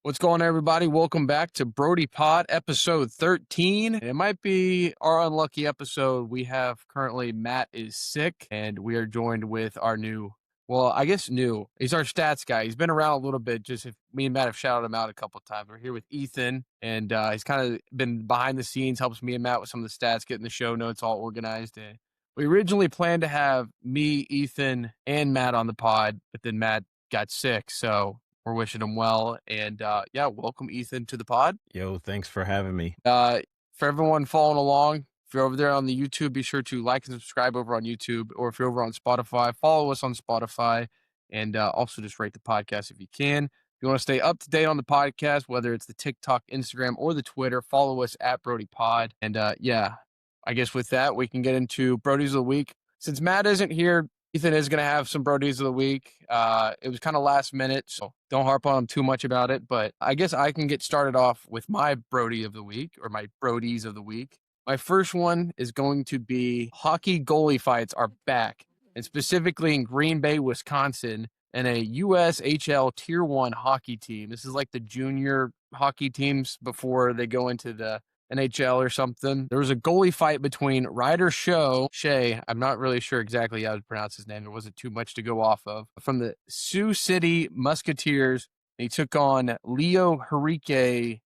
What's going on, everybody? Welcome back to BrodiePod, episode 13. It might be our unlucky episode. We have currently Matt is sick, and we are joined with our new, he's our stats guy. He's been around a little bit. Me and Matt have shouted him out a couple of times. We're here with Ethan, and he's kind of been behind the scenes, helps me and Matt with some of the stats, getting the show notes all organized. And we originally planned to have me, Ethan, and Matt on the pod, but then Matt got sick, so we're wishing him well. And welcome Ethan to the pod. Yo, thanks for having me. For everyone following along, if you're over there on the YouTube, be sure to like and subscribe over on YouTube, or if you're over on Spotify, follow us on Spotify, and also just rate the podcast if you can. If you want to stay up to date on the podcast, whether it's the TikTok, Instagram, or the Twitter, follow us at BrodiePod. And I guess with that, we can get into Brodies of the Week. Since Matt isn't here, Ethan is going to have some Brodies of the Week. It was kind of last minute, so don't harp on him too much about it. But I guess I can get started off with my Brodie of the Week, or my Brodies of the Week. My first one is going to be hockey goalie fights are back, and specifically in Green Bay, Wisconsin, and a USHL Tier 1 hockey team. This is like the junior hockey teams before they go into the NHL or something. There was a goalie fight between Ryder Shohei, I'm not really sure exactly how to pronounce his name. There wasn't too much to go off of. From the Sioux City Musketeers, he took on Leo Henriquez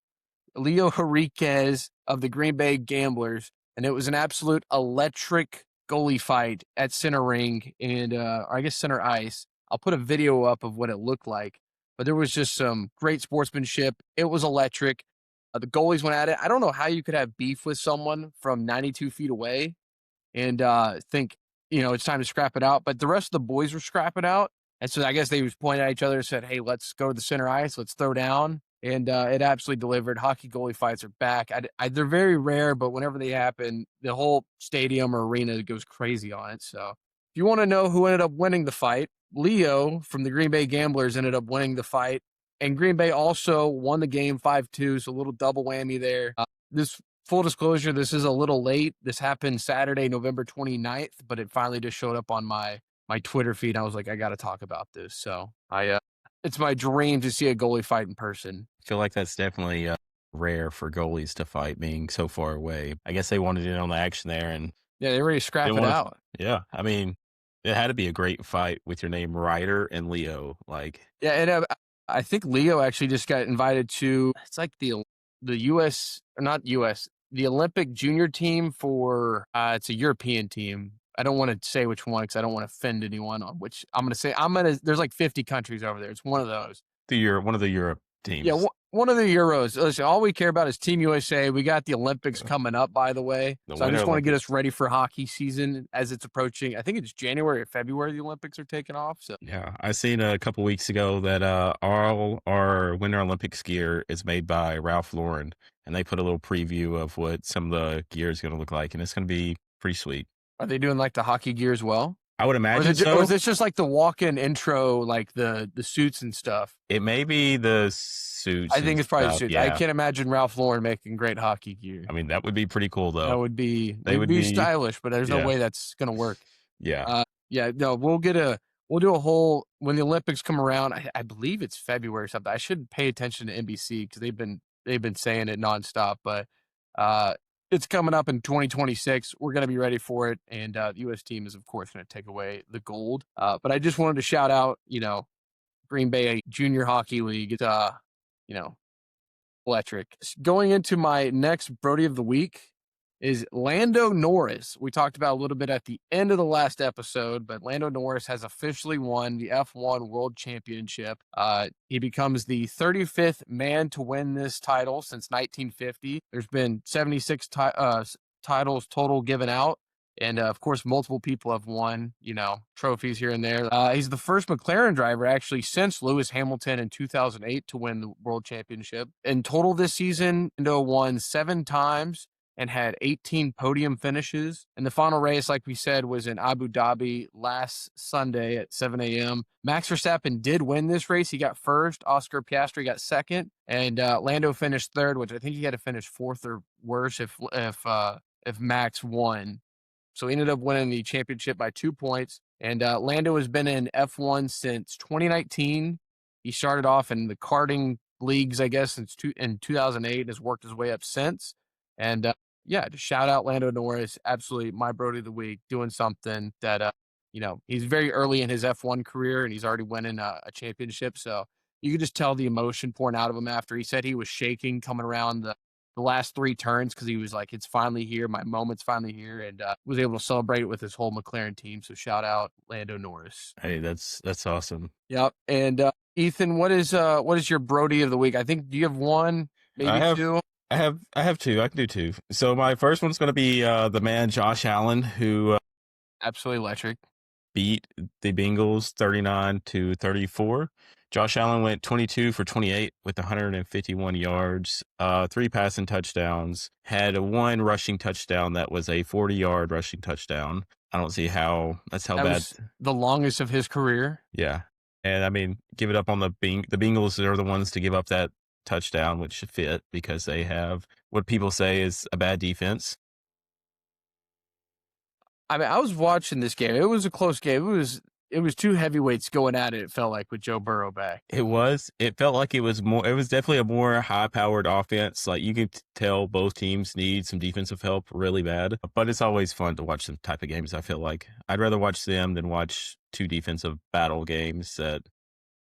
of the Green Bay Gamblers, and it was an absolute electric goalie fight at center ring and I guess center ice. I'll put a video up of what it looked like, but there was just some great sportsmanship. It was electric. The goalies went at it. I don't know how you could have beef with someone from 92 feet away and think, it's time to scrap it out. But the rest of the boys were scrapping out. And so I guess they was pointing at each other and said, hey, let's go to the center ice. Let's throw down. And it absolutely delivered. Hockey goalie fights are back. They're very rare, but whenever they happen, the whole stadium or arena goes crazy on it. So if you want to know who ended up winning the fight, Leo from the Green Bay Gamblers ended up winning the fight. And Green Bay also won the game 5-2, so a little double whammy there. This full disclosure, this is a little late. This happened Saturday, November 29th, but it finally just showed up on my Twitter feed. I was like, I got to talk about this. So it's my dream to see a goalie fight in person. I feel like that's definitely rare for goalies to fight being so far away. I guess they wanted in on the action there. And yeah, they ready to scrap it out. Yeah, I mean, it had to be a great fight with your name Ryder and Leo. Yeah, and I think Leo actually just got invited to, it's like the U.S., or not U.S., the Olympic junior team for, it's a European team. I don't want to say which one because I don't want to offend anyone on which I'm going to say. There's like 50 countries over there. It's one of those. One of the Europe teams. Yeah, one of the Euros. Listen, all we care about is Team USA. We got the Olympics coming up, by the way. So I just want to get us ready for hockey season as it's approaching. I think it's January or February the Olympics are taking off. So yeah, I seen a couple weeks ago that all our Winter Olympics gear is made by Ralph Lauren, and they put a little preview of what some of the gear is going to look like, and it's going to be pretty sweet. Are they doing like the hockey gear as well? I would imagine so. Or is this just like the walk-in intro, like the suits and stuff? It may be the suits. I think it's probably the suits. Yeah. I can't image Ralph Lauren making great hockey gear. I mean, that would be pretty cool, though. That would be, they would be stylish, but there's no way that's going to work. Yeah. We'll do a whole, when the Olympics come around, I believe it's February or something. I should pay attention to NBC because they've been saying it nonstop, but it's coming up in 2026. We're going to be ready for it. And the U.S. team is, of course, going to take away the gold. But I just wanted to shout out, Green Bay Junior Hockey League. It's, electric. Going into my next Brodie of the Week is Lando Norris. We talked about a little bit at the end of the last episode, but Lando Norris has officially won the F1 World Championship. He becomes the 35th man to win this title since 1950. There's been 76 titles total given out. And, of course, multiple people have won, trophies here and there. He's the first McLaren driver, actually, since Lewis Hamilton in 2008 to win the World Championship. In total this season, Lando won 7 times and had 18 podium finishes. And the final race, like we said, was in Abu Dhabi last Sunday at 7 a.m. Max Verstappen did win this race. He got first. Oscar Piastri got second. And Lando finished third, which I think he had to finish fourth or worse if Max won. So he ended up winning the championship by 2 points. And Lando has been in F1 since 2019. He started off in the karting leagues, I guess, in 2008 and has worked his way up since. And just shout out Lando Norris, absolutely my Brodie of the week, doing something that he's very early in his F1 career and he's already winning a championship. So you could just tell the emotion pouring out of him after he said he was shaking coming around the last 3 turns because he was like, it's finally here. My moment's finally here. And was able to celebrate it with his whole McLaren team. So shout out Lando Norris. Hey, that's awesome. Yep. And Ethan, what is your Brodie of the week? I think, do you have one, maybe two? I have two. I can do two. So my first one's going to be the man Josh Allen, who absolutely electric, beat the Bengals 39-34. Josh Allen went 22 for 28 with 151 yards, 3 passing touchdowns, had 1 rushing touchdown that was a 40-yard rushing touchdown. I don't see how that bad. Was the longest of his career. Yeah. And I mean, give it up on the Bengals are the ones to give up that touchdown, which should fit because they have what people say is a bad defense. I mean, I was watching this game. It was a close game. It was 2 heavyweights going at it, it felt like, with Joe Burrow back. It felt like it was definitely a more high-powered offense. Like, you could tell both teams need some defensive help really bad. But it's always fun to watch some type of games, I feel like. I'd rather watch them than watch 2 defensive battle games that...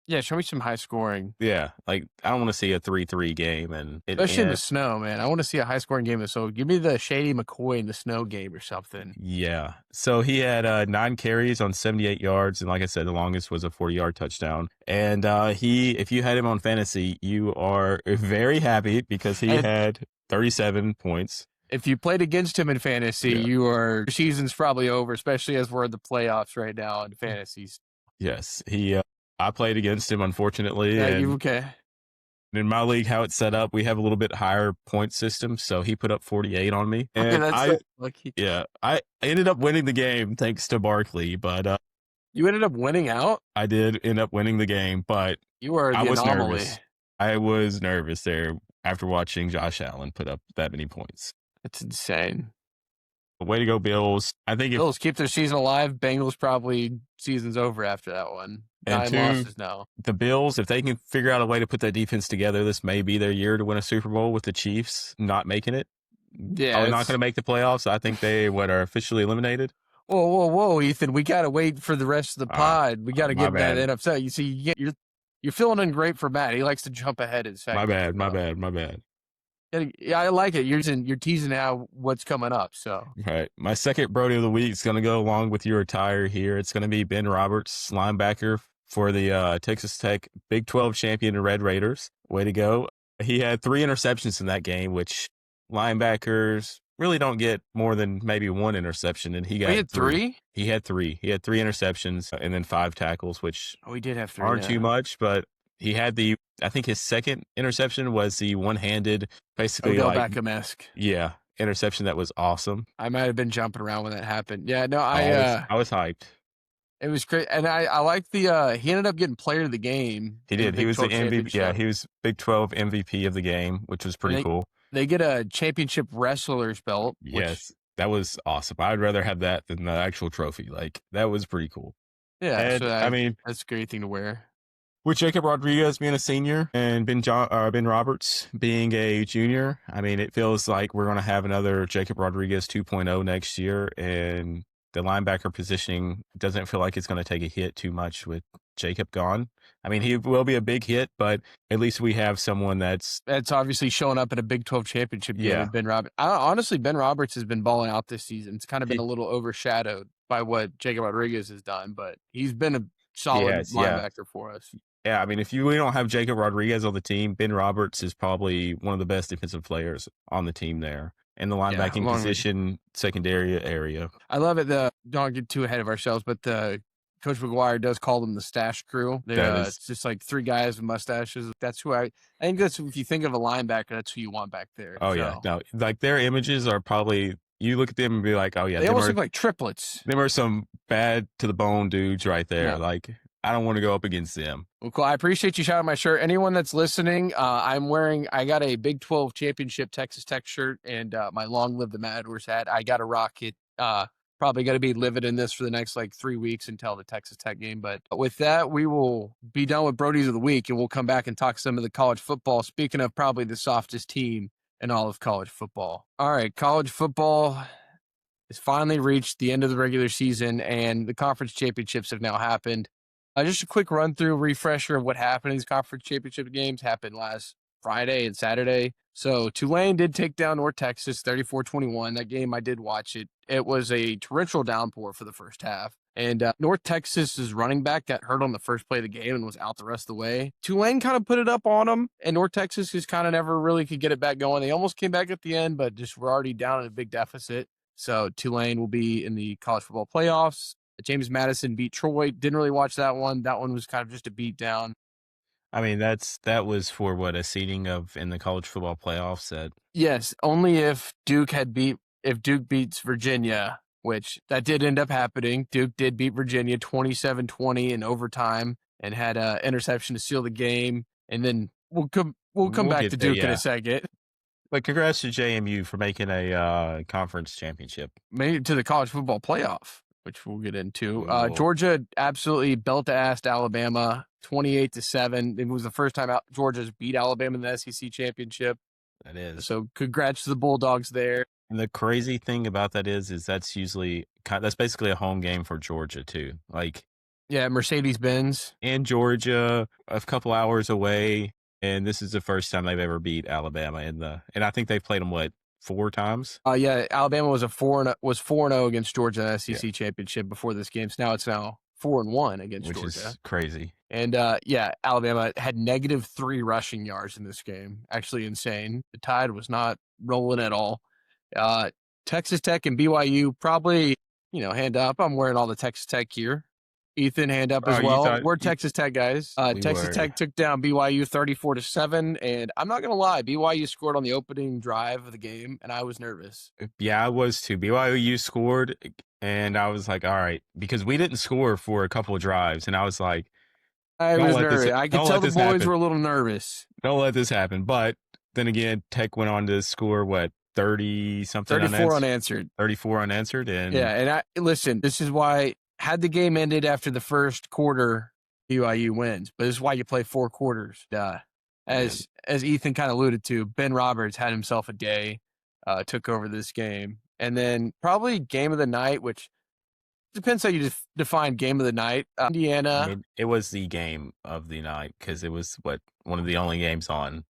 Yeah, show me some high scoring. Yeah, like, I don't want to see a 3-3 game. Especially in the snow, man. I want to see a high-scoring game. So give me the Shady McCoy in the snow game or something. Yeah. So he had 9 carries on 78 yards. And like I said, the longest was a 40-yard touchdown. And if you had him on fantasy, you are very happy because he had 37 points. If you played against him in fantasy, your season's probably over, especially as we're in the playoffs right now in fantasies. Yes. I played against him, unfortunately. Yeah, you okay? In my league, how it's set up, we have a little bit higher point system, so he put up 48 on me. And that's lucky. Yeah, I ended up winning the game thanks to Barkley, but you ended up winning out? I did end up winning the game, but you were the anomaly. Nervous. I was nervous there after watching Josh Allen put up that many points. That's insane. Way to go, Bills. I think Bills keep their season alive. Bengals probably season's over after that one. 9 losses now. The Bills, if they can figure out a way to put that defense together, this may be their year to win a Super Bowl with the Chiefs not making it. Yeah, probably not going to make the playoffs. I think they are officially eliminated. Whoa, Ethan. We got to wait for the rest of the pod. We got to get that NFL. You see, you're filling in great for Matt. He likes to jump ahead in seconds. My bad. Yeah, I like it. You're teasing out what's coming up. So, right. My second Brodie of the week is going to go along with your attire here. It's going to be Ben Roberts, linebacker for the Texas Tech Big 12 champion Red Raiders. Way to go. He had 3 interceptions in that game, which linebackers really don't get more than maybe 1 interception. And he had 3? He had 3. He had 3 interceptions and then 5 tackles, which he did have 3, aren't too much, but he had I think his second interception was the one-handed, basically Beckham-esque. Yeah, interception that was awesome. I might have been jumping around when that happened. Yeah, no, I was hyped. It was great, and I like the. He ended up getting player of the game. He did. He was the MVP. Yeah, he was Big 12 MVP of the game, which was pretty cool. They get a championship wrestler's belt. Yes, that was awesome. I'd rather have that than the actual trophy. Like, that was pretty cool. Yeah, and, I mean, that's a great thing to wear. With Jacob Rodriguez being a senior and Ben Roberts being a junior, I mean, it feels like we're going to have another Jacob Rodriguez 2.0 next year, and the linebacker positioning doesn't feel like it's going to take a hit too much with Jacob gone. I mean, he will be a big hit, but at least we have someone that's obviously showing up in a Big 12 championship game. Yeah. Ben Roberts. Honestly, Ben Roberts has been balling out this season. It's kind of been a little overshadowed by what Jacob Rodriguez has done, but he's been a solid linebacker for us. Yeah, I mean, if we don't have Jacob Rodriguez on the team, Ben Roberts is probably one of the best defensive players on the team there. In the linebacking position, secondary area. I love it. Don't get too ahead of ourselves, but Coach McGuire does call them the stash crew. It's just like 3 guys with mustaches. That's who I think that's, if you think of a linebacker, that's who you want back there. Oh, yeah. No, like their images are probably, you look at them and be like, oh, yeah. They almost look like triplets. Them are some bad to the bone dudes right there. Yeah. Like, I don't want to go up against them. Well, cool. I appreciate you shouting my shirt. Anyone that's listening, I got a Big 12 championship Texas Tech shirt and my Long Live the Mad Horse hat. I got to rock it Probably going to be livid in this for the next 3 weeks until the Texas Tech game. But with that, we will be done with Brodie's of the week, and we'll come back and talk some of the college football. Speaking of probably the softest team in all of college football. All right, college football has finally reached the end of the regular season, and the conference championships have now happened. Just a quick run through, refresher of what happened in these conference championship games. Happened last Friday and Saturday. So Tulane did take down North Texas 34-21. That game, I did watch it. It was a torrential downpour for the first half. And North Texas's running back got hurt on the first play of the game and was out the rest of the way. Tulane kind of put it up on them, and North Texas just kind of never really could get it back going. They almost came back at the end, but just were already down in a big deficit. So Tulane will be in the college football playoffs. James Madison beat Troy. Didn't really watch that one. That one was kind of just a beat down. I mean, that was for what, a seeding of in the college football playoffs. That Yes, only if Duke beats Virginia, which that did end up happening. Duke did beat Virginia 27-20 in overtime and had an interception to seal the game. And then we'll come back to Duke in a second. But congrats to JMU for making a conference championship. Made it to the college football playoff, which we'll get into. Georgia absolutely belt-assed Alabama 28-7. It was the first time Georgia's beat Alabama in the SEC championship. That is. So congrats to the Bulldogs there. And the crazy thing about that is that's basically a home game for Georgia too. Yeah, Mercedes-Benz. In Georgia, a couple hours away. And this is the first time they've ever beat Alabama and I think they played them 4 times. Yeah, Alabama was 4-0 against Georgia in the SEC championship before this game. So now it's 4-1 against Georgia, which is crazy. And Alabama had -3 rushing yards in this game. Actually insane. The Tide was not rolling at all. Texas Tech and BYU probably hand up. I'm wearing all the Texas Tech gear. Ethan, hand up as well. We're Texas Tech guys. Texas Tech took down BYU 34-7, and I'm not gonna lie, BYU scored on the opening drive of the game, and I was nervous. Yeah, I was too. BYU scored, and I was like, all right, because we didn't score for a couple of drives, and I was like, I was nervous. I could tell the boys were a little nervous. Don't let this happen. But then again, Tech went on to score 30-something 34 unanswered. 34 unanswered, and listen, this is why. Had the game ended after the first quarter, BYU wins. But this is why you play 4 quarters. As Ethan kind of alluded to, Ben Roberts had himself a day, took over this game. And then probably game of the night, which depends how you define game of the night. Indiana. I mean, it was the game of the night because it was one of the only games on.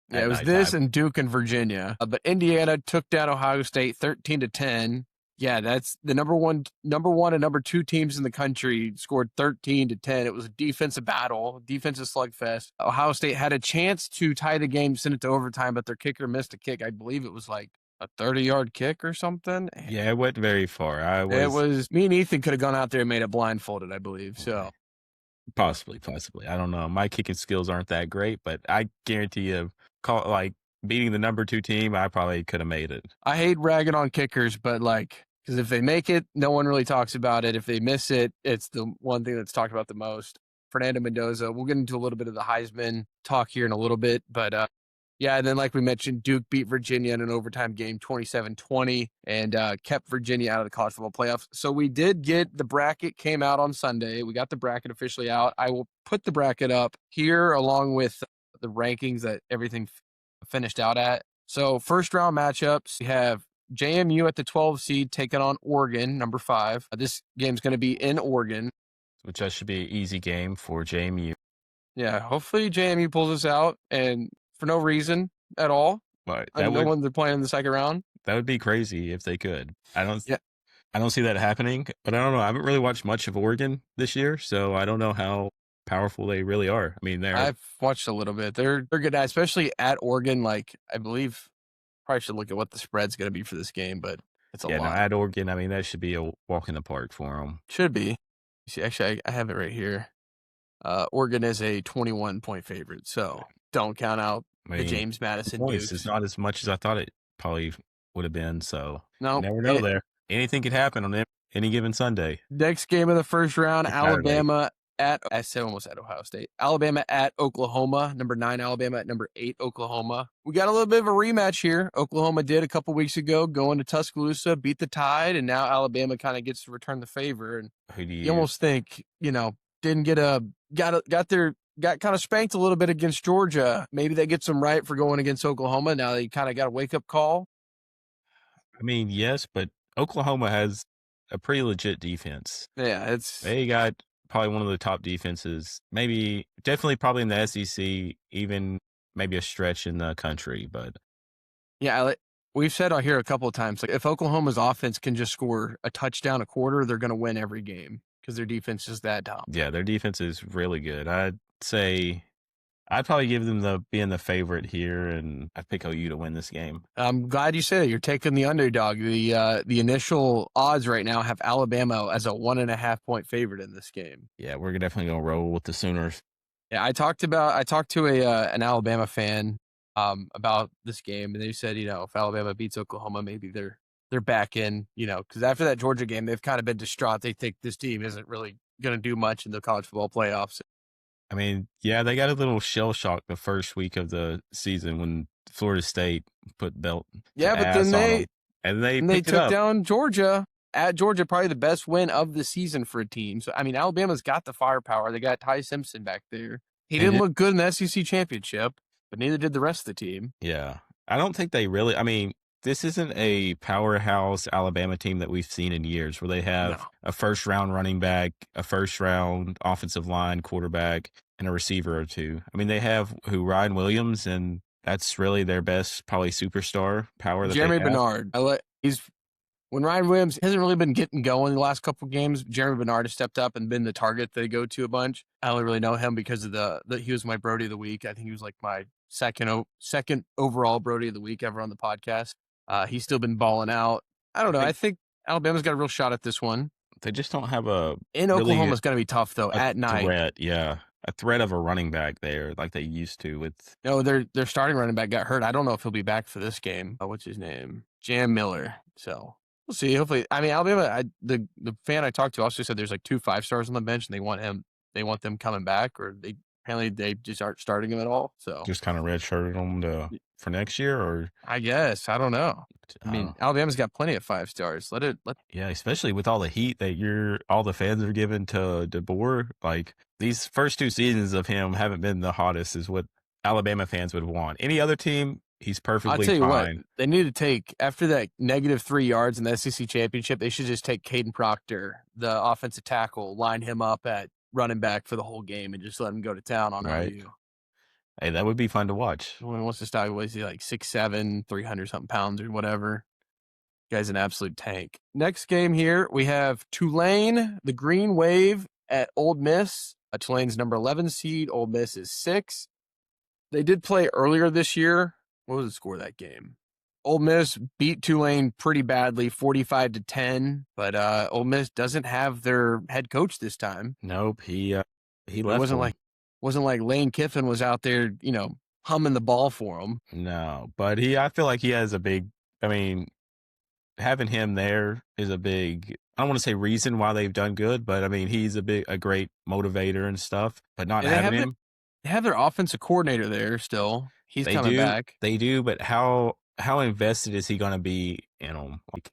Yeah, it was this and Duke and Virginia. But Indiana took down Ohio State 13-10. Yeah, that's the number one and number 2 teams in the country scored 13-10. It was a defensive battle, defensive slugfest. Ohio State had a chance to tie the game, send it to overtime, but their kicker missed a kick. I believe it was a 30-yard kick or something. Yeah, it went very far. It was me and Ethan could have gone out there and made it blindfolded, I believe. So possibly. I don't know. My kicking skills aren't that great, but I guarantee you, beating the number 2 team, I probably could have made it. I hate ragging on kickers, but because if they make it, no one really talks about it. If they miss it, it's the one thing that's talked about the most. Fernando Mendoza. We'll get into a little bit of the Heisman talk here in a little bit, but and then like we mentioned, Duke beat Virginia in an overtime game 27-20 and kept Virginia out of the college football playoffs. So we did get the bracket came out on Sunday. We got the bracket officially out. I will put the bracket up here along with the rankings that everything finished out at. So first round matchups, we have JMU at the 12 seed taking on Oregon, number 5. This game's going to be in Oregon. Which that should be an easy game for JMU. Yeah, hopefully JMU pulls us out and for no reason at all. But I know when they're playing in the second round. That would be crazy if they could. I don't see that happening, but I don't know. I haven't really watched much of Oregon this year, so I don't know how powerful they really are. I mean, I've watched a little bit. They're good, especially at Oregon. I believe probably should look at what the spread's going to be for this game, but it's a lot. No, at Oregon, I mean, that should be a walk in the park for them. Should be. See, actually, I have it right here. Oregon is a 21-point favorite, so don't count out the James Madison Dukes. It's not as much as I thought it probably would have been, so no, never know there. Anything could happen on any given Sunday. Next game of the first round, Alabama I said almost at Ohio State. Alabama at Oklahoma. Number 9 Alabama at number 8 Oklahoma. We got a little bit of a rematch here. Oklahoma did a couple weeks ago, go into Tuscaloosa, beat the Tide, and now Alabama kind of gets to return the favor. And you almost think, didn't get got kind of spanked a little bit against Georgia. Maybe that gets them right for going against Oklahoma. Now they kind of got a wake up call. I mean, yes, but Oklahoma has a pretty legit defense. Yeah, they got probably one of the top defenses, definitely probably in the SEC, even maybe a stretch in the country. But yeah, we've said on here a couple of times, like if Oklahoma's offense can just score a touchdown a quarter, they're going to win every game because their defense is that top. Yeah, their defense is really good. I'd say I'd probably give them being the favorite here, and I'd pick OU to win this game. I'm glad you said it. You're taking the underdog. The initial odds right now have Alabama as a 1.5 point favorite in this game. Yeah, we're definitely gonna roll with the Sooners. Yeah, I talked to an Alabama fan about this game, and they said, if Alabama beats Oklahoma, maybe they're back in, because after that Georgia game, they've kind of been distraught. They think this team isn't really going to do much in the college football playoffs. I mean, yeah, they got a little shell shock the first week of the season when Florida State put belt. Yeah, but then they took down Georgia at Georgia, probably the best win of the season for a team. So, I mean, Alabama's got the firepower. They got Ty Simpson back there. He didn't look good in the SEC championship, but neither did the rest of the team. Yeah. I don't think they really, I mean, this isn't a powerhouse Alabama team that we've seen in years where they have a first round running back, a first round offensive line quarterback, and a receiver or two. I mean, they have Ryan Williams, and that's really their best, probably superstar power. Jeremy Bernard. When Ryan Williams hasn't really been getting going the last couple of games, Jeremy Bernard has stepped up and been the target they go to a bunch. I only really know him because of he was my Brodie of the week. I think he was like my second overall Brodie of the week ever on the podcast. He's still been balling out. I don't know. I think Alabama's got a real shot at this one. They just don't have Oklahoma's going to be tough though at night. A threat of a running back there like they used to with. No, their starting running back got hurt. I don't know if he'll be back for this game. What's his name? Jam Miller. So we'll see. Hopefully, I mean Alabama. The fan I talked to also said there's like 2 5-stars on the bench, and they want them coming back, or they just aren't starting him at all. So just kind of redshirted them for next year, or I guess I don't know. I mean, Alabama's got plenty of 5-stars. Yeah, especially with all the heat that all the fans are giving to DeBoer. Like these first 2 seasons of him haven't been the hottest, is what Alabama fans would want. Any other team, he's perfectly fine. I'll tell you what, they need to take after that -3 yards in the SEC championship. They should just take Caden Proctor, the offensive tackle, line him up at running back for the whole game, and just let him go to town on IU. Hey, that would be fun to watch. What's the style? Was he like 6'7", 300-something pounds or whatever? Guy's an absolute tank. Next game here, we have Tulane, the Green Wave at Ole Miss. Tulane's number 11 seed. Ole Miss is 6. They did play earlier this year. What was the score of that game? Ole Miss beat Tulane pretty badly, 45-10. But Ole Miss doesn't have their head coach this time. Nope, he left. It wasn't like Lane Kiffin was out there, humming the ball for him. No, but I feel like he has having him there is a big, I don't want to say reason why they've done good, but I mean, he's a great motivator and stuff, but not having him. They have their offensive coordinator there still. He's coming back. They do, but how invested is he going to be in them? Like,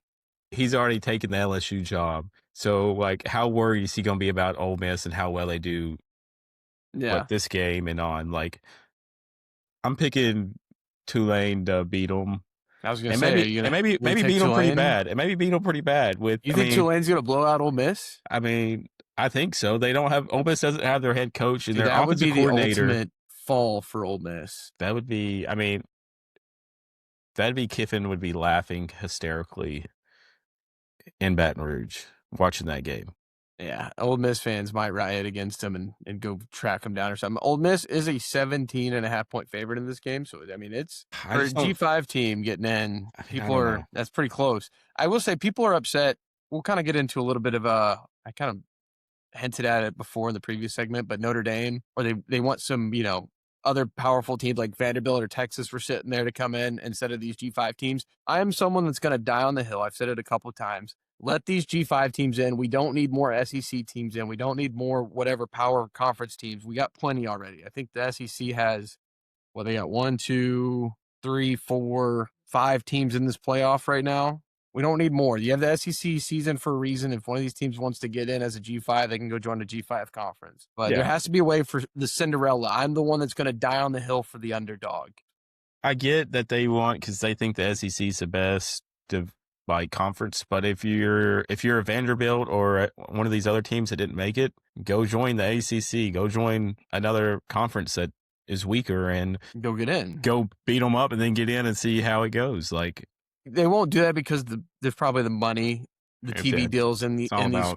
he's already taken the LSU job. So, like, how worried is he going to be about Ole Miss and how well they do this game and on? Like, I'm picking Tulane to beat them. I was going to say, maybe beat them pretty bad. And maybe beat them pretty bad. You think Tulane's going to blow out Ole Miss? I mean, I think so. Ole Miss doesn't have their head coach and their offensive coordinator. That would be the ultimate fall for Ole Miss. That would be, Kiffin would be laughing hysterically in Baton Rouge watching that game. Yeah, Ole Miss fans might riot against him and go track him down or something. Ole Miss is a 17.5 point favorite in this game. So, I mean, it's for a G5 team getting in. That's pretty close. I will say people are upset. We'll kind of get into a little bit of I kind of hinted at it before in the previous segment, but Notre Dame, or they want some, other powerful teams like Vanderbilt or Texas were sitting there to come in instead of these G5 teams. I am someone that's going to die on the hill. I've said it a couple of times. Let these G5 teams in. We don't need more SEC teams in. We don't need more whatever power conference teams. We got plenty already. I think the SEC has, well, they got 1, 2, 3, 4, 5 teams in this playoff right now. We don't need more. You have the SEC season for a reason. If one of these teams wants to get in as a G5, they can go join a G5 conference. But there has to be a way for the Cinderella. I'm the one that's going to die on the hill for the underdog. I get that they want, because they think the SEC is the best of like conference. But if you're a Vanderbilt or one of these other teams that didn't make it, go join the ACC. Go join another conference that is weaker and go get in. Go beat them up and then get in and see how it goes. Like, they won't do that because there's probably the money, the TV deals in these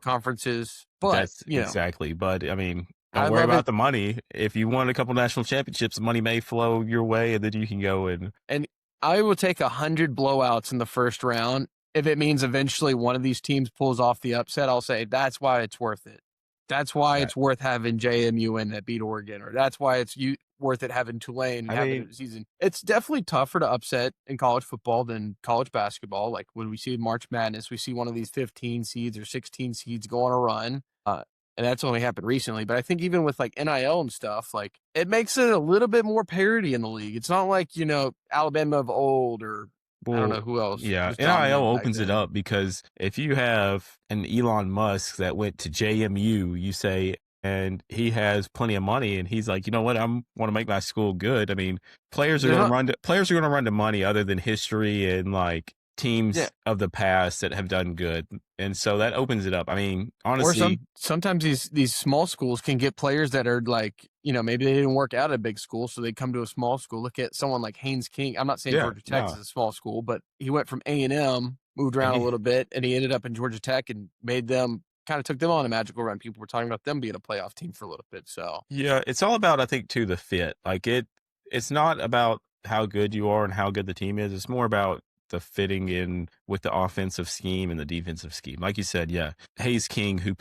conferences. But exactly. But I mean, don't worry about the money. If you won a couple national championships, money may flow your way, and then you can go and I will take 100 blowouts in the first round if it means eventually one of these teams pulls off the upset. I'll say that's why it's worth it. That's why it's worth having JMU in that beat Oregon, or that's why it's worth it having Tulane and having a season. It's definitely tougher to upset in college football than college basketball. Like when we see March Madness, we see one of these 15 seeds or 16 seeds go on a run. And that's only happened recently. But I think even with like NIL and stuff, like it makes it a little bit more parity in the league. It's not like, Alabama of old or I don't know who else. Yeah, NIL opens it up because if you have an Elon Musk that went to JMU, you say, and he has plenty of money, and he's like, you know what, I want to make my school good. I mean, players are going to run to money other than history and like teams of the past that have done good, and so that opens it up. I mean, honestly, or sometimes these small schools can get players that are like, maybe they didn't work out at a big school, so they come to a small school. Look at someone like Haynes King. I'm not saying Georgia Tech is a small school, but he went from A&M, moved around a little bit, and he ended up in Georgia Tech and made them, kind of took them on a magical run. People were talking about them being a playoff team for a little bit. So yeah, it's all about, I think, too, the fit. Like it's not about how good you are and how good the team is. It's more about the fitting in with the offensive scheme and the defensive scheme. Like you said, Hayes King, who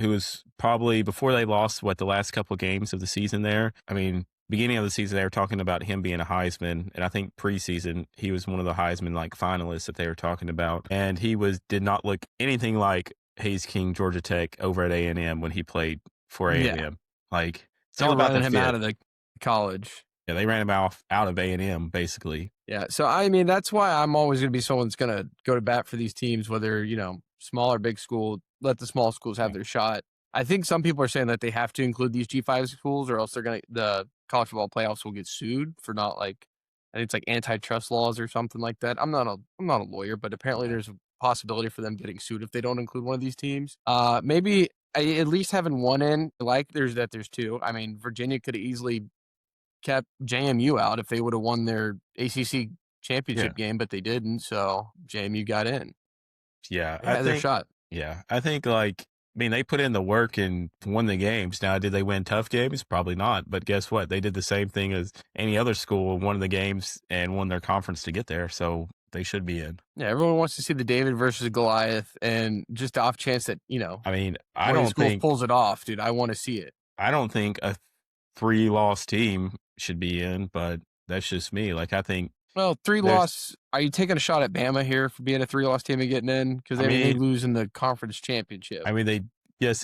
was probably, before they lost, the last couple of games of the season there. I mean, beginning of the season, they were talking about him being a Heisman. And I think preseason, he was one of the Heisman finalists that they were talking about. And he did not look anything like Hayes King, Georgia Tech over at A&M when he played for A&M. Yeah. Like, it's all about him out of the college. Yeah, they ran him out of A&M, basically. Yeah, so I mean, that's why I'm always going to be someone that's going to go to bat for these teams, whether, small or big school. Let the small schools have their shot. I think some people are saying that they have to include these G5 schools, or else the college football playoffs will get sued for not I think it's like antitrust laws or something like that. I'm not a lawyer, but apparently there's a possibility for them getting sued if they don't include one of these teams. Maybe at least having one in, there's two. I mean, Virginia could have easily kept JMU out if they would have won their ACC championship game, but they didn't. So JMU got in. Yeah, they had their shot. Yeah, I think they put in the work and won the games. Now, did they win tough games? Probably not. But guess what? They did the same thing as any other school, won the games and won their conference to get there. So they should be in. Yeah, everyone wants to see the David versus Goliath, and just the off chance that I mean, I don't think pulls it off, dude. I want to see it. I don't think a 3-loss team should be in, but that's just me. Like, I think. Well, 3-loss. Are you taking a shot at Bama here for being a 3-loss team and getting in? Because they lose in the conference championship. I mean, they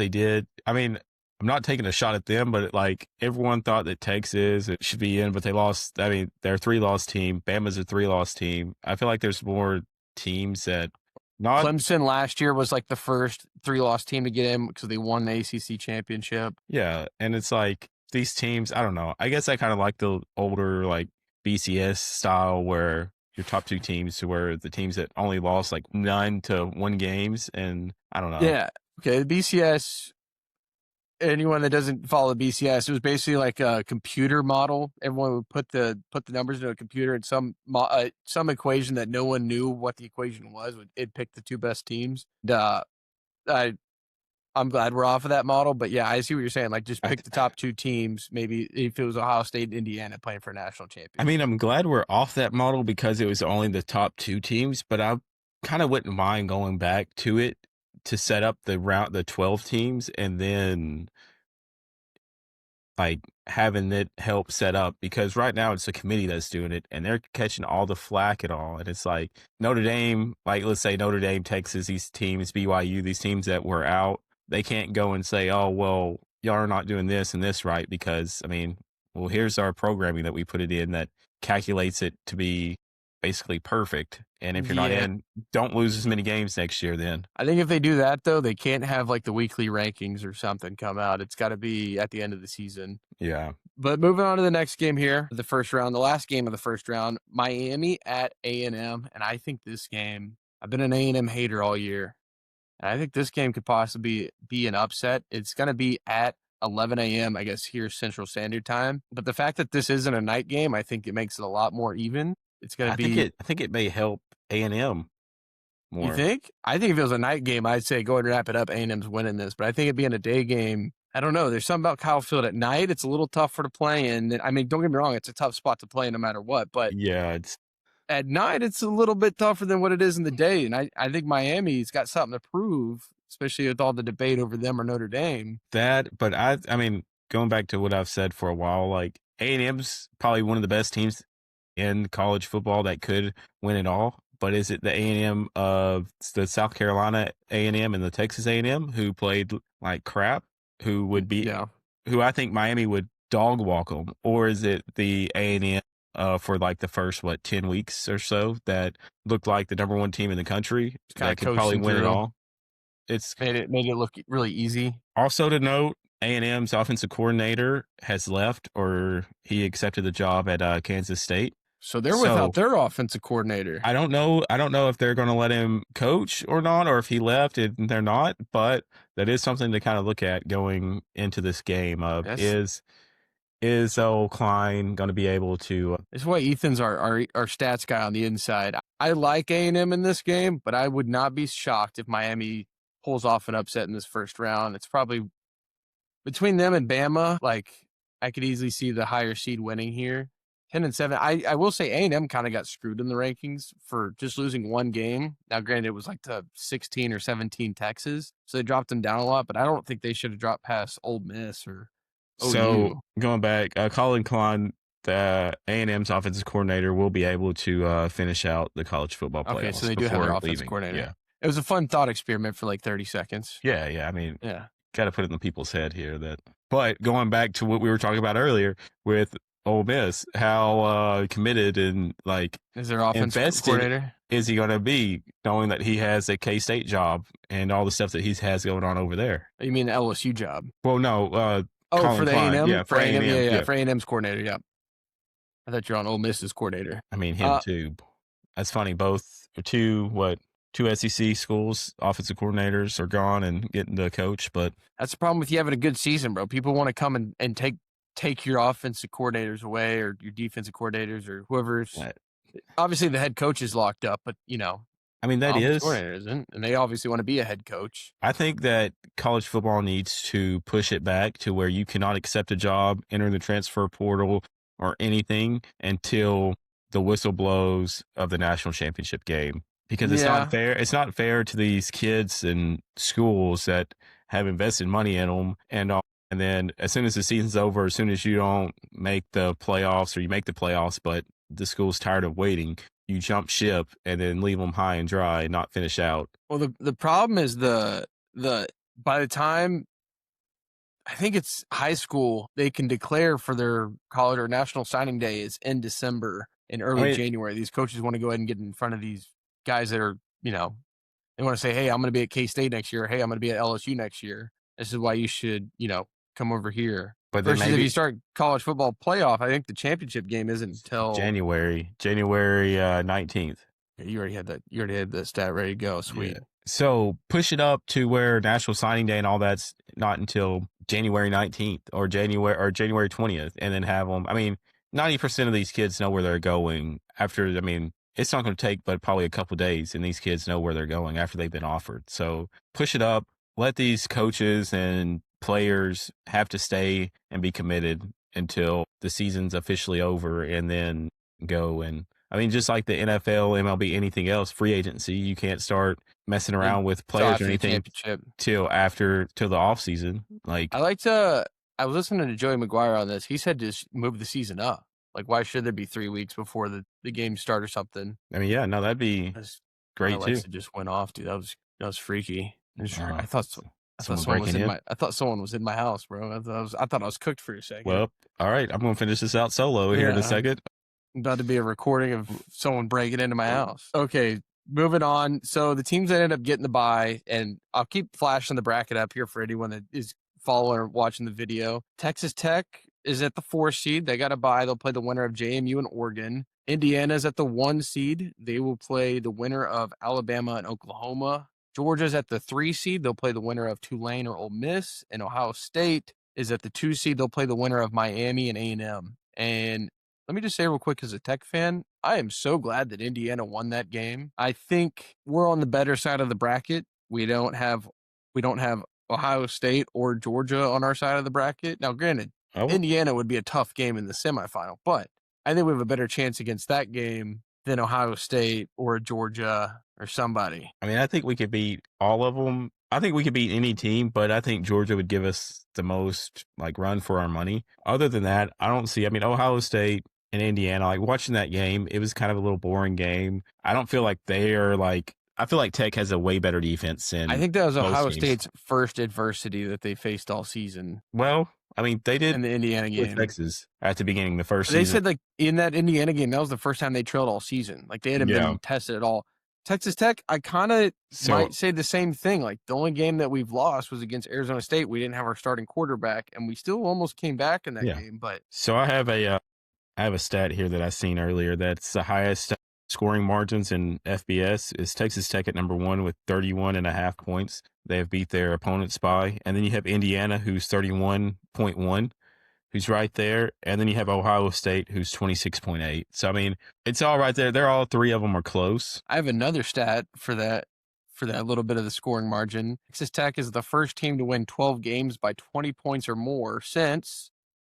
did. I mean, I'm not taking a shot at them, but everyone thought that Texas should be in, but they lost. I mean, they're a 3-loss team. Bama's a 3-loss team. I feel like there's more teams that not. Clemson last year was the first 3-loss team to get in because they won the ACC championship. Yeah, and it's these teams. I don't know. I guess I kind of like the older BCS style where your top 2 teams were the teams that only lost 9 to 1 games, and I don't know. Yeah. Okay. The BCS. Anyone that doesn't follow BCS, it was basically a computer model. Everyone would put the numbers into a computer, and some equation that no one knew what the equation was. It'd pick the 2 best teams. I'm glad we're off of that model, but yeah, I see what you're saying. Just pick the top 2 teams. Maybe if it was Ohio State and Indiana playing for a national championship. I mean, I'm glad we're off that model because it was only the top 2 teams, but I kind of wouldn't mind going back to it to set up the 12 teams, and then like having it help set up, because right now it's a committee that's doing it and they're catching all the flack and all. And it's like Notre Dame, like let's say Notre Dame, Texas, these teams, BYU, these teams that were out, they can't go and say, oh, well, y'all are not doing this and this right, because I mean, well, here's our programming that we put it in that calculates it to be basically perfect. And if you're not Yeah. in, don't lose as many games next year then. I think if they do that, though, they can't have like the weekly rankings or something come out. It's got to be at the end of the season. Yeah. But moving on to the next game here, the first round, the last game of the first round, Miami at A&M. And I think this game, I've been an A&M hater all year. And I think this game could possibly be an upset. It's going to be at 11 a.m., I guess, here Central Standard Time. But the fact that this isn't a night game, I think it makes it a lot more even. It's going to be. I think it may help A&M more. You think? I think if it was a night game, I'd say go ahead and wrap it up. A&M's winning this. But I think it being a day game, I don't know. There's something about Kyle Field at night. It's a little tougher to play in. I mean, don't get me wrong. It's a tough spot to play no matter what. But yeah, it's at night, it's a little bit tougher than what it is in the day. And I think Miami's got something to prove, especially with all the debate over them or Notre Dame. but I mean, going back to what I've said for a while, like A&M's probably one of the best teams in college football that could win it all. But is it the A&M of the South Carolina A&M and the Texas A&M who played like crap, who would be, who I think Miami would dog walk them? Or is it the A&M for like the first, 10 weeks or so that looked like the number one team in the country that could probably win it all? It's made it look really easy. Also to note, A&M's offensive coordinator has left, or he accepted the job at Kansas State. So they're without their offensive coordinator. I don't know if they're going to let him coach or not, or if he left and they're not. But that is something to kind of look at going into this game. Is old Klein going to be able to? It's why Ethan's our stats guy on the inside. I like A&M in this game, but I would not be shocked if Miami pulls off an upset in this first round. It's probably between them and Bama. Like I could easily see the higher seed winning here. 10-7. I will say A&M kind of got screwed in the rankings for just losing one game. Now, granted, it was like to 16 or 17 Texas, so they dropped them down a lot. But I don't think they should have dropped past Ole Miss or OU. So going back, Colin Klein, the A&M's offensive coordinator, will be able to finish out the college football playoffs. Okay, so they do have an offensive coordinator. Yeah, it was a fun thought experiment for like 30 seconds. Yeah. I mean, got to put it in the people's head here. But going back to what we were talking about earlier with Ole Miss, how committed and like is their offensive coordinator is he going to be, knowing that he has a K-State job and all the stuff that he has going on over there? You mean the LSU job? Well, no. For the A&M? Yeah, for A&M. Yeah, for A&M's coordinator, yeah. I thought you're on Ole Miss's coordinator. I mean, him too. That's funny. Both two SEC schools, offensive coordinators are gone and getting to coach, but that's the problem with you having a good season, bro. People want to come and take your offensive coordinators away, or your defensive coordinators, or whoever's. Obviously, the head coach is locked up, but I mean, that is coordinator isn't, and they obviously want to be a head coach. I think that college football needs to push it back to where you cannot accept a job, enter the transfer portal, or anything until the whistle blows of the national championship game, because it's not fair. It's not fair to these kids and schools that have invested money in them and then as soon as the season's over, as soon as you don't make the playoffs, or you make the playoffs, but the school's tired of waiting, you jump ship and then leave them high and dry and not finish out. Well, the problem is the by the time I think it's high school, they can declare for their college or national signing day is in December and early January. These coaches want to go ahead and get in front of these guys that are, they want to say, hey, I'm going to be at K-State next year. Hey, I'm going to be at LSU next year. This is why you should, come over here. But versus if you start college football playoff, I think the championship game isn't until January 19th. Yeah, you already had the stat ready to go. Sweet. Yeah. So push it up to where National Signing Day and all that's not until January 19th or January 20th, and then have them. I mean, 90% of these kids know where they're going after. I mean, it's not going to take but probably a couple days, and these kids know where they're going after they've been offered. So push it up. Let these coaches and players have to stay and be committed until the season's officially over, and then go. And I mean, just like the NFL, MLB, anything else, free agency, you can't start messing around with players or anything till the off season. Like I like to I was listening to Joey McGuire on this. He said just move the season up. Like, why should there be 3 weeks before the game start or something? I mean, yeah, no, that'd be His great too. highlights that just went off, dude. That was freaky. I thought Someone someone was breaking in in. I thought someone was in my house, bro. I thought I was cooked for a second. Well, all right, I'm gonna finish this out solo here in a second. About to be a recording of someone breaking into my house. Okay, moving on. So the teams that ended up getting the bye, and I'll keep flashing the bracket up here for anyone that is following or watching the video. Texas Tech is at the 4 seed. They got a bye. They'll play the winner of JMU and Oregon. Indiana's at the 1 seed. They will play the winner of Alabama and Oklahoma. Georgia's at the 3 seed. They'll play the winner of Tulane or Ole Miss. And Ohio State is at the 2 seed. They'll play the winner of Miami and A&M. And let me just say real quick, as a Tech fan, I am so glad that Indiana won that game. I think we're on the better side of the bracket. We don't have Ohio State or Georgia on our side of the bracket. Now, granted, Indiana would be a tough game in the semifinal, but I think we have a better chance against that game than Ohio State or Georgia or somebody. I mean, I think we could beat all of them. I think we could beat any team, but I think Georgia would give us the most like run for our money. Other than that, I don't see. I mean, Ohio State and Indiana, like watching that game, it was kind of a little boring game. I don't feel like they are like. I feel like Tech has a way better defense than. I think that was Ohio teams. State's first adversity that they faced all season. Well, I mean, they did in the Indiana game. Texas at the beginning, the first They season. said like in that Indiana game, that was the first time they trailed all season. Like they hadn't been tested at all. Texas Tech, I kind of might say the same thing. Like the only game that we've lost was against Arizona State. We didn't have our starting quarterback, and we still almost came back in that game. But so I have a stat here that I seen earlier. That's the highest scoring margins in FBS is Texas Tech at number 1 with 31.5 points. They have beat their opponents by, and then you have Indiana who's 31.1. Who's right there, and then you have Ohio State, who's 26.8. So, I mean, it's all right there. All 3 of them are close. I have another stat for that little bit of the scoring margin. Texas Tech is the first team to win 12 games by 20 points or more since,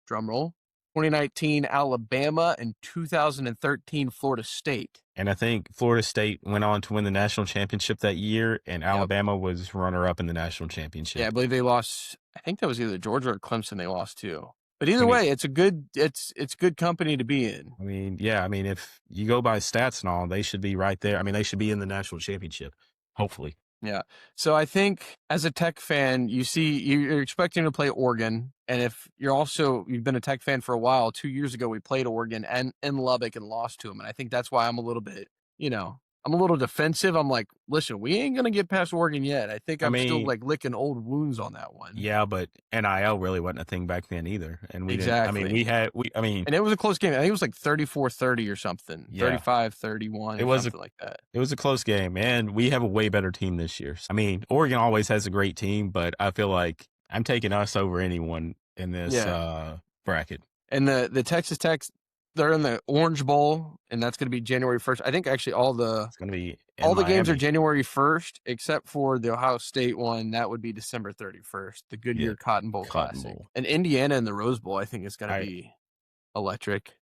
drumroll, 2019 Alabama and 2013 Florida State. And I think Florida State went on to win the national championship that year, and Alabama was runner-up in the national championship. Yeah, I believe they lost. I think that was either Georgia or Clemson they lost to. But either way, it's good company to be in. I mean, yeah, I mean, if you go by stats and all, they should be right there. I mean, they should be in the national championship, hopefully. Yeah. So I think as a Tech fan, you're expecting to play Oregon. And if you've been a Tech fan for a while, 2 years ago, we played Oregon and in Lubbock and lost to them. And I think that's why I'm a little bit, I'm a little defensive. I'm like, listen, we ain't going to get past Oregon yet. I think I'm still like licking old wounds on that one. Yeah, but NIL really wasn't a thing back then either. And we exactly. And it was a close game. I think it was like 34-30 or something, 35-31 or something like that. It was a close game, and we have a way better team this year. I mean, Oregon always has a great team, but I feel like I'm taking us over anyone in this bracket. And the Texas Tech, they're in the Orange Bowl, and that's going to be January 1st. I think actually all the games are January 1st, except for the Ohio State one. That would be December 31st, the Goodyear Cotton Bowl Classic. And Indiana in the Rose Bowl, I think, is going to be electric.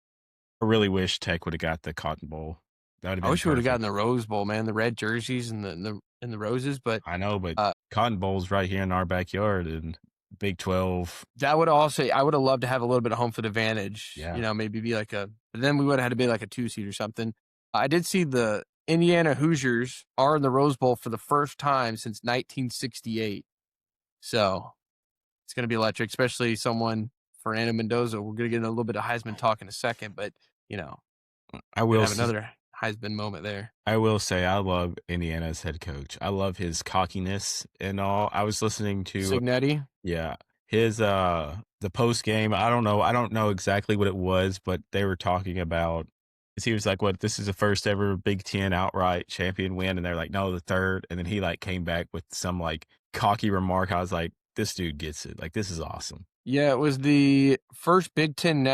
I really wish Tech would have got the Cotton Bowl. I wish we would have gotten the Rose Bowl, man. The red jerseys and the roses, but I know, but Cotton Bowl's right here in our backyard, and Big 12. I would have loved to have a little bit of home field advantage. Yeah. Maybe be but then we would have had to be like a 2 seed or something. I did see the Indiana Hoosiers are in the Rose Bowl for the first time since 1968. So it's going to be electric, especially someone Fernando Mendoza. We're going to get a little bit of Heisman talk in a second, but I will have another Heisman moment there. I will say I love Indiana's head coach. I love his cockiness and all. I was listening to Cignetti. Yeah. His the post game, I don't know exactly what it was, but they were talking about he was like, what, this is the first ever Big Ten outright champion win, and they're like, no, the third. And then he like came back with some like cocky remark. I was like, this dude gets it. Like, this is awesome. Yeah, it was the first Big Ten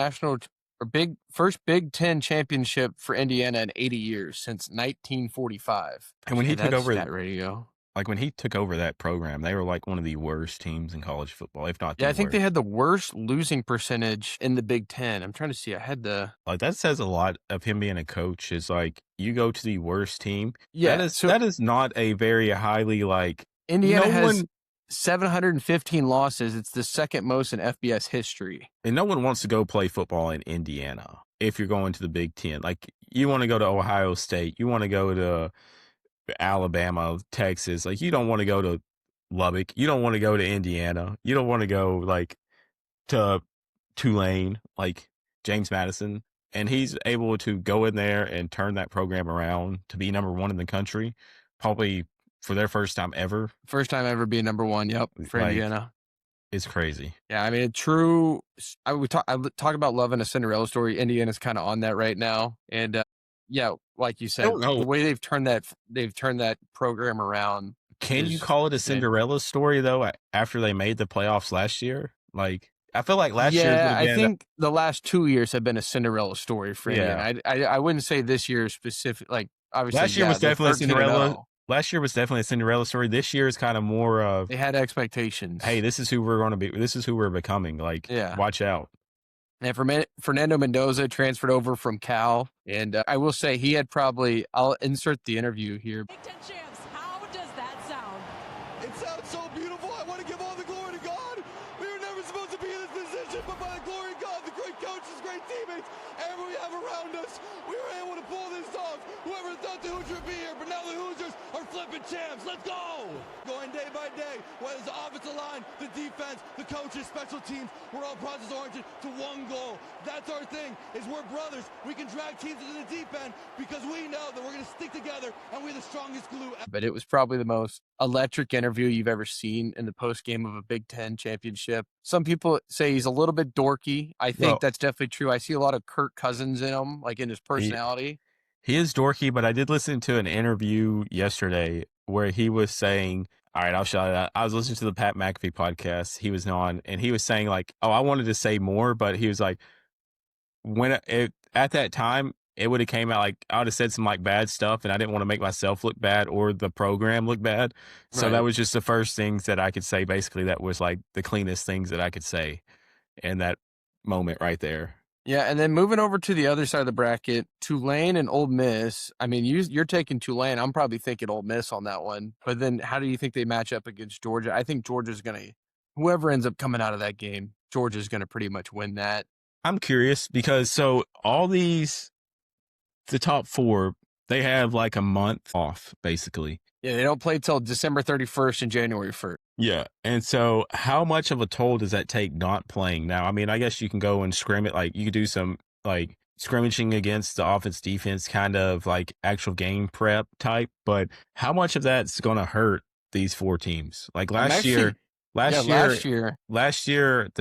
first Big Ten championship for Indiana in 80 years since 1945. And when he took over that radio, like when he took over that program, they were like one of the worst teams in college football, if not the worst. I think they had the worst losing percentage in the Big Ten. I'm trying to see. I had like that says a lot of him being a coach. Is like you go to the worst team. Yeah, that is not a very highly like Indiana has 715 losses. It's the second most in FBS history. And no one wants to go play football in Indiana if you're going to the Big Ten. Like, you want to go to Ohio State. You want to go to Alabama, Texas. Like, you don't want to go to Lubbock. You don't want to go to Indiana. You don't want to go, like, to Tulane, like James Madison. And he's able to go in there and turn that program around to be number one in the country, probably for their first time ever. First time ever being number one. Yep, for Like, Indiana. It's crazy. Yeah, I mean, I talk about loving a Cinderella story. Indiana's kind of on that right now, and yeah, like you said, the way they've turned that program around. Can you call it a Cinderella story though? After they made the playoffs last year, like I feel like last year. Yeah, I think the last 2 years have been a Cinderella story for Indiana. I wouldn't say this year specific. Like obviously, last year was definitely a Cinderella. Last year was definitely a Cinderella story. This year is kind of more of they had expectations. Hey, this is who we're going to be. This is who we're becoming. Like, watch out. And Fernando Mendoza transferred over from Cal, and I will say he had probably. I'll insert the interview here. Big Ten champs, how does that sound? It sounds so beautiful. I want to give all the glory to God. We were never supposed to be in this position, but by the glory of God, the great coaches, great teammates, everyone we have around us, we were able to pull this off. Whoever thought the Hoosiers would be here, but now the Hoosiers are flipping champs. Let's go! Going day by day, whether it's the offensive line, the defense, the coaches, special teams, we're all process-oriented to one goal. That's our thing, is we're brothers. We can drag teams into the deep end because we know that we're going to stick together and we're the strongest glue. But it was probably the most electric interview you've ever seen in the post-game of a Big Ten championship. Some people say he's a little bit dorky. I think that's definitely true. I see a lot of Kirk Cousins in him, like in his personality. He is dorky, but I did listen to an interview yesterday where he was saying, all right, I'll shout it out. I was listening to the Pat McAfee podcast he was on, and he was saying like, oh, I wanted to say more, but he was like, at that time, it would have came out like I would have said some like bad stuff, and I didn't want to make myself look bad or the program look bad. So that was just the first things that I could say. Basically, that was like the cleanest things that I could say in that moment right there. Yeah, and then moving over to the other side of the bracket, Tulane and Ole Miss. I mean, you're taking Tulane. I'm probably thinking Ole Miss on that one. But then how do you think they match up against Georgia? I think Georgia's going to – whoever ends up coming out of that game, Georgia's going to pretty much win that. I'm curious because all these – the top four, they have like a month off, basically. Yeah, they don't play till December 31st and January 1st. Yeah. And so how much of a toll does that take not playing? Now, I mean, I guess you can go and scrim it. Like you could do some like scrimmaging against the offense defense, kind of like actual game prep type. But how much of that's going to hurt these four teams? Like last year, the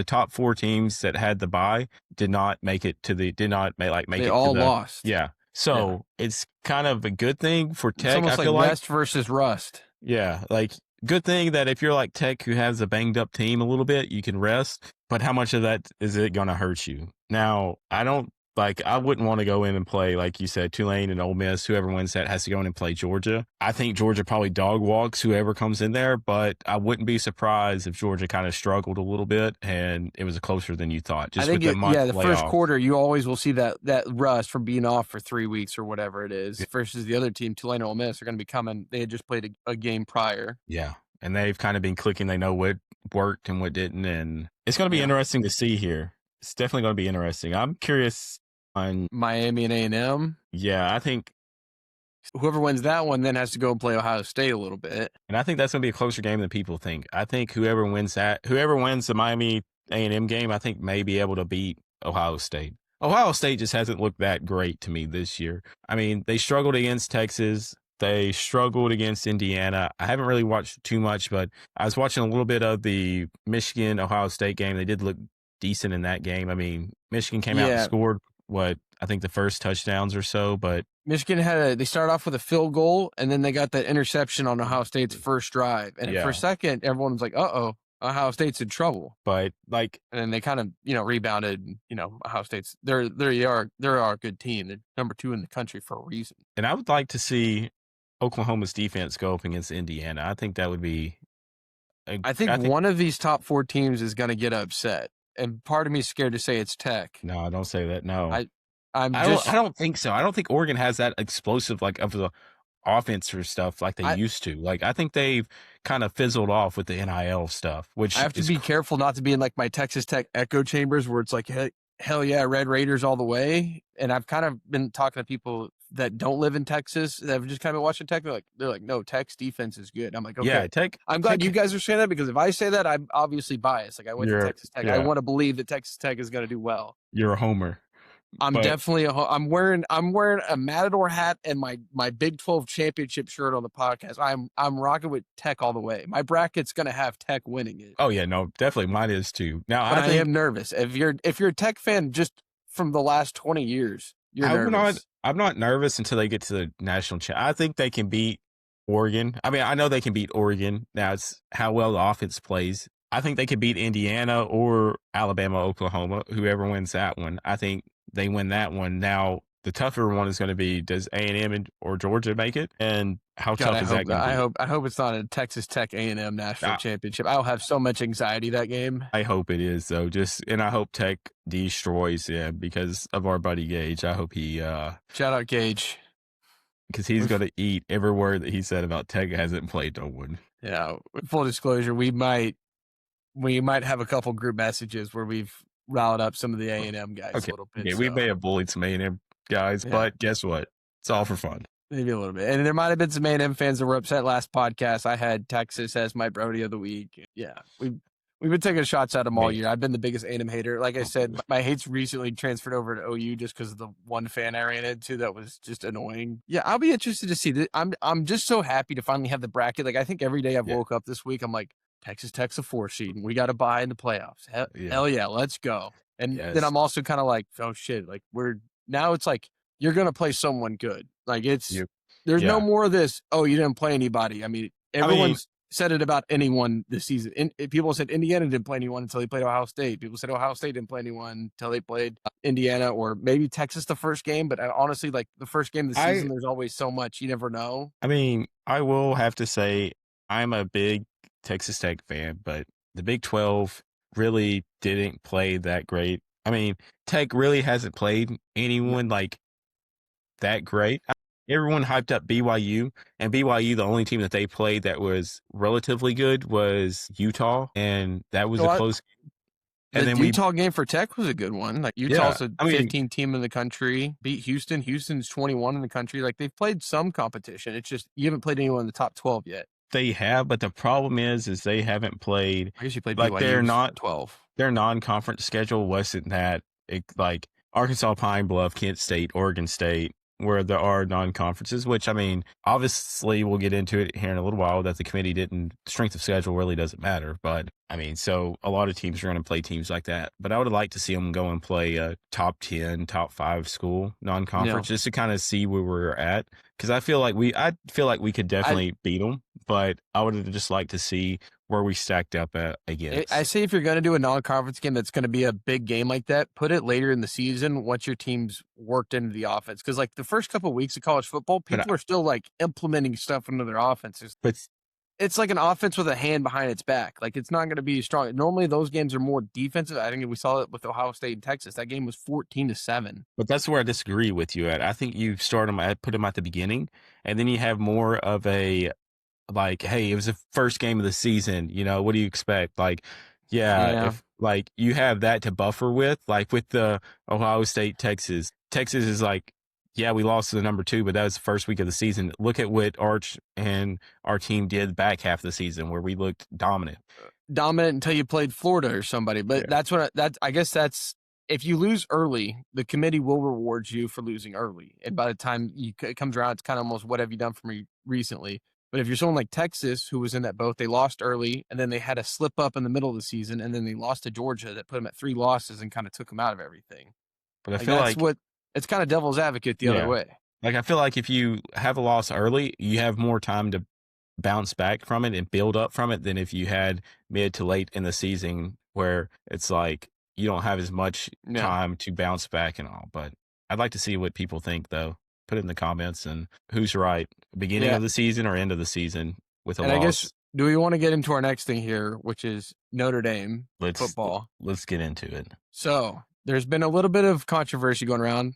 top four teams that had the bye did not make it to the, they all lost. Yeah. So it's kind of a good thing for Tech. It's almost like West versus Rust. Yeah. Like good thing that if you're like Tech who has a banged up team a little bit, you can rest. But how much of that is it going to hurt you? Now, I wouldn't want to go in and play, like you said, Tulane and Ole Miss. Whoever wins that has to go in and play Georgia. I think Georgia probably dog walks whoever comes in there, but I wouldn't be surprised if Georgia kind of struggled a little bit and it was closer than you thought. Just I think the first quarter, you always will see that rust from being off for 3 weeks or whatever it is versus the other team, Tulane and Ole Miss, are going to be coming. They had just played a game prior. Yeah, and they've kind of been clicking. They know what worked and what didn't, and it's going to be interesting to see here. It's definitely going to be interesting. I'm curious on Miami and A&M. Yeah, I think whoever wins that one then has to go and play Ohio State a little bit. And I think that's going to be a closer game than people think. I think whoever wins the Miami A&M game, I think may be able to beat Ohio State. Ohio State just hasn't looked that great to me this year. I mean, they struggled against Texas. They struggled against Indiana. I haven't really watched too much, but I was watching a little bit of the Michigan-Ohio State game. They did look decent in that game. I mean, Michigan came out and scored I think the first touchdowns or so, but Michigan they started off with a field goal and then they got that interception on Ohio State's first drive. And for a second, everyone was like, Ohio State's in trouble. But and then they kind of, rebounded, Ohio State's, they are a good team. They're number 2 in the country for a reason. And I would like to see Oklahoma's defense go up against Indiana. I think that would be, I think one of these top 4 teams is going to get upset. And part of me is scared to say it's Tech. No, don't say that. No, I don't think so. I don't think Oregon has that explosive offensive stuff like they I- used to. Like, I think they've kind of fizzled off with the NIL stuff, which I have to is be careful not to be in like my Texas Tech echo chambers where it's like, hell yeah, Red Raiders all the way. And I've kind of been talking to people that don't live in Texas that have just kind of been watching Tech. They're like, no, Tech's defense is good. I'm like, okay. yeah, Tech. I'm glad you guys are saying that because if I say that, I'm obviously biased. Like I went to Texas Tech. I want to believe that Texas Tech is going to do well. You're a homer. I'm definitely I'm wearing a Matador hat and my Big 12 championship shirt on the podcast. I'm rocking with Tech all the way. My bracket's gonna have Tech winning it. Oh yeah, no, definitely mine is too. Now but I am nervous. If you're a Tech fan just from the last 20 years, you're nervous. I'm not nervous until they get to the national I think they can beat Oregon. I mean, I know they can beat Oregon. Now it's how well the offense plays. I think they could beat Indiana or Alabama, Oklahoma, whoever wins that one. I think they win that one. Now, the tougher one is going to be, does A&M or Georgia make it? And how tough is that going to be? I hope it's not a Texas Tech A&M national championship. I'll have so much anxiety that game. I hope it is, though. And I hope Tech destroys him because of our buddy Gage. I hope he... Shout out Gage. Because he's going to eat every word that he said about Tech hasn't played no one. Yeah, full disclosure, we might have a couple group messages where we've riled up some of the A&M guys a little bit. Yeah, we may have bullied some A&M guys, but guess what? It's all for fun. Maybe a little bit. And there might have been some A&M fans that were upset last podcast. I had Texas as my Brodie of the week. Yeah, we've been taking shots at them all year. I've been the biggest A&M hater. Like I said, my hate's recently transferred over to OU just because of the one fan I ran into that was just annoying. Yeah, I'll be interested to see. I'm just so happy to finally have the bracket. Like I think every day I've woke up this week, I'm like, Texas Tech's a 4 seed, and we got to buy in the playoffs. Hell yeah, let's go. And then I'm also kind of like, oh shit, like it's like you're gonna play someone good. Like there's no more of this. Oh, you didn't play anybody. I mean, everyone's said it about anyone this season. People said Indiana didn't play anyone until they played Ohio State. People said Ohio State didn't play anyone until they played Indiana, or maybe Texas the first game. But honestly, like the first game of the season, there's always so much you never know. I mean, I will have to say I'm a big Texas Tech fan, but the Big 12 really didn't play that great. I mean, Tech really hasn't played anyone like that great. Everyone hyped up BYU, and BYU, the only team that they played that was relatively good was Utah, and that was a close game. And then Utah game for Tech was a good one. Like Utah's a 15 team in the country, beat Houston. Houston's 21 in the country. Like they've played some competition. It's just you haven't played anyone in the top 12 yet. They have, but the problem is they haven't played. I guess you played like they're not 12. Their non-conference schedule wasn't that like Arkansas, Pine Bluff, Kent State, Oregon State, where there are non-conferences. Which I mean, obviously we'll get into it here in a little while that the committee didn't. Strength of schedule really doesn't matter, but I mean, so a lot of teams are going to play teams like that. But I would like to see them go and play a top 10, top 5 school non-conference just to kind of see where we're at. Because I feel like we could definitely beat them, but I would just like to see where we stacked up at against. I say if you're going to do a non-conference game that's going to be a big game like that, put it later in the season once your team's worked into the offense. Because like the first couple of weeks of college football, people are still like implementing stuff into their offenses. But it's like an offense with a hand behind its back. Like it's not going to be strong. Normally those games are more defensive. I think we saw it with Ohio State and Texas. That game was 14-7. But that's where I disagree with you at. I think you put them at the beginning, and then you have more of a like, hey, it was the first game of the season. You know, what do you expect? Like, if like you have that to buffer with, like with the Ohio State, Texas is like, yeah, we lost to the number 2, but that was the first week of the season. Look at what Arch and our team did back half of the season where we looked dominant. Dominant until you played Florida or somebody. But I guess that's if you lose early, the committee will reward you for losing early. And by the time it comes around, it's kind of almost what have you done for me recently? But if you're someone like Texas, who was in that boat, they lost early, and then they had a slip up in the middle of the season, and then they lost to Georgia that put them at 3 losses and kind of took them out of everything. But I feel like it's kind of devil's advocate the other way. Like, I feel like if you have a loss early, you have more time to bounce back from it and build up from it than if you had mid to late in the season where it's like you don't have as much time to bounce back and all. But I'd like to see what people think, though. Put it in the comments and who's right, beginning of the season or end of the season with a loss. I guess, do we want to get into our next thing here, which is Notre Dame football? Let's get into it. So there's been a little bit of controversy going around.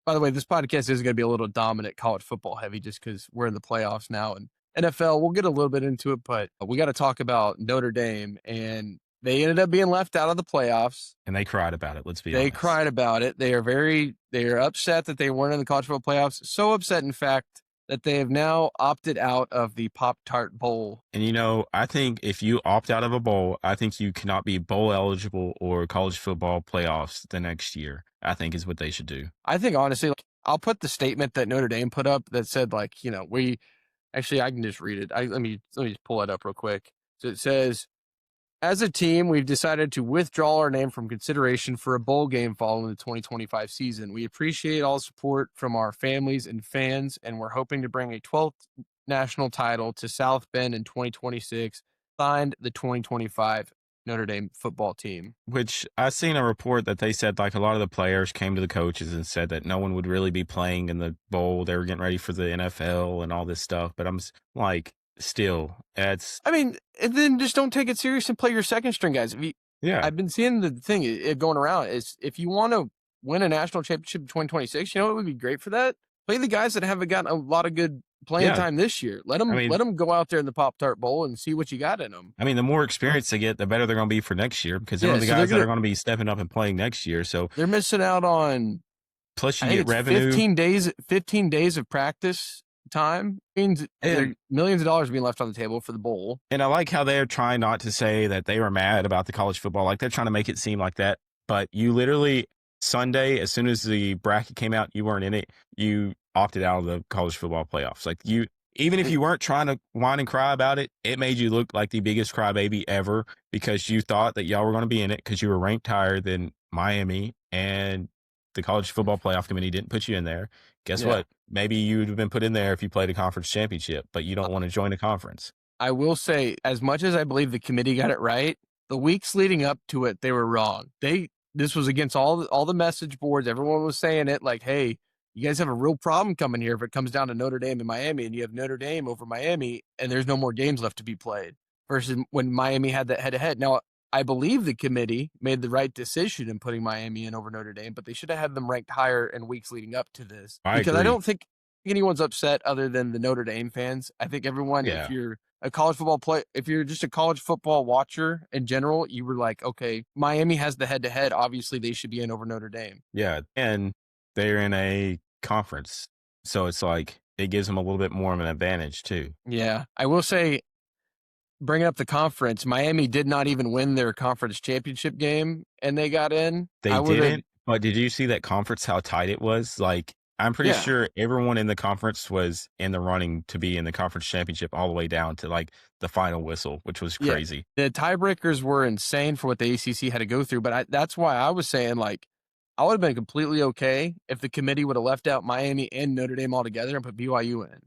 By the way, this podcast is going to be a little dominant college football heavy just because we're in the playoffs now. And NFL, we'll get a little bit into it, but we got to talk about Notre Dame. And they ended up being left out of the playoffs. And they cried about it, let's be honest. They cried about it. They are upset that they weren't in the college football playoffs. So upset, in fact, that they have now opted out of the Pop-Tart Bowl. And, I think if you opt out of a bowl, I think you cannot be bowl eligible or college football playoffs the next year, I think is what they should do. I think, honestly, I'll put the statement that Notre Dame put up that said, I can just read it. Let me just pull it up real quick. So it says, as a team, we've decided to withdraw our name from consideration for a bowl game following the 2025 season. We appreciate all support from our families and fans, and we're hoping to bring a 12th national title to South Bend in 2026. Signed, the 2025 Notre Dame football team. Which I seen a report that they said a lot of the players came to the coaches and said that no one would really be playing in the bowl. They were getting ready for the NFL and all this stuff. But I'm still, and then just don't take it serious and play your second string guys. I've been seeing the thing going around is if you want to win a national championship in 2026, it would be great for that. Play the guys that haven't gotten a lot of good playing time this year. Let them go out there in the Pop-Tart Bowl and see what you got in them. The more experience they get, the better they're going to be for next year because they're the guys that are going to be stepping up and playing next year. So they're missing out on. Plus, you get revenue. 15 days of practice time means millions of dollars being left on the table for the bowl. And I like how they're trying not to say that they were mad about the college football. They're trying to make it seem like that. But you literally Sunday, as soon as the bracket came out, you weren't in it. You opted out of the college football playoffs. Even if you weren't trying to whine and cry about it, it made you look like the biggest crybaby ever because you thought that y'all were going to be in it because you were ranked higher than Miami and the college football playoff committee didn't put you in there. Guess what? Maybe you would have been put in there if you played a conference championship, but you don't want to join a conference. I will say, as much as I believe the committee got it right, the weeks leading up to it, they were wrong. This was against all the message boards. Everyone was saying it hey, you guys have a real problem coming here if it comes down to Notre Dame and Miami, and you have Notre Dame over Miami, and there's no more games left to be played versus when Miami had that head-to-head. Now, I believe the committee made the right decision in putting Miami in over Notre Dame, but they should have had them ranked higher in weeks leading up to this. I don't think anyone's upset other than the Notre Dame fans. I think everyone, if you're a college football if you're just a college football watcher in general, you were like, okay, Miami has the head-to-head. Obviously, they should be in over Notre Dame. Yeah, and they're in a conference, so it's it gives them a little bit more of an advantage too. Yeah, I will say, bringing up the conference, Miami did not even win their conference championship game, and they got in. They didn't, but did you see that conference, how tight it was? I'm pretty sure everyone in the conference was in the running to be in the conference championship all the way down to the final whistle, which was crazy. The tiebreakers were insane for what the ACC had to go through, but that's why I was saying, I would have been completely okay if the committee would have left out Miami and Notre Dame altogether and put BYU in.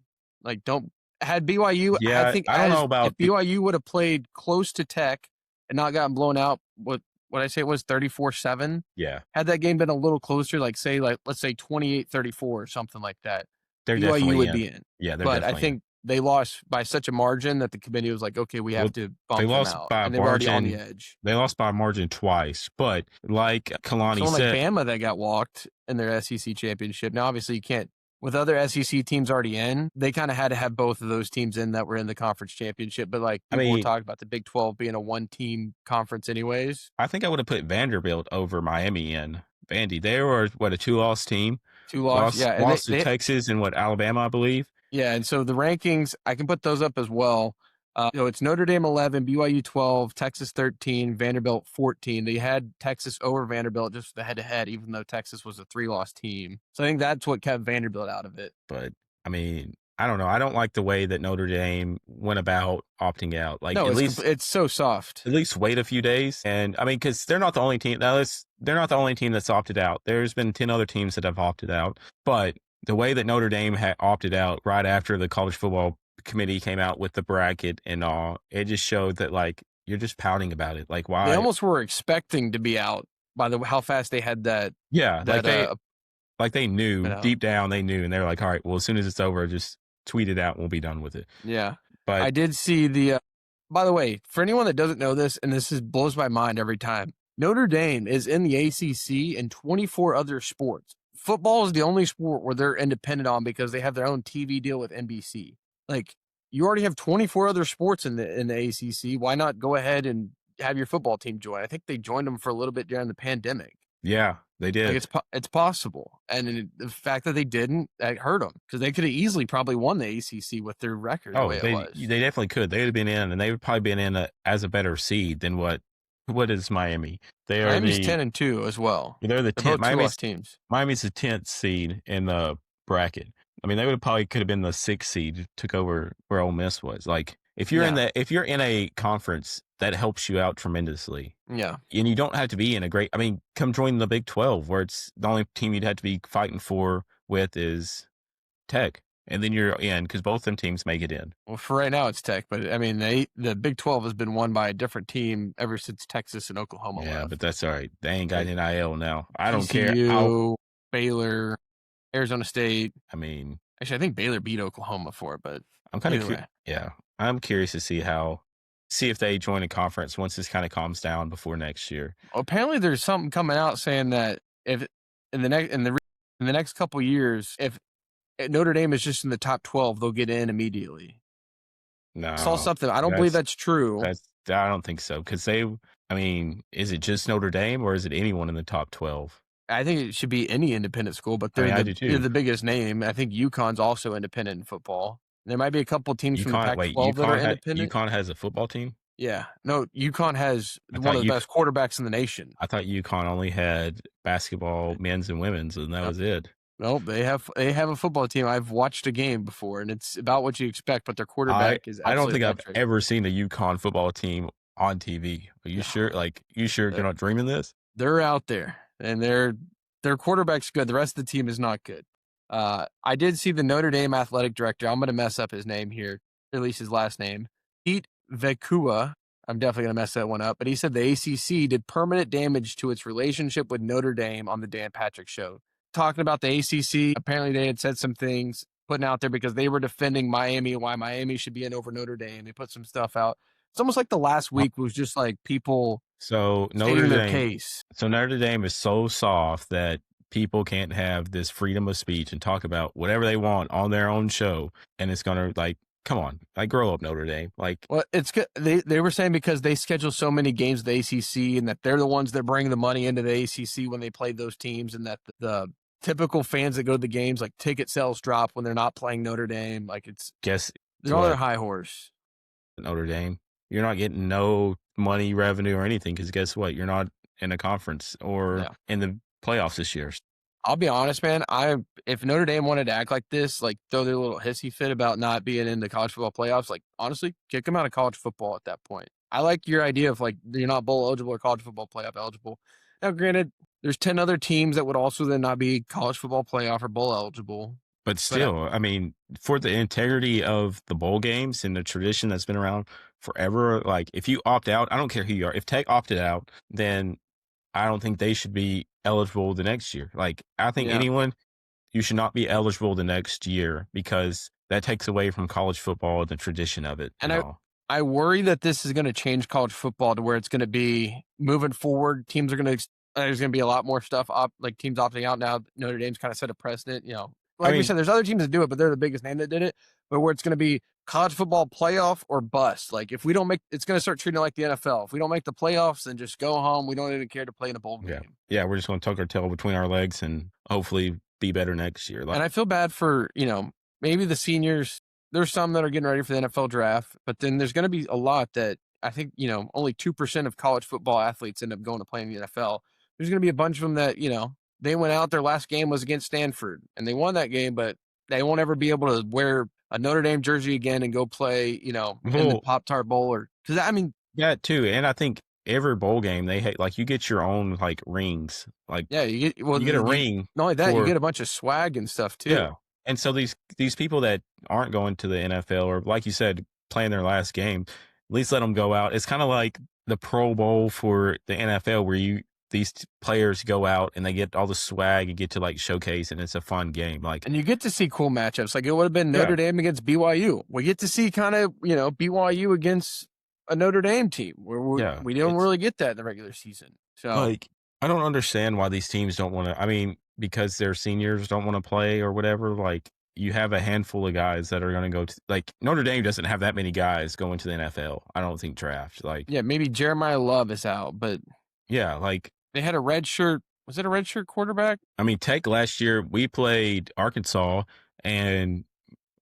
Had BYU, I don't know about if BYU would have played close to Tech and not gotten blown out, what I say it was 34-7. Yeah. Had that game been a little closer, let's say 28-34 or something like that, BYU would be in. Yeah, but I think they lost by such a margin that the committee was like, okay, we have to bump them out. And they were already on the edge. They lost by a margin twice, but like Kalani said, Bama that got walked in their SEC championship. Now, obviously, you can't. With other SEC teams already in, they kind of had to have both of those teams in that were in the conference championship. But people were talking about the Big 12 being a one-team conference anyways. I think I would have put Vanderbilt over Miami in. Vandy, they were, a 2-loss team? 2-loss, yeah. Lost to Texas and Alabama, I believe. Yeah, and so the rankings, I can put those up as well. It's Notre Dame 11, BYU 12, Texas 13, Vanderbilt 14. They had Texas over Vanderbilt just for the head-to-head, even though Texas was a 3-loss team. So I think that's what kept Vanderbilt out of it. But, I don't know. I don't like the way that Notre Dame went about opting out. It's so soft. At least wait a few days. And, because they're not the only team. They're not the only team that's opted out. There's been 10 other teams that have opted out. But the way that Notre Dame had opted out right after the college football committee came out with the bracket and all, it just showed that you're just pouting about it. Why? They almost were expecting to be out by how fast they had that. Yeah, they knew deep down, they knew, and they're like, all right, well, as soon as it's over, just tweet it out and we'll be done with it. Yeah, but I did see the. By the way, for anyone that doesn't know this, and this blows my mind every time, Notre Dame is in the ACC and 24 other sports. football is the only sport where they're independent on because they have their own TV deal with NBC. Like, you already have 24 other sports in the ACC. Why not go ahead and have your football team join? I think they joined them for a little bit during the pandemic. Yeah, they did. Like, it's possible. And the fact that they didn't, that hurt them because they could have easily probably won the ACC with their record the way it was. They definitely could. They would have been in, and they would probably been in as a better seed than what is Miami? Miami's 10-2 as well. They're the 10th. Miami's teams. Miami's the 10th seed in the bracket. I mean, they could have been the 6th seed, took over where Ole Miss was. Like, if you're in a conference, that helps you out tremendously. Yeah. And you don't have to be in a great, I mean, come join the Big 12, where it's the only team you'd have to be fighting with is Tech. And then you're in, because both them teams make it in. Well, for right now, it's Tech. But, I mean, the Big 12 has been won by a different team ever since Texas and Oklahoma left. But that's all right. They ain't got NIL now. I don't TCU, care. Baylor, Arizona State. I mean. Actually, I think Baylor beat Oklahoma for it, but I'm kind of I'm curious to see if they join a conference once this kind of calms down before next year. Well, apparently, there's something coming out saying that if in the next couple years, if Notre Dame is just in the top 12, they'll get in immediately. No, I saw something. I don't believe that's true. I don't think so because is it just Notre Dame or is it anyone in the top 12? I think it should be any independent school, but they're the biggest name. I think UConn's also independent in football. There might be a couple teams from the Pac-12 that are independent. UConn has a football team? Yeah. No, UConn has one of the best quarterbacks in the nation. I thought UConn only had basketball, men's and women's, and that was it. No, they have a football team. I've watched a game before, and it's about what you expect, but their quarterback is absolutely I don't think electric. I've ever seen a UConn football team on TV. Are you sure? Like, you sure you're not dreaming this? They're out there, and their quarterback's good. The rest of the team is not good. I did see the Notre Dame athletic director. I'm going to mess up his name here, at least his last name. Pete Vekua. I'm definitely going to mess that one up. But he said the ACC did permanent damage to its relationship with Notre Dame on the Dan Patrick Show. Talking about the ACC, apparently they had said some things, putting out there because they were defending Miami, why Miami should be in over Notre Dame. They put some stuff out. It's almost like the last week was just like people Notre their Dame case. So Notre Dame is so soft that people can't have this freedom of speech and talk about whatever they want on their own show, and it's gonna come on, grow up, Notre Dame. Well, it's good. They were saying because they schedule so many games of the ACC, and that they're the ones that bring the money into the ACC when they play those teams, and that the typical fans that go to the games, like ticket sales drop when they're not playing Notre Dame. Like they're on their high horse. Notre Dame, you're not getting no money, revenue, or anything because guess what? You're not in a conference or in the playoffs this year. I'll be honest, man. If Notre Dame wanted to act like this, like throw their little hissy fit about not being in the college football playoffs, like honestly, kick them out of college football at that point. I like your idea of like you're not bowl eligible or college football playoff eligible. Now, granted, there's 10 other teams that would also then not be college football playoff or bowl eligible. But still, I mean, for the integrity of the bowl games and the tradition that's been around forever, like if you opt out, I don't care who you are. If Tech opted out, then I don't think they should be eligible the next year. Like, I think you should not be eligible the next year because that takes away from college football and the tradition of it. And I worry that this is going to change college football to where it's going to be moving forward. Teams are going to, there's going to be a lot more stuff like teams opting out now. Notre Dame's kind of set a precedent, we said, there's other teams that do it, but they're the biggest name that did it. But where it's going to be college football playoff or bust. Like if we don't it's going to start treating it like the NFL. If we don't make the playoffs, then just go home. We don't even care to play in a bowl game. Yeah, we're just going to tuck our tail between our legs and hopefully be better next year. And I feel bad for, maybe the seniors. There's some that are getting ready for the NFL draft, but then there's going to be a lot that I think, only 2% of college football athletes end up going to play in the NFL. There's going to be a bunch of them that, they went out, their last game was against Stanford, and they won that game, but they won't ever be able to wear a Notre Dame jersey again and go play, in the Pop-Tart Bowl that too. And I think every bowl game they you get your own rings. You get a ring. Not only that, you get a bunch of swag and stuff too. Yeah. And so these people that aren't going to the NFL or like you said, playing their last game, at least let them go out. It's kind of like the Pro Bowl for the NFL where these players go out and they get all the swag and get to showcase, and it's a fun game. And you get to see cool matchups. It would have been Notre Dame against BYU. We get to see kind of, BYU against a Notre Dame team where we don't really get that in the regular season. So I don't understand why these teams don't want to. I mean, because their seniors don't want to play or whatever, like you have a handful of guys that are going to go to, like Notre Dame doesn't have that many guys going to the NFL. I don't think draft. Like, Yeah, maybe Jeremiah Love is out, but yeah, like they had a red shirt. Was it a red shirt quarterback? I mean, Tech last year we played Arkansas and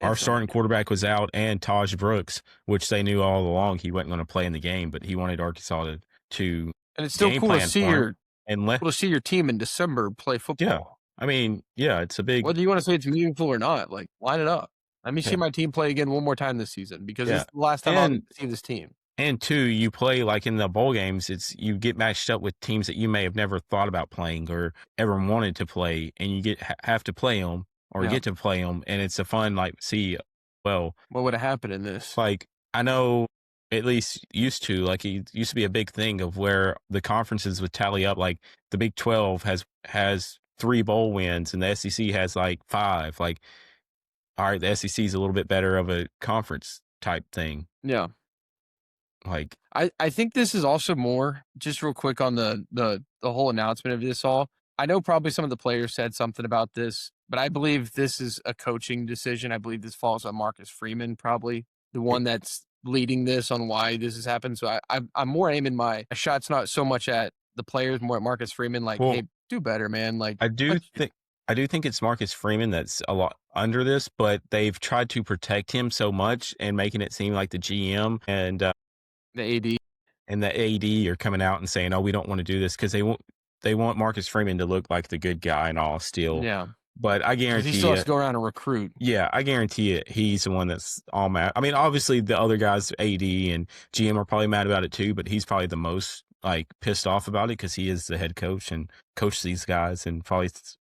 our starting quarterback was out, and Taj Brooks, which they knew all along he wasn't going to play in the game, but he wanted Arkansas to And it's still game cool to plan see for him. cool to see your team in December play football. Yeah, I mean, yeah, it's a big. Whether you want to say it's meaningful or not, like line it up. Let me see Yeah. my team play again one more time this season because Yeah. this is the last time I'll see this team. And two, you play like in the bowl games, you get matched up with teams that you may have never thought about playing or ever wanted to play, and you have to play them or get to play them, and it's a fun see. Well, what would have happened in this? Like I know, at least used to, like it used to be a big thing of where the conferences would tally up. Like the Big 12 has 3 bowl wins, and the SEC has like 5. Like, all right, the SEC is a little bit better of a conference type thing. Yeah. Like I think this is also more just real quick on the whole announcement of this all. I know probably some of the players said something about this, but I believe this is a coaching decision. I believe this falls on Marcus Freeman, probably the one that's leading this on why this has happened. So I'm more aiming my shots not so much at the players, more at Marcus Freeman. Like, hey, do better, man. Like I do think it's Marcus Freeman that's a lot under this, but they've tried to protect him so much and making it seem like the GM and the AD and the AD are coming out and saying, "Oh, we don't want to do this," because they want Marcus Freeman to look like the good guy and all still. Yeah. But I guarantee he still has to go around and recruit. Yeah, I guarantee it. He's the one that's all mad. I mean, obviously the other guys, AD and GM, are probably mad about it too, but he's probably the most pissed off about it because he is the head coach and coaches these guys and probably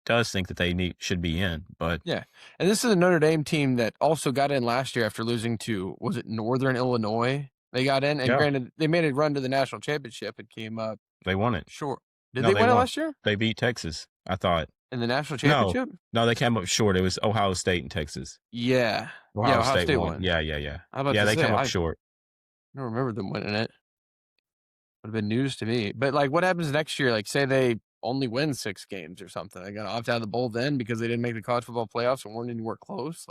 does think that they should be in. But yeah, and this is a Notre Dame team that also got in last year after losing to, was it Northern Illinois? They got in, and granted, they made a run to the national championship and came up. They won it. Sure. Did they win it last year? They beat Texas, I thought. In the national championship? No, they came up short. It was Ohio State and Texas. Yeah. Ohio State won. Yeah. They came up short. I don't remember them winning it. Would have been news to me. But, what happens next year? Say they only win 6 games or something. They got to opt out of the bowl then because they didn't make the college football playoffs and weren't anywhere close.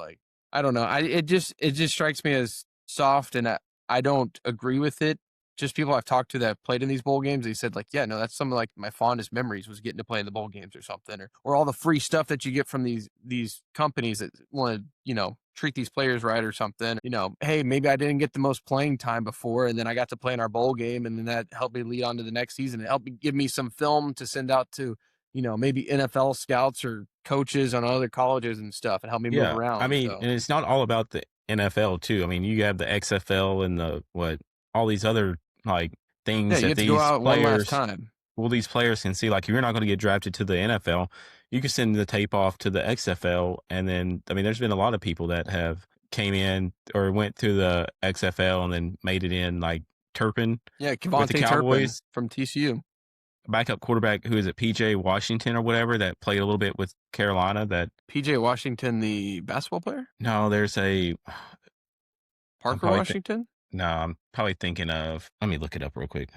I don't know. It just strikes me as soft, and I don't agree with it. Just people I've talked to that have played in these bowl games, they said yeah, no, that's some of my fondest memories was getting to play in the bowl games or something, or all the free stuff that you get from these companies that want to, treat these players right or something. Hey, maybe I didn't get the most playing time before, and then I got to play in our bowl game, and then that helped me lead on to the next season. It helped me give me some film to send out to, maybe NFL scouts or coaches on other colleges and stuff, and help me move around. I mean, and it's not all about the NFL too. I mean, you have the XFL and all these other things that these players one last time. Well, these players can see. You're not going to get drafted to the NFL. You can send the tape off to the XFL, and then there's been a lot of people that have came in or went through the XFL and then made it in, Turpin. Yeah, with the Cowboys from TCU. Backup quarterback, who is it, PJ Washington or whatever, that played a little bit with Carolina. That PJ Washington, the basketball player? No, there's a Parker Washington. No, I'm probably thinking of. Let me look it up real quick.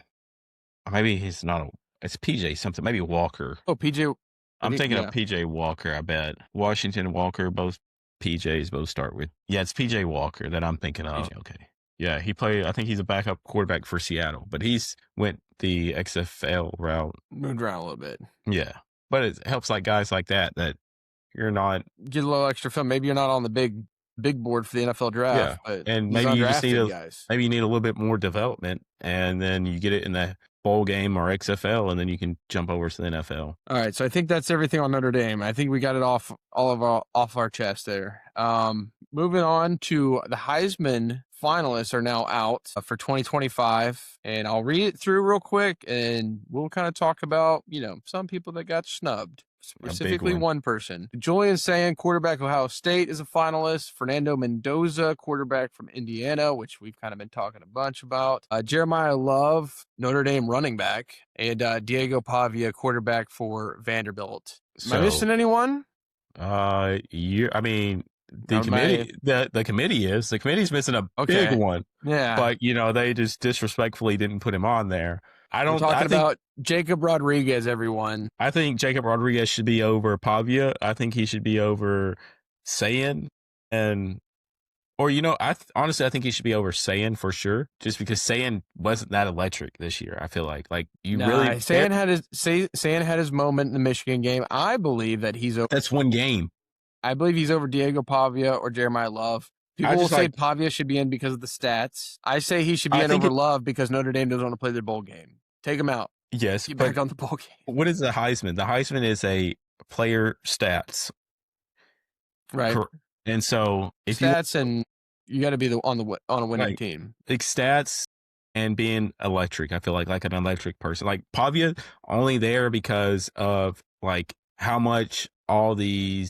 Maybe he's not. It's PJ something. Maybe Walker. Oh, PJ. I'm thinking of PJ Walker. I bet Washington, Walker, both PJs both start with. Yeah, it's PJ Walker that I'm thinking of. Okay. Yeah, he played. I think he's a backup quarterback for Seattle, but he's went the XFL route. Moved around a little bit. Yeah, but it helps guys like that you're not get a little extra film. Maybe you're not on the big board for the NFL draft. Yeah, but and maybe you just need maybe you need a little bit more development, and then you get it in the bowl game or XFL, and then you can jump over to the NFL. All right, so I think that's everything on Notre Dame. I think we got it off our chest there. Moving on to the Heisman finalists are now out for 2025, and I'll read it through real quick, and we'll kind of talk about some people that got snubbed. Specifically, one person. Julian Sayin, quarterback of Ohio State, is a finalist. Fernando Mendoza, quarterback from Indiana, which we've kind of been talking a bunch about. Jeremiah Love, Notre Dame running back. And Diego Pavia, quarterback for Vanderbilt. Am I missing anyone? The committee, the committee's missing a big one. Yeah. But, they just disrespectfully didn't put him on there. I We're don't. talking I think. about Jacob Rodriguez, everyone. I think Jacob Rodriguez should be over Pavia. I think he should be over Sayan, and or honestly, I think he should be over Sayan for sure. Just because Sayan wasn't that electric this year. I feel like you really. Sayan had his moment in the Michigan game. I believe that he's over. That's one game. I believe he's over Diego Pavia or Jeremiah Love. People will say Pavia should be in because of the stats. I say he should be in over Love because Notre Dame doesn't want to play their bowl game. Take him out. Yes, Get back on the bowl game. What is the Heisman? The Heisman is a player stats, right? And so if and you got to be on a winning team. Like stats and being electric. I feel like an electric person. Like Pavia only there because of like how much all these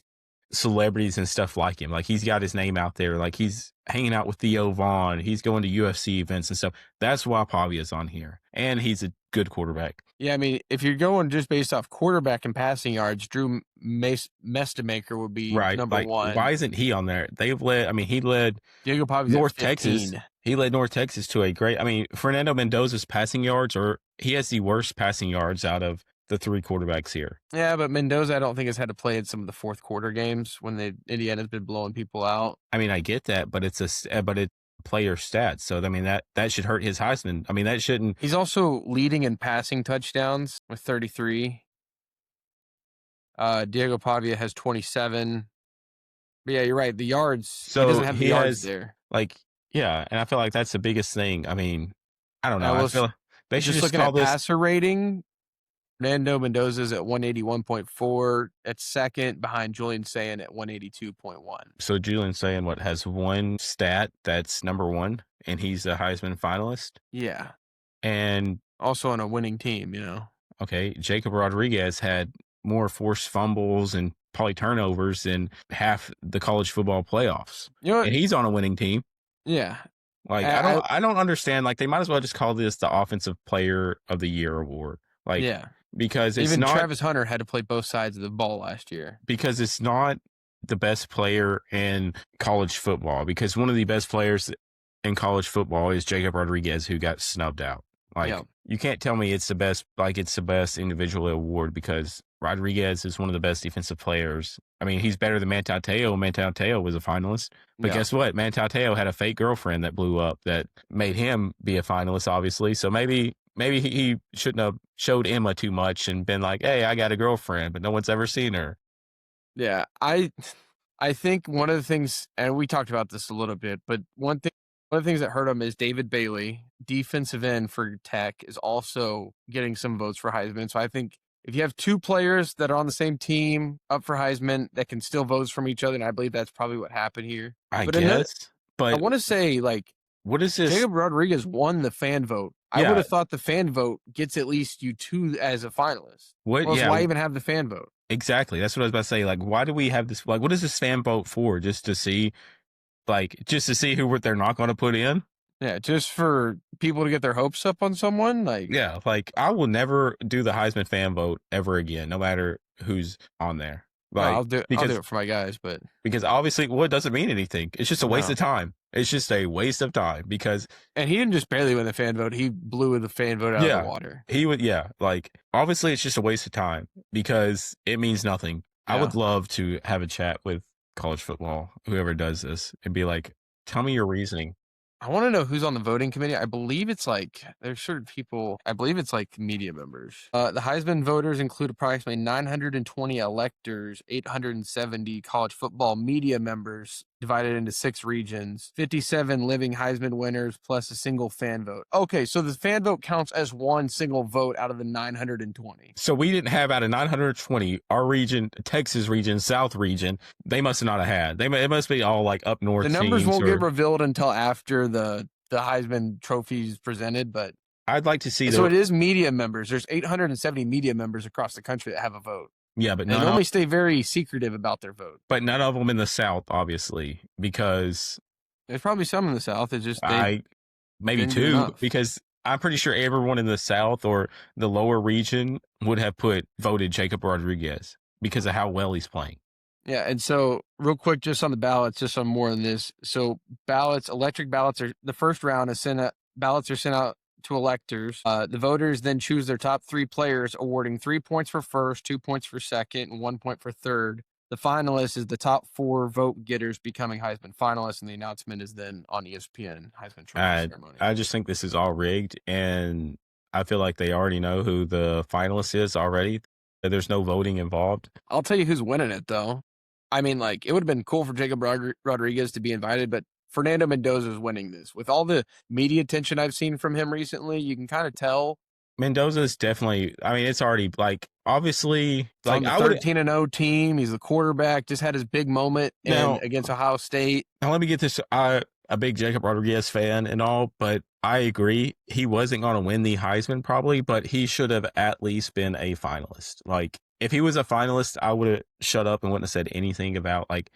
celebrities and stuff like him. Like he's got his name out there. Like he's hanging out with Theo Vaughn. He's going to UFC events and stuff. That's why Pavia's on here. And he's a good quarterback. Yeah, I mean, if you're going just based off quarterback and passing yards, Drew Mestemaker would be number one. Why isn't he on there? He led Diego Pavia's North Texas. He led North Texas to a great. I mean, Fernando Mendoza's passing yards, he has the worst passing yards out of the three quarterbacks here. Yeah, but Mendoza, I don't think has had to play in some of the fourth quarter games when Indiana's been blowing people out. I mean, I get that, but it's player stats. So I mean that should hurt his Heisman. I mean that shouldn't. He's also leading in passing touchdowns with 33. Diego Pavia has 27. But yeah, you're right. The yards. So he doesn't have the yards there. And I feel like that's the biggest thing. I mean, I don't know. I feel like they should just looking at passer rating. Fernando Mendoza's at 181.4 at second, behind Julian Sayin at 182.1. So Julian Sayin, has one stat that's number one, and he's a Heisman finalist? Yeah. And also on a winning team, Okay, Jacob Rodriguez had more forced fumbles and probably turnovers than half the college football playoffs. And he's on a winning team. Yeah. I don't understand. They might as well just call this the Offensive Player of the Year award. Because it's even not, Travis Hunter had to play both sides of the ball last year. Because it's not the best player in college football. Because one of the best players in college football is Jacob Rodriguez, who got snubbed out. You can't tell me it's the best. It's the best individual award because Rodriguez is one of the best defensive players. I mean, he's better than Mantateo. Mantateo was a finalist, but guess what? Mantateo had a fake girlfriend that blew up that made him be a finalist. Obviously, so maybe he shouldn't have showed Emma too much and been like, hey, I got a girlfriend, but no one's ever seen her. Yeah, I think one of the things, and we talked about this a little bit, but one of the things that hurt him is David Bailey, defensive end for Tech, is also getting some votes for Heisman. So I think if you have two players that are on the same team up for Heisman that can steal votes from each other, and I believe that's probably what happened here. But I want to say, what is this? Jacob Rodriguez won the fan vote. I would have thought the fan vote gets at least you two as a finalist. Why even have the fan vote? Exactly. That's what I was about to say. Why do we have this? What is this fan vote for? Just to see who they're not going to put in? Yeah, just for people to get their hopes up on someone. I will never do the Heisman fan vote ever again, no matter who's on there. I'll do it for my guys, but because obviously, it doesn't mean anything. It's just a waste of time. It's just a waste of time and he didn't just barely win the fan vote; he blew the fan vote out of the water. He would, obviously, it's just a waste of time because it means nothing. Yeah. I would love to have a chat with college football, whoever does this, and be like, tell me your reasoning. I want to know who's on the voting committee. I believe it's there's certain people. I believe it's media members. The Heisman voters include approximately 920 electors, 870 college football media members, divided into 6 regions, 57 living Heisman winners, plus a single fan vote. Okay, so the fan vote counts as one single vote out of the 920. So we didn't have out of 920, our region, Texas region, South region, they must not have had. It must be all up north. The numbers won't get revealed until after the Heisman Trophy is presented, but I'd like to see. So it is media members. There's 870 media members across the country that have a vote. Yeah, but they normally stay very secretive about their vote. But none of them in the South, obviously, because there's probably some in the South. It's just maybe 2, because I'm pretty sure everyone in the South or the lower region would have voted Jacob Rodriguez because of how well he's playing. Yeah, and so real quick, just on the ballots, just on more on this. So electric ballots are the first round ballots are sent out to electors. The voters then choose their top 3 players, awarding 3 points for first, 2 points for second, and 1 point for third. The finalist is the top 4 vote getters becoming Heisman finalists, and the announcement is then on ESPN Heisman Trophy ceremony. I just think this is all rigged, and I feel like they already know who the finalist is already. There's no voting involved. I'll tell you who's winning it, though. I mean, like, it would have been cool for Jacob Rodriguez to be invited, but Fernando Mendoza is winning this. With all the media attention I've seen from him recently, you can kind of tell. Mendoza's definitely, I mean, it's already, like, obviously, like, I 13-0 team. He's the quarterback, just had his big moment against Ohio State. Now, let me get this. I'm a big Jacob Rodriguez fan and all, but I agree. He wasn't going to win the Heisman probably, but he should have at least been a finalist. Like, if he was a finalist, I would have shut up and wouldn't have said anything about, like,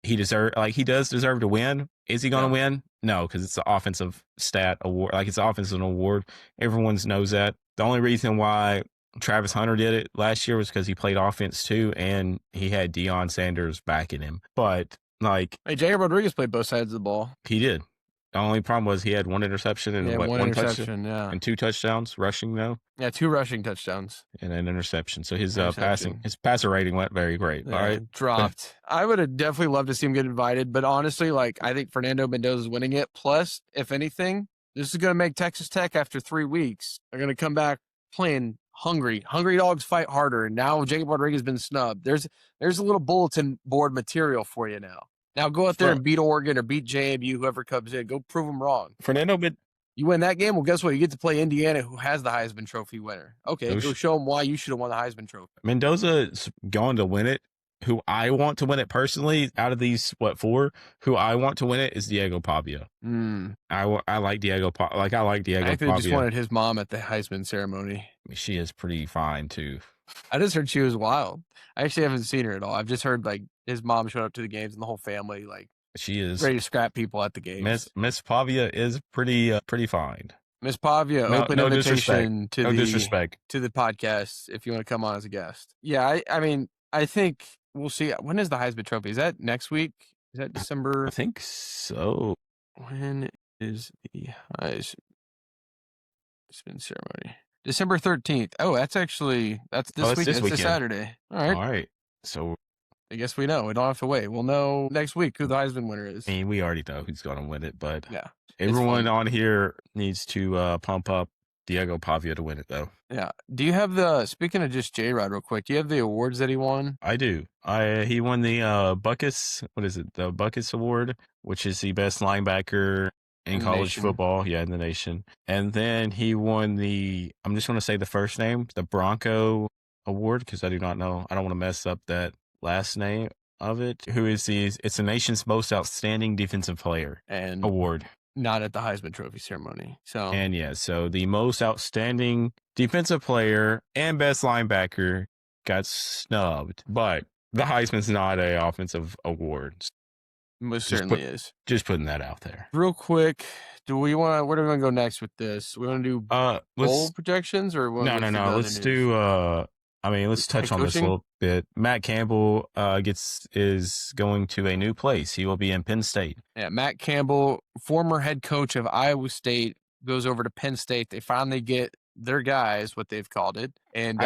he does deserve to win. Is he going to win? No, because it's the offensive stat award. Like, it's an offensive award. Everyone knows that. The only reason why Travis Hunter did it last year was because he played offense too, and he had Deion Sanders backing him. But, like, hey, Jacob Rodriguez played both sides of the ball. He did. The only problem was he had 1 interception and one interception, and 2 touchdowns rushing though. Yeah, 2 rushing touchdowns and an interception. So his passer rating went very great. Yeah, all right, dropped. I would have definitely loved to see him get invited, but honestly, like, I think Fernando Mendoza is winning it. Plus, if anything, this is going to make Texas Tech after 3 weeks. They're going to come back playing hungry. Hungry dogs fight harder. And now Jacob Rodriguez has been snubbed. There's a little bulletin board material for you now. Now go out there and beat Oregon or beat JMU, whoever comes in. Go prove them wrong. You win that game, well, guess what? You get to play Indiana, who has the Heisman Trophy winner. Okay, go show them why you should have won the Heisman Trophy. Mendoza's going to win it. Who I want to win it personally, out of these, 4, who I want to win it is Diego Pavia. I like Diego. I like Diego Pavia. I think they just wanted his mom at the Heisman ceremony. She is pretty fine, too. I just heard she was wild. I actually haven't seen her at all. I've just heard, like, his mom showed up to the games and the whole family, like, she is ready to scrap people at the games. Miss Pavia is pretty fine. Miss Pavia, open invitation to the podcast if you want to come on as a guest. Yeah, I mean, I think we'll see. When is the Heisman Trophy? Is that next week? Is that December? I think so. When is the Heisman ceremony? December 13th. Oh, that's this week. That's this Saturday. All right. So I guess we know. We don't have to wait. We'll know next week who the Heisman winner is. I mean, we already know who's going to win it, but yeah, everyone on here needs to pump up Diego Pavia to win it, though. Yeah. Do you have speaking of just J-Rod real quick, do you have the awards that he won? I do. He won the Buckus, the Buckus Award, which is the best linebacker in college football, in the nation. And then he won I'm just going to say the first name, the Bronco Award, because I do not know. I don't want to mess up that last name of it. It's the nation's most outstanding defensive player and award. Not at the Heisman Trophy ceremony. So the most outstanding defensive player and best linebacker got snubbed, but the Heisman's not an offensive award. Most certainly is. Just putting that out there. Real quick, where do we want to go next with this? We want to do bowl projections or no. Let's do let's touch on this a little bit. Matt Campbell is going to a new place. He will be in Penn State. Yeah, Matt Campbell, former head coach of Iowa State, goes over to Penn State. They finally get their guys, what they've called it, and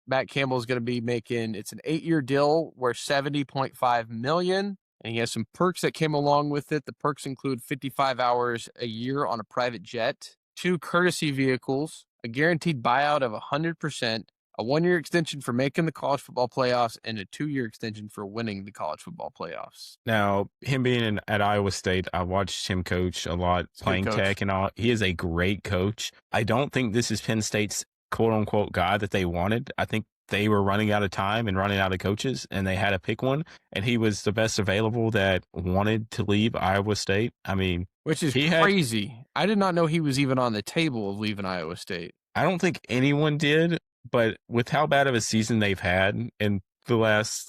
Matt Campbell is going to be it's an 8-year deal worth $70.5 million. And he has some perks that came along with it. The perks include 55 hours a year on a private jet, 2 courtesy vehicles, a guaranteed buyout of 100%, a 1-year extension for making the college football playoffs, and a 2-year extension for winning the college football playoffs. Now, him being at Iowa State, I watched him coach a lot, playing tech and all. He is a great coach. I don't think this is Penn State's quote-unquote guy that they wanted. I think they were running out of time and running out of coaches, and they had to pick one, and he was the best available that wanted to leave Iowa State. I mean, which is crazy. I did not know he was even on the table of leaving Iowa State. I don't think anyone did, but with how bad of a season they've had in the last,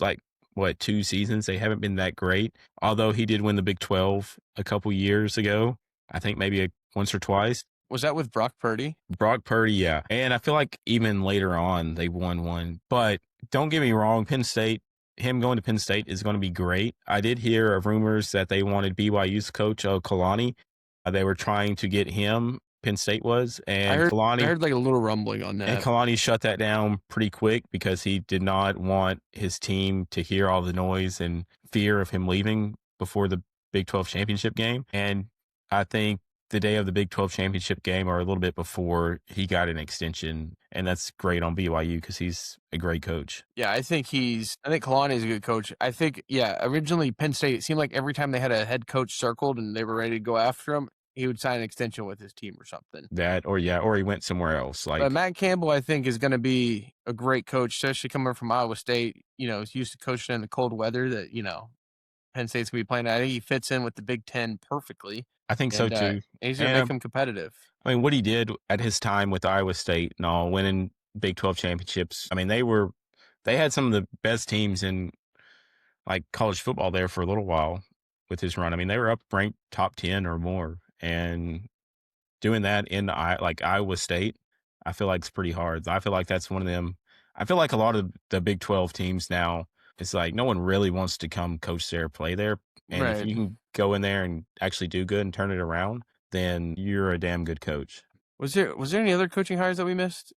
2 seasons, they haven't been that great. Although he did win the Big 12 a couple years ago, I think maybe once or twice. Was that with Brock Purdy? Brock Purdy, yeah. And I feel like even later on, they won one. But don't get me wrong, Penn State, him going to Penn State is going to be great. I did hear of rumors that they wanted BYU's coach, Kalani. They were trying to get him Penn State was, I and heard Kalani like a little rumbling on and that. Kalani shut that down pretty quick because he did not want his team to hear all the noise and fear of him leaving before the Big 12 championship game. And I think the day of the Big 12 championship game or a little bit before, he got an extension, and that's great on BYU because he's a great coach. Yeah, I think Kalani is a good coach. I think, originally Penn State, it seemed like every time they had a head coach circled and they were ready to go after him, he would sign an extension with his team or something. Or he went somewhere else. But Matt Campbell, I think, is going to be a great coach, especially coming from Iowa State. He's used to coaching in the cold weather that, Penn State's going to be playing at. I think he fits in with the Big Ten perfectly. I think so too. And he's going to make them competitive. I mean, what he did at his time with Iowa State and all, winning Big 12 championships. I mean, they had some of the best teams in like college football there for a little while with his run. I mean, they were up ranked top 10 or more, and doing that in like Iowa State, I feel like it's pretty hard. I feel like that's one of them. I feel like a lot of the Big 12 teams now, it's like no one really wants to come coach there, play there. And if you can go in there and actually do good and turn it around, then you're a damn good coach. Was there any other coaching hires that we missed?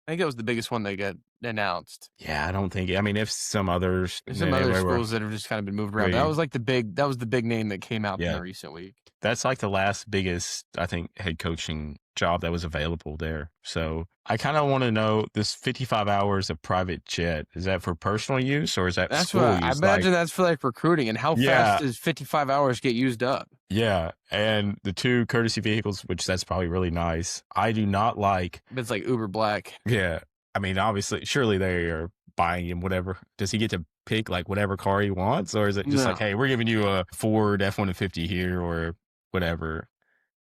I think that was the biggest one that got announced. Yeah, I don't think. I mean, if some others, there's some other schools that have just kind of been moved around. That was the big name that came out in the recent week. That's like the last biggest, I think, head coaching job that was available there. So I kind of want to know, this 55 hours of private jet, is that for personal use or is that that's school what use? I imagine that's for like recruiting. And how fast does 55 hours get used up? Yeah, and the 2 courtesy vehicles, which that's probably really nice. I do not like. It's like Uber Black. Yeah, I mean, obviously, surely they are buying him whatever. Does he get to pick like whatever car he wants, or is it just like, hey, we're giving you a Ford F-150 here or whatever?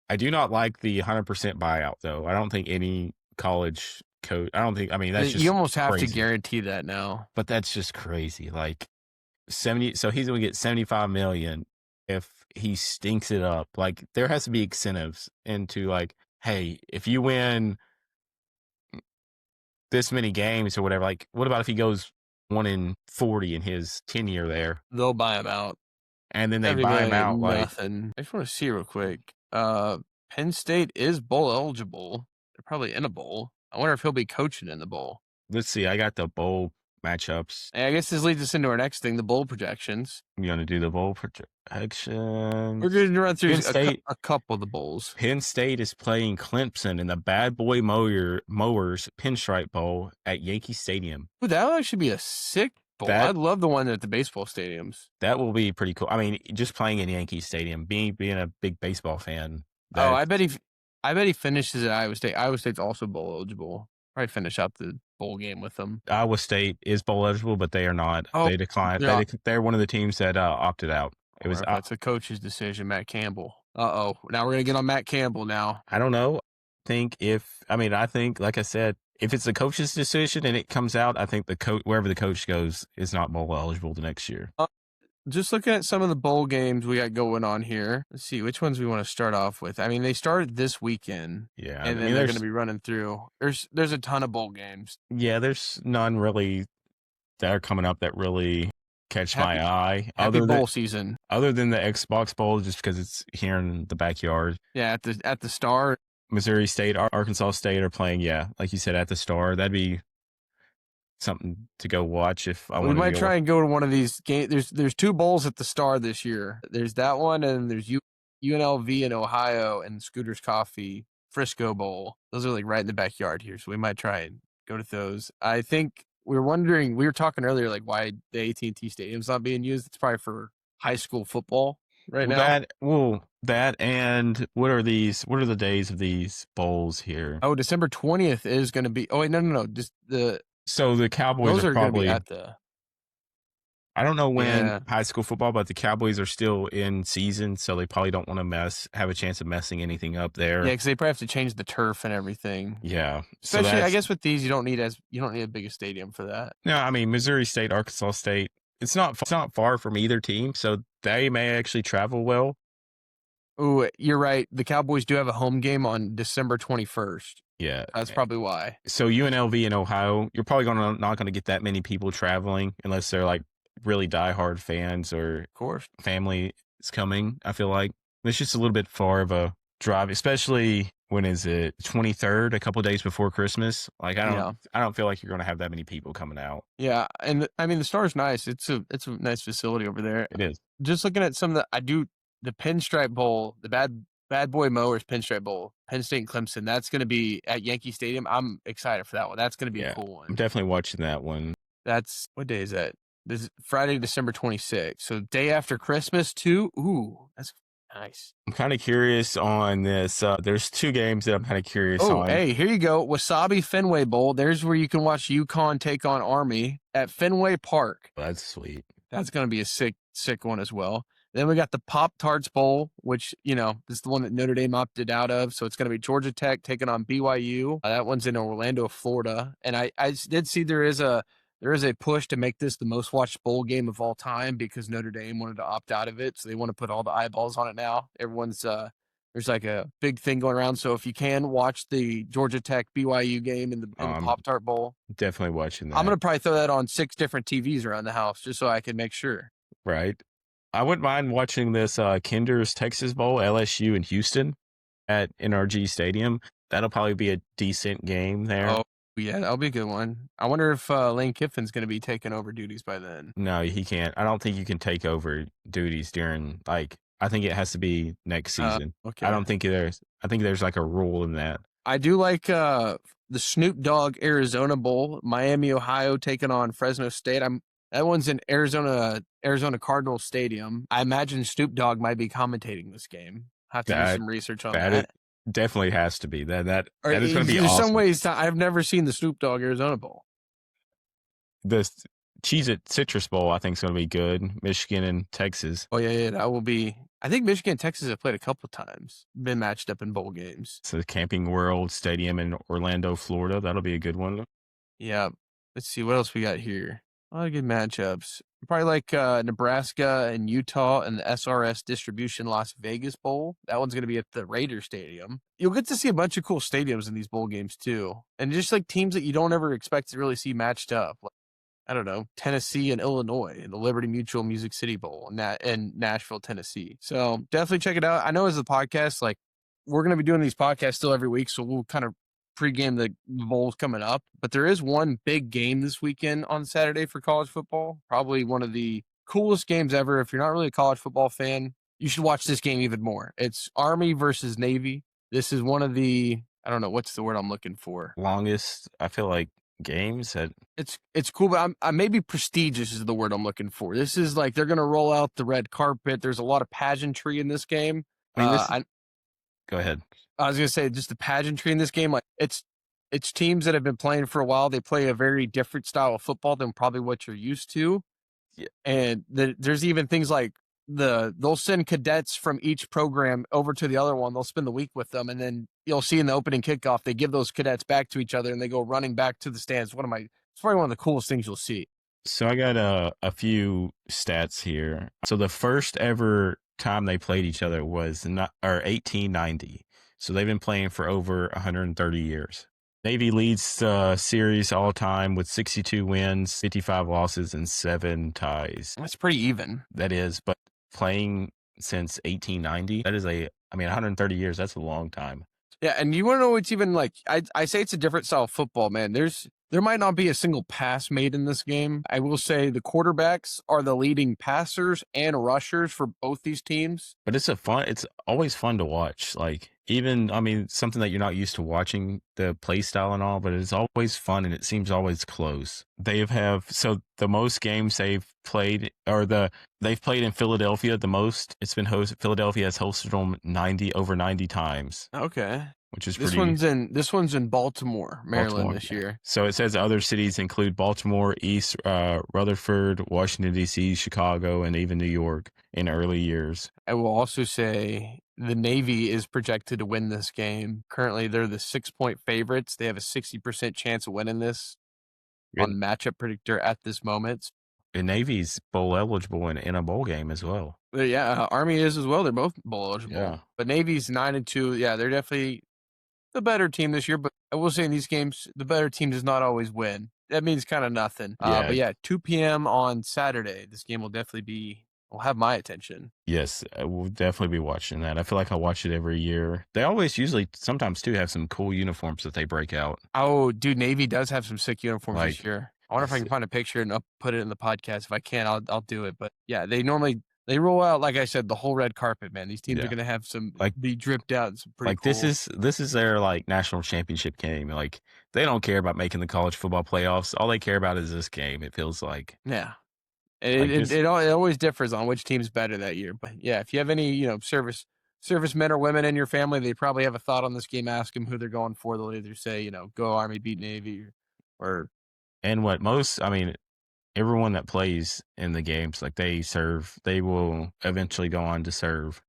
I do not like the 100% buyout though. I don't think any college coach. I don't think. I mean, that's just you almost have crazy. to guarantee that now. But that's just crazy. Like 70. So he's going to get $75 million if he stinks it up. Like there has to be incentives into like, hey, if you win this many games or whatever, like what about if he goes 1-40 in his tenure there? They'll buy him out. And then they buy him out like nothing. I just want to see real quick. Penn State is bowl eligible. They're probably in a bowl. I wonder if he'll be coaching in the bowl. Let's see. I got the bowl matchups. And I guess this leads us into our next thing, the bowl projections. You want to do the bowl projections? We're going to run through a couple of the bowls. Penn State is playing Clemson in the Bad Boy Mowers Pinstripe Bowl at Yankee Stadium. Ooh, that would actually be a sick bowl. I'd love the one at the baseball stadiums. That will be pretty cool. I mean, just playing in Yankee Stadium, being a big baseball fan. I bet he finishes at Iowa State. Iowa State's also bowl eligible. Probably finish out the bowl game with them. Iowa State is bowl eligible, but they are not. Oh, they declined. They're one of the teams that opted out. It was that's a coach's decision, Matt Campbell. Now we're gonna get on Matt Campbell now. I don't know. I think, like I said, if it's the coach's decision and it comes out, I think wherever the coach goes is not bowl eligible the next year. Just looking at some of the bowl games we got going on here. Let's see which ones we want to start off with. I mean, they started this weekend. Yeah. And then they're going to be running through. There's a ton of bowl games. Yeah, there's none really that are coming up that really catch my eye. Bowl season. Other than the Xbox Bowl, just because it's here in the backyard. Yeah, at the Star. Missouri State, Arkansas State are playing, like you said, at the Star. That'd be something to go watch if I want to. We might try and go to one of these games. There's 2 bowls at the Star this year. There's that one, and there's UNLV in Ohio and Scooters Coffee Frisco Bowl. Those are like right in the backyard here, so we might try and go to those. I think we were talking earlier, like why the AT&T Stadium's not being used. It's probably for high school football now. That and what are the days of these bowls here? Oh, December 20th is going to be. Oh wait, no. Just So the Cowboys are probably at the. I don't know when high school football, but the Cowboys are still in season, so they probably don't want to have a chance of messing anything up there. Yeah, because they probably have to change the turf and everything. Yeah, especially I guess with these, you don't need a big stadium for that. No, I mean Missouri State, Arkansas State. It's not far from either team, so they may actually travel well. Ooh, you're right. The Cowboys do have a home game on December 21st. Yeah. That's probably why. So UNLV in Ohio, you're probably not going to get that many people traveling unless they're like really diehard fans or of course family is coming. I feel like it's just a little bit far of a drive, especially when is it 23rd, a couple of days before Christmas. Like I don't feel like you're going to have that many people coming out. Yeah, and I mean the Star's nice. It's a nice facility over there. It is. Just looking at some of the Pinstripe Bowl, the Bad Boy Mowers Pinstripe Bowl, Penn State and Clemson. That's going to be at Yankee Stadium. I'm excited for that one. That's going to be a cool one. I'm definitely watching that one. That's what day is that? This is Friday, December 26th. So day after Christmas too. Ooh, that's nice. I'm kind of curious on this. There's two games that I'm kind of curious on. Oh, hey, here you go. Wasabi Fenway Bowl. There's where you can watch UConn take on Army at Fenway Park. That's sweet. That's going to be a sick one as well. Then we got the Pop-Tarts Bowl, which, this is the one that Notre Dame opted out of. So it's going to be Georgia Tech taking on BYU. That one's in Orlando, Florida. And I did see there is a push to make this the most watched bowl game of all time because Notre Dame wanted to opt out of it. So they want to put all the eyeballs on it now. Everyone's there's like a big thing going around. So if you can watch the Georgia Tech BYU game in the Pop-Tart Bowl. Definitely watching that. I'm going to probably throw that on 6 different TVs around the house just so I can make sure. Right. I wouldn't mind watching this Kinder's Texas Bowl, LSU in Houston at NRG Stadium. That'll probably be a decent game there. Oh, yeah, that'll be a good one. I wonder if Lane Kiffin's going to be taking over duties by then. No, he can't. I don't think you can take over duties during, I think it has to be next season. Okay. I think there's like a rule in that. I do like the Snoop Dogg Arizona Bowl, Miami, Ohio taking on Fresno State. That one's in Arizona Cardinals Stadium. I imagine Snoop Dogg might be commentating this game. Have to do some research on that. It definitely has to be. That is going to be awesome. In some ways, I've never seen the Snoop Dogg Arizona Bowl. The Cheez-It Citrus Bowl, I think, is going to be good. Michigan and Texas. Oh, yeah, that will be. I think Michigan and Texas have played a couple times, been matched up in bowl games. So the Camping World Stadium in Orlando, Florida. That'll be a good one. Yeah. Let's see. What else we got here? A lot of good matchups. Probably like Nebraska and Utah and the SRS Distribution Las Vegas Bowl. That one's going to be at the Raider Stadium. You'll get to see a bunch of cool stadiums in these bowl games too. And just like teams that you don't ever expect to really see matched up. Like, I don't know, Tennessee and Illinois in the Liberty Mutual Music City Bowl in Nashville, Tennessee. So definitely check it out. I know as a podcast, like we're going to be doing these podcasts still every week. So we'll kind of pregame the bowls coming up, but there is one big game this weekend on Saturday for college football. Probably one of the coolest games ever. If you're not really a college football fan, you should watch this game even more. It's Army versus Navy. This is one of the, I don't know, what's the word I'm looking for? Longest, I feel like, games. It's cool, but maybe prestigious is the word I'm looking for. This is like, they're going to roll out the red carpet. There's a lot of pageantry in this game. Go ahead. I was going to say just the pageantry in this game. Like it's teams that have been playing for a while. They play a very different style of football than probably what you're used to. Yeah. And there's even things like they'll send cadets from each program over to the other one. They'll spend the week with them. And then you'll see in the opening kickoff, they give those cadets back to each other and they go running back to the stands. It's probably one of the coolest things you'll see. So I got a few stats here. So the first ever time they played each other was 1890. So they've been playing for over 130 years. Navy leads the series all time with 62 wins, 55 losses, and 7 ties. That's pretty even. That is, but playing since 1890, that is 130 years, that's a long time. Yeah, and you want to know what's even like, I say it's a different style of football, man. There might not be a single pass made in this game. I will say the quarterbacks are the leading passers and rushers for both these teams. But it's always fun to watch. Like, something that you're not used to watching, the play style and all, but it's always fun and it seems always close. So the most games they've played they've played in Philadelphia the most. It's been Philadelphia has hosted them over 90 times. Okay. Which is this one's in Baltimore, Maryland this year. So it says other cities include Baltimore, East Rutherford, Washington D.C., Chicago, and even New York in early years. I will also say the Navy is projected to win this game. Currently, they're the 6-point favorites. They have a 60% chance of winning this on the matchup predictor at this moment. And Navy's bowl eligible in a bowl game as well. Yeah, Army is as well. They're both bowl eligible. Yeah. But Navy's 9-2. Yeah, they're definitely the better team this year, but I will say in these games, the better team does not always win. That means kind of nothing. But yeah, 2 p.m. on Saturday, this game will definitely be will have my attention. Yes, I will definitely be watching that. I feel like I watch it every year. They always sometimes too have some cool uniforms that they break out. Oh, dude, Navy does have some sick uniforms Like, this year. I wonder if I can find a picture and put it in the podcast. If I can, I'll do it. But yeah, they roll out, like I said, the whole red carpet, man. These teams are gonna have be dripped out and some pretty cool. This is their like national championship game. Like they don't care about making the college football playoffs. All they care about is this game. It feels like. Yeah. It always differs on which team's better that year. But yeah, if you have any, servicemen or women in your family, they probably have a thought on this game. Ask them who they're going for. They'll either say, go Army, beat Navy, or. And everyone that plays in the games, like they will eventually go on to serve.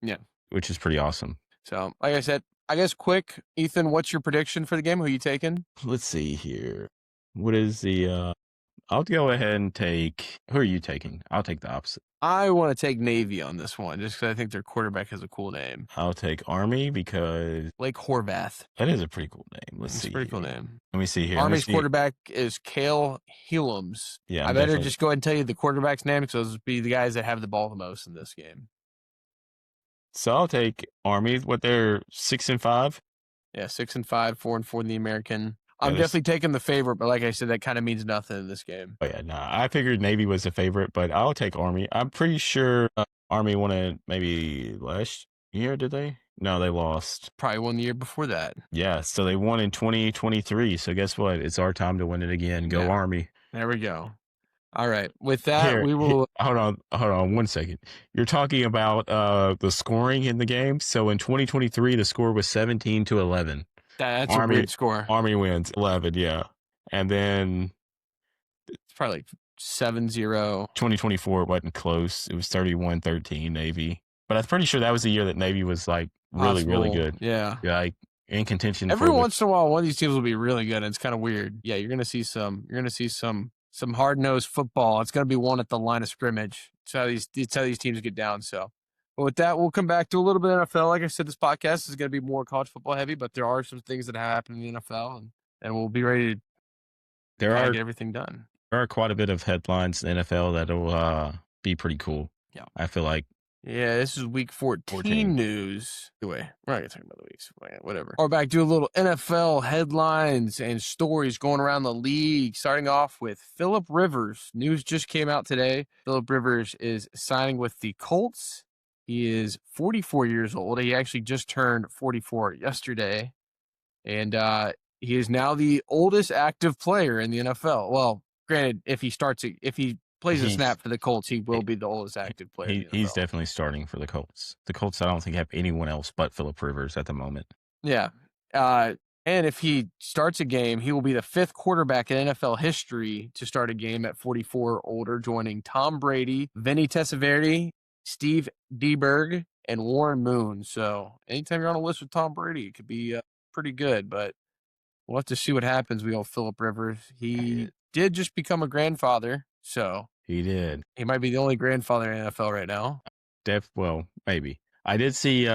Yeah. Which is pretty awesome. So, like I said, I guess quick, Ethan, what's your prediction for the game? Who are you taking? Let's see here. What is the I'll go ahead and take. Who are you taking? I'll take the opposite. I want to take Navy on this one, just because I think their quarterback has a cool name. I'll take Army because Blake Horvath. That is a pretty cool name. Let's see. It's a pretty cool name. Let me see here. Army's quarterback is Cale Helams. Yeah, I better just go ahead and tell you the quarterback's name because those would be the guys that have the ball the most in this game. So I'll take Army. What, they're 6-5? Yeah, 6-5, 4-4 in the American. I'm definitely taking the favorite, but like I said, that kind of means nothing in this game. Oh, yeah, I figured Navy was the favorite, but I'll take Army. I'm pretty sure Army won it maybe last year, did they? No, they lost. Probably won the year before that. Yeah, so they won in 2023. So guess what? It's our time to win it again. Go Army. There we go. All right. With that, we will. Hold on 1 second. You're talking about the scoring in the game. So in 2023, the score was 17-11. That's a weird score. Army wins 11, yeah. And then it's probably like 7-0. 2024 wasn't close. It was 31-13 Navy. But I'm pretty sure that was the year that Navy was like really, really good. Yeah. Like in contention. Every once in a while, one of these teams will be really good, and it's kind of weird. Yeah, you're gonna see some hard-nosed football. It's gonna be won at the line of scrimmage. It's how these teams get down. So. But with that, we'll come back to a little bit of NFL. Like I said, this podcast is going to be more college football heavy, but there are some things that happen in the NFL, and we'll be ready to get everything done. There are quite a bit of headlines in the NFL that will be pretty cool. Yeah. I feel like. Yeah, this is week 14 news. Anyway, we're not going to talk about the weeks. Whatever. We're back to a little NFL headlines and stories going around the league, starting off with Philip Rivers. News just came out today. Philip Rivers is signing with the Colts. He is 44 years old. He actually just turned 44 yesterday. And he is now the oldest active player in the NFL. Well, granted, if he plays a snap for the Colts, he will be the oldest active player in the NFL. He's definitely starting for the Colts. The Colts, I don't think, have anyone else but Philip Rivers at the moment. Yeah. And if he starts a game, he will be the 5th quarterback in NFL history to start a game at 44 or older, joining Tom Brady, Vinny Testaverde, Steve DeBerg, and Warren Moon. So anytime you're on a list with Tom Brady, it could be pretty good, but we'll have to see what happens. We got Philip Rivers. He did just become a grandfather, so he did. He might be the only grandfather in the NFL right now. Well, maybe. I did see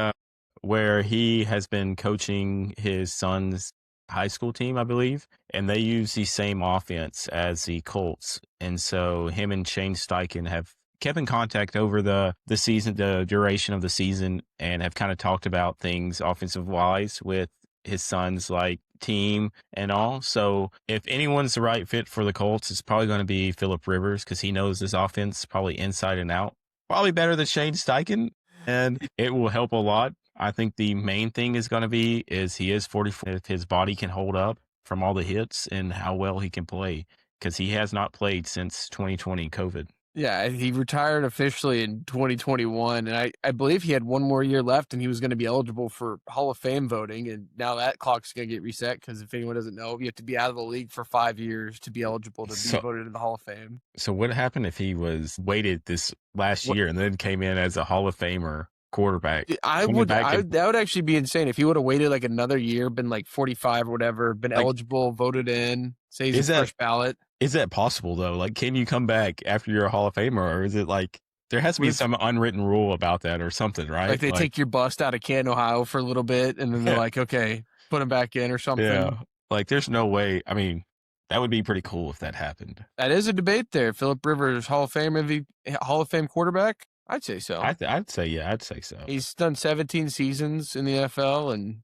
where he has been coaching his son's high school team, I believe, and they use the same offense as the Colts. And so him and Shane Steichen have kept in contact over the season, the duration of the season, and have kind of talked about things offensive wise with his son's like team and all. So if anyone's the right fit for the Colts, it's probably going to be Philip Rivers because he knows this offense probably inside and out, probably better than Shane Steichen, and it will help a lot. I think the main thing is going to be he is 44. If his body can hold up from all the hits and how well he can play, because he has not played since 2020 COVID. Yeah, he retired officially in 2021, and I believe he had one more year left, and he was going to be eligible for Hall of Fame voting, and now that clock's going to get reset because if anyone doesn't know, you have to be out of the league for 5 years to be eligible to be voted in the Hall of Fame. So what happened if he waited this last year and then came in as a Hall of Famer quarterback? That would actually be insane if he would have waited like another year, been like 45 or whatever, been eligible, voted in, say he's the first ballot. Is that possible though? Like, can you come back after you're a Hall of Famer, or is it like there has to be some unwritten rule about that or something, right? Like they take your bust out of Canton, Ohio for a little bit, and then they're like, okay, put him back in or something. Yeah, like there's no way. I mean, That would be pretty cool if that happened. That is a debate there. Phillip Rivers, Hall of Fame quarterback? I'd say so. I'd say so. He's done 17 seasons in the NFL, and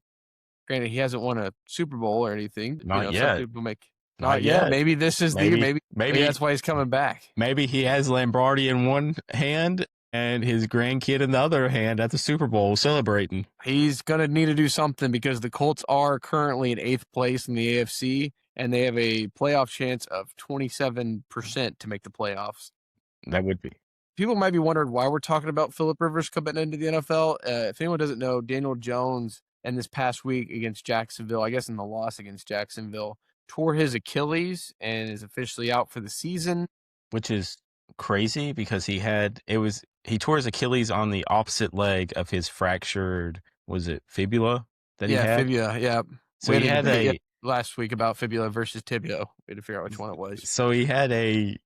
granted, he hasn't won a Super Bowl or anything. Not yet. Some people not yet. Maybe this is the year. Maybe that's why he's coming back. Maybe he has Lombardi in one hand and his grandkid in the other hand at the Super Bowl celebrating. He's going to need to do something because the Colts are currently in 8th place in the AFC, and they have a playoff chance of 27% to make the playoffs. That would be. People might be wondering why we're talking about Phillip Rivers coming into the NFL. If anyone doesn't know, Daniel Jones, and this past week against Jacksonville, I guess in the loss against Jacksonville, tore his Achilles and is officially out for the season. Which is crazy because he tore his Achilles on the opposite leg of his fractured, was it fibula that he had? Yeah, fibula, yeah. So he had last week about fibula versus tibia. We had to figure out which one it was. So he had a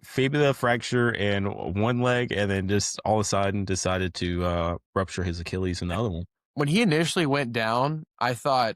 fibula fracture in one leg and then just all of a sudden decided to rupture his Achilles in the other one. When he initially went down, I thought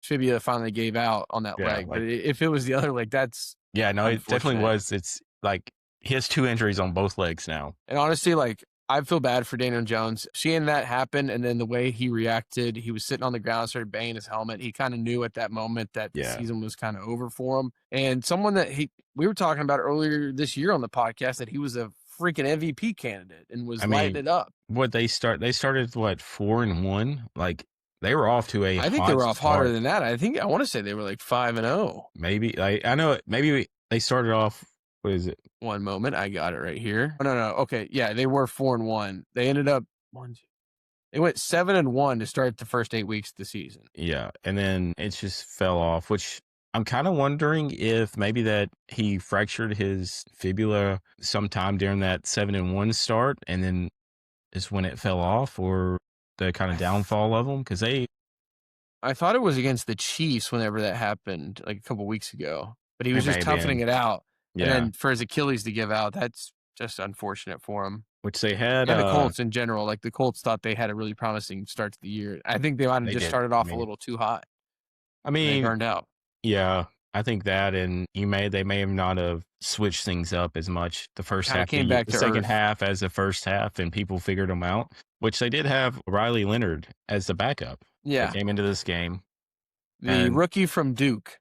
fibula finally gave out on that leg. But if it was the other leg, that's it definitely was. It's like he has 2 injuries on both legs now. And honestly, like, I feel bad for Daniel Jones. Seeing that happen and then the way he reacted, he was sitting on the ground, started banging his helmet. He kind of knew at that moment that the season was kind of over for him. And someone that we were talking about earlier this year on the podcast that he was a freaking MVP candidate and was lighting it up. They started 4-1. Like they were off to I think they were off hotter than that. I want to say they were like 5-0. Maybe I know maybe they started off. What is it? One moment, I got it right here. Oh, no. Okay, yeah, they were 4-1. They ended up they went 7-1 to start the first 8 weeks of the season. Yeah, and then it just fell off, which I'm kind of wondering if maybe that he fractured his fibula sometime during that 7-1 start, and then is when it fell off, or the kind of downfall of them, because I thought it was against the Chiefs whenever that happened, like a couple weeks ago, but he was just toughening it out. Yeah. And then for his Achilles to give out, that's just unfortunate for him. Which they had. And the Colts in general. Like, the Colts thought they had a really promising start to the year. I think they might have just started off a little too hot. They burned out. Yeah, I think that, and they may have not have switched things up as much the first half. Came back to the second half as the first half, and people figured them out. Which they did have Riley Leonard as the backup. Yeah. That came into this game. The rookie from Duke.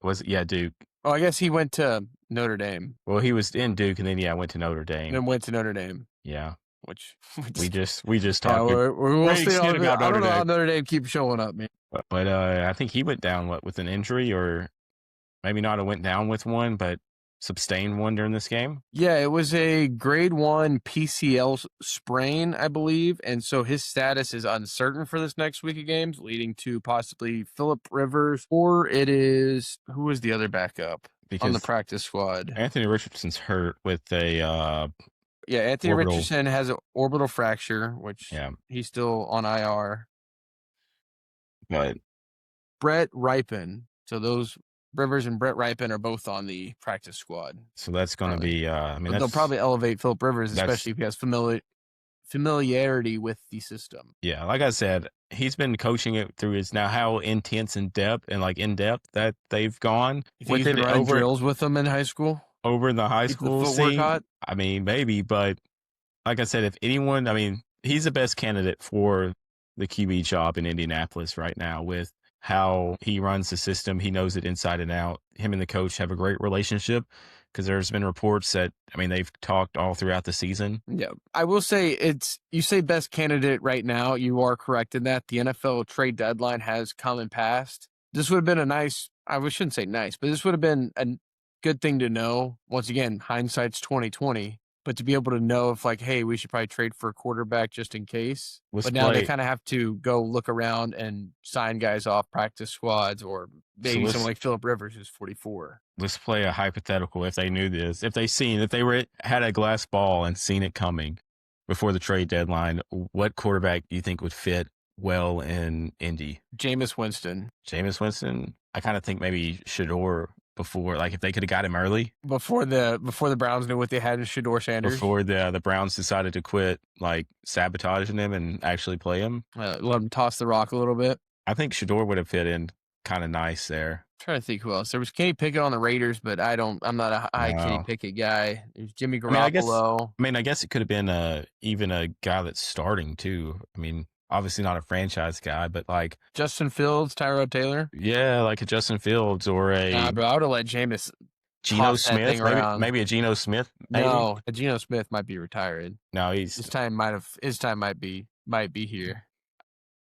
Duke. Oh, I guess he went to Notre Dame. Well, he was in Duke, and then went to Notre Dame. And then went to Notre Dame. Yeah, which we just talked. We'll see about I don't know how Notre Dame keeps showing up, man. But I think he went down with an injury, or maybe not. Went down with one, but sustained one during this game. Yeah, it was a grade 1 PCL sprain, I believe, and so his status is uncertain for this next week of games, leading to possibly Phillip Rivers, or it is who was the other backup on the practice squad? Anthony Richardson's hurt with a Anthony Richardson has an orbital fracture, which he's still on IR. But Brett Ripon, so those Rivers and Brett Ripon are both on the practice squad. So that's going to be, they'll probably elevate Phillip Rivers, especially if he has familiarity with the system. Yeah, like I said, he's been coaching it through his now how intense in depth that they've gone. You think he's been running drills with them in high school? Over in the high school scene? Hot? I mean, maybe, but like I said, if anyone, he's the best candidate for the QB job in Indianapolis right now with how he runs the system. He knows it inside and out. Him and the coach have a great relationship because there's been reports that, they've talked all throughout the season. Yeah. I will say you say best candidate right now. You are correct in that. The NFL trade deadline has come and passed. This would have been I shouldn't say nice, but this would have been a good thing to know. Once again, hindsight's 2020. But to be able to know if hey, we should probably trade for a quarterback just in case. But now they kind of have to go look around and sign guys off practice squads, or maybe someone like Phillip Rivers who's 44. Let's play a hypothetical. If they knew this, if they had a glass ball and seen it coming before the trade deadline, what quarterback do you think would fit well in Indy? Jameis Winston. I kind of think maybe Shador. Before, if they could have got him early, before the Browns knew what they had in Shador Sanders, before the Browns decided to quit sabotaging him and actually play him, let him toss the rock a little bit. I think Shador would have fit in kind of nice there. trying to think who else. There was Kenny Pickett on the Raiders, but I'm not a high Kenny No. Pickett guy. There's Jimmy I mean, Garoppolo. I guess it could have been even a guy that's starting too. I mean, obviously not a franchise guy, but like Justin Fields, Tyrod Taylor. yeah, like a Justin Fields or a Bro, I would have let Jameis Geno toss that Smith, thing around. maybe a Geno Smith. Maybe? No, Geno Smith might be retired. No, His time might be here.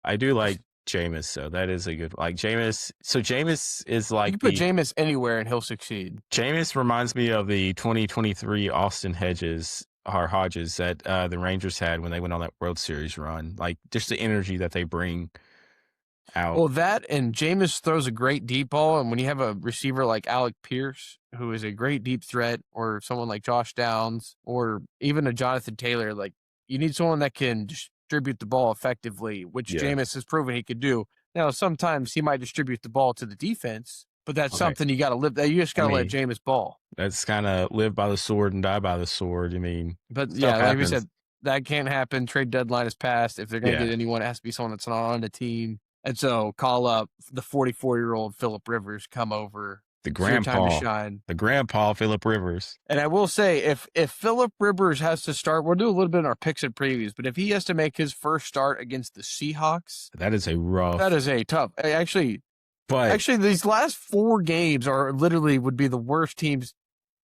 I do like Jameis, so that is a good like Jameis. So Jameis is like You can put Jameis anywhere and he'll succeed. Jameis reminds me of the 2023 Austin Hodges that the Rangers had when they went on that World Series run. Like just the energy that they bring out. Well, that and Jameis throws a great deep ball, and when you have a receiver like Alec Pierce, who is a great deep threat, or someone like Josh Downs, or even a Jonathan Taylor, like you need someone that can distribute the ball effectively, which Jameis has proven he could do. Now, sometimes he might distribute the ball to the defense, but that's something you got to live. You just got to let Jameis ball. That's kind of live by the sword and die by the sword. I mean, but yeah, like we said, that can't happen. Trade deadline is passed. If they're going to get anyone, it has to be someone that's not on the team. And so call up the 44-year-old Phillip Rivers, come over. The grandpa, Phillip Rivers. And I will say, if Phillip Rivers has to start, we'll do a little bit in our picks and previews, but if he has to make his first start against the Seahawks, that is a tough. Actually, these last 4 games would be the worst teams,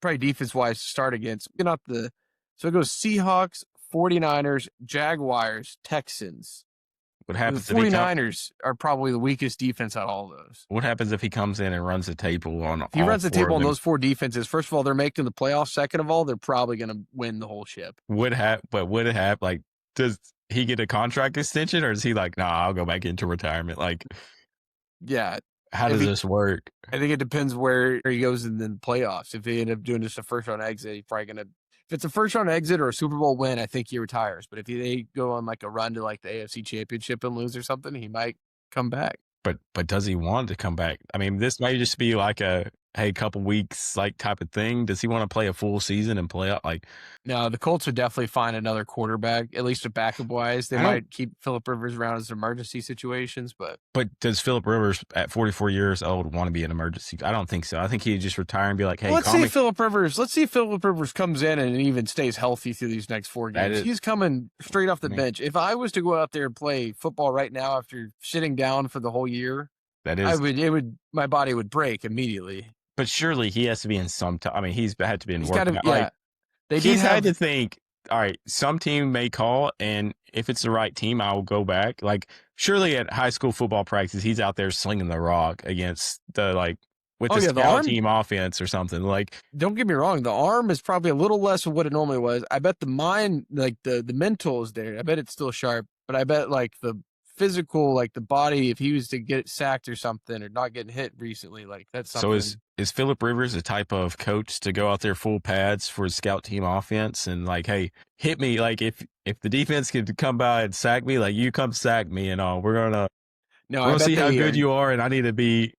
probably defense-wise, to start against. So it goes Seahawks, 49ers, Jaguars, Texans. What happens the 49ers are probably the weakest defense out of all of those. What happens if he comes in and runs the table on? If he runs the table on those 4 defenses, first of all, they're making the playoffs. Second of all, they're probably going to win the whole ship. Would it have like? Does he get a contract extension, or is he like, nah, I'll go back into retirement? Like, yeah. How does this work? I think it depends where he goes in the playoffs. If they end up doing just a first round exit, he's probably going to. If it's a first round exit or a Super Bowl win, I think he retires. But if they go on like a run to like the AFC Championship and lose or something, he might come back. But does he want to come back? I mean, this might just be like a couple weeks like type of thing. Does he want to play a full season and play out like? No, the Colts would definitely find another quarterback, at least with backup wise. They might keep Phillip Rivers around as emergency situations, but does Phillip Rivers at 44 years old want to be an emergency? I don't think so. I think he'd just retire and be like, hey, let's see if Phillip Rivers comes in and even stays healthy through these next 4 games. He's coming straight off the bench. If I was to go out there and play football right now after sitting down for the whole year, my body would break immediately. But surely he has to be in some time. I mean, he's had to be in work. He's had to think, all right, some team may call, and if it's the right team, I will go back. Like, surely at high school football practice, he's out there slinging the rock against the scout team offense or something. Like, don't get me wrong, the arm is probably a little less of what it normally was. I bet the mind, like the mental is there. I bet it's still sharp, but I bet like the physical, like the body, if he was to get sacked or something or not getting hit recently, like that's something. So is Phillip Rivers the type of coach to go out there full pads for his scout team offense and like, hey, hit me? Like if the defense could come by and sack me, like you come sack me and all, we're gonna see how good you are, and I need to be.